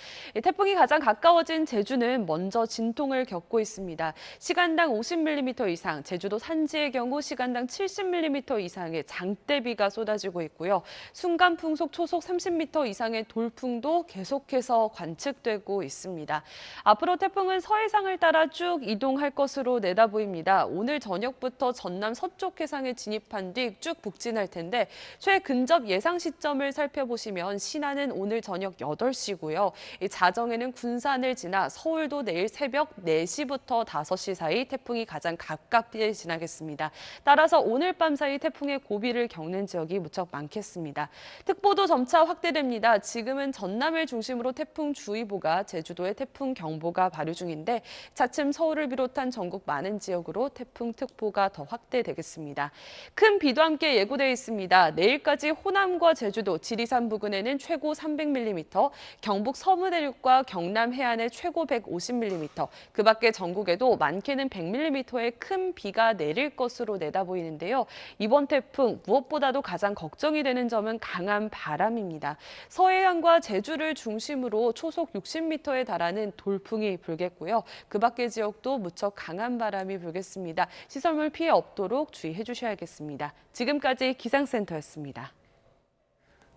태풍이 가장 가까워진 제주는 먼저 진통을 겪고 있습니다. 시간당 50mm 이상, 제주도 산지의 경우 시간당 70mm 이상의 장대비가 쏟아지고 있고요. 순간 풍속 초속 30m 이상의 돌풍도 계속해서 관측되고 있습니다. 앞으로 태풍은 서해상을 따라 쭉 이동할 것으로 내다보입니다. 오늘 저녁부터 전남 서쪽 해상에 진입한 뒤 쭉 북진할 텐데 최근접 예상 시점을 살펴보시면 신안은 오늘 저녁 8시고요. 자정에는 군산을 지나 서울도 내일 새벽 4시부터 5시 사이 태풍이 가장 가깝게 지나겠습니다. 따라서 오늘 밤 사이 태풍의 고비를 겪는 지역이 무척 많겠습니다. 특보도 점차 확대됩니다. 지금은 전남을 중심으로 태풍주의보가 제주도에 태풍 경보가 발효 중인데 차츰 서울을 비롯한 전국 많은 지역으로 태풍 특보가 더 확대되겠습니다. 큰 비도 함께 예고되어 있습니다. 내일까지 호남과 제주도, 지리산 부근에는 최고 300mm, 경북 서부대륙과 경남 해안에 최고 150mm, 그 밖에 전국에도 많게는 100mm의 큰 비가 내릴 것으로 내다보이는데요. 이번 태풍 무엇보다도 가장 걱정이 되는 점은 강한 바람입니다. 서해안과 제주를 중심으로 초속 60m에 달하는 돌풍이 불겠고요. 그 밖의 지역도 무척 강한 바람이 불겠습니다. 시설물 피해 없도록 주의해 주셔야겠습니다. 지금까지 기상센터였습니다.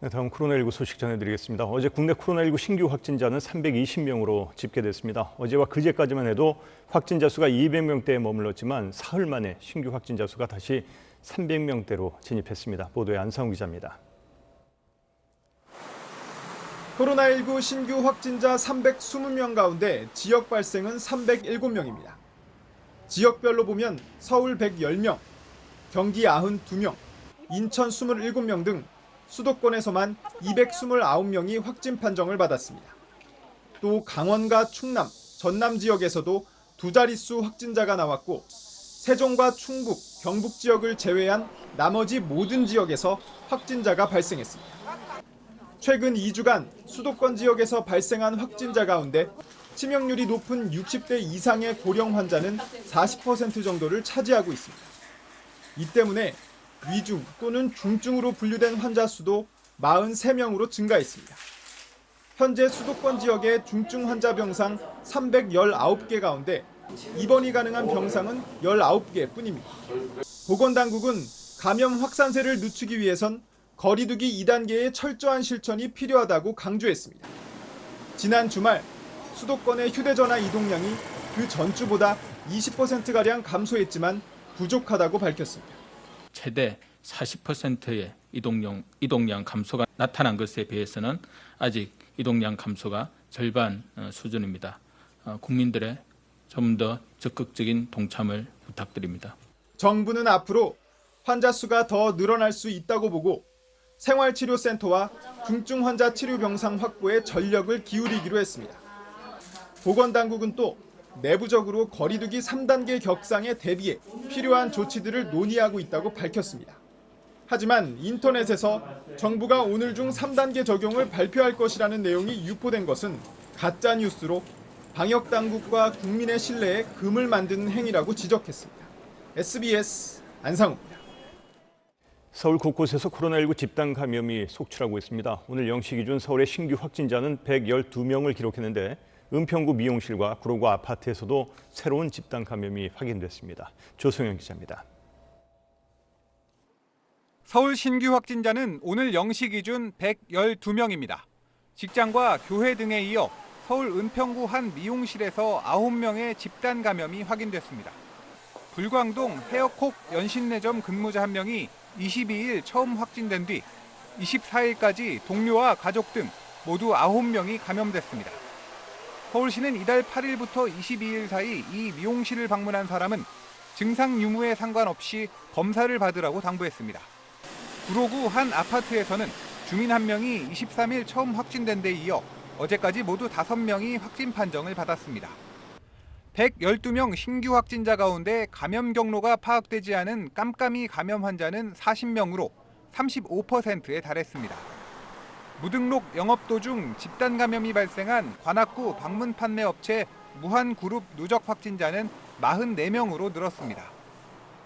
네, 다음 코로나19 소식 전해드리겠습니다. 어제 국내 코로나19 신규 확진자는 320명으로 집계됐습니다. 어제와 그제까지만 해도 확진자 수가 200명대에 머물렀지만 사흘 만에 신규 확진자 수가 다시 300명대로 진입했습니다. 보도에 안상우 기자입니다. 코로나19 신규 확진자 320명 가운데 지역 발생은 307명입니다. 지역별로 보면 서울 110명, 경기 92명, 인천 27명 등 수도권에서만 229명이 확진 판정을 받았습니다. 또 강원과 충남, 전남 지역에서도 두 자릿수 확진자가 나왔고 세종과 충북, 경북 지역을 제외한 나머지 모든 지역에서 확진자가 발생했습니다. 최근 2주간 수도권 지역에서 발생한 확진자 가운데 치명률이 높은 60대 이상의 고령 환자는 40% 정도를 차지하고 있습니다. 이 때문에 위중 또는 중증으로 분류된 환자 수도 43명으로 증가했습니다. 현재 수도권 지역의 중증 환자 병상 319개 가운데 입원이 가능한 병상은 19개 뿐입니다. 보건당국은 감염 확산세를 늦추기 위해선 거리두기 2단계의 철저한 실천이 필요하다고 강조했습니다. 지난 주말 수도권의 휴대전화 이동량이 그 전주보다 20%가량 감소했지만 부족하다고 밝혔습니다. 최대 40%의 이동량 감소가 나타난 것에 비해서는 아직 이동량 감소가 절반 수준입니다. 국민들의 좀 더 적극적인 동참을 부탁드립니다. 정부는 앞으로 환자 수가 더 늘어날 수 있다고 보고 생활치료센터와 중증 환자 치료 병상 확보에 전력을 기울이기로 했습니다. 보건당국은 또 내부적으로 거리두기 3단계 격상에 대비해 필요한 조치들을 논의하고 있다고 밝혔습니다. 하지만 인터넷에서 정부가 오늘 중 3단계 적용을 발표할 것이라는 내용이 유포된 것은 가짜 뉴스로 방역당국과 국민의 신뢰에 금을 만드는 행위라고 지적했습니다. SBS 안상우입니다. 서울 곳곳에서 코로나19 집단 감염이 속출하고 있습니다. 오늘 0시 기준 서울의 신규 확진자는 112명을 기록했는데 은평구 미용실과 구로구 아파트에서도 새로운 집단 감염이 확인됐습니다. 조성현 기자입니다. 서울 신규 확진자는 오늘 0시 기준 112명입니다. 직장과 교회 등에 이어 서울 은평구 한 미용실에서 9명의 집단 감염이 확인됐습니다. 불광동 헤어콕 연신내점 근무자 1명이 22일 처음 확진된 뒤 24일까지 동료와 가족 등 모두 9명이 감염됐습니다. 서울시는 이달 8일부터 22일 사이 이 미용실을 방문한 사람은 증상 유무에 상관없이 검사를 받으라고 당부했습니다. 구로구 한 아파트에서는 주민 1명이 23일 처음 확진된 데 이어 어제까지 모두 5명이 확진 판정을 받았습니다. 112명 신규 확진자 가운데 감염 경로가 파악되지 않은 깜깜이 감염 환자는 40명으로 35%에 달했습니다. 무등록 영업 도중 집단 감염이 발생한 관악구 방문 판매 업체 무한그룹 누적 확진자는 44명으로 늘었습니다.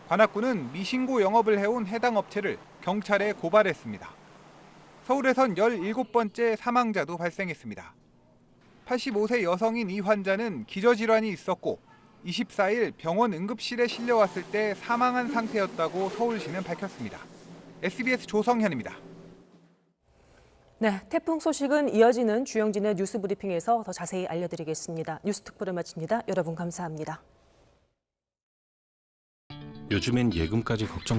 관악구는 미신고 영업을 해온 해당 업체를 경찰에 고발했습니다. 서울에선 17번째 사망자도 발생했습니다. 85세 여성인 이 환자는 기저질환이 있었고 24일 병원 응급실에 실려왔을 때 사망한 상태였다고 서울시는 밝혔습니다. SBS 조성현입니다. 네, 태풍 소식은 이어지는 주영진의 뉴스 브리핑에서 더 자세히 알려드리겠습니다. 뉴스 특보를 마칩니다. 여러분 감사합니다. 요즘엔 예금까지 걱정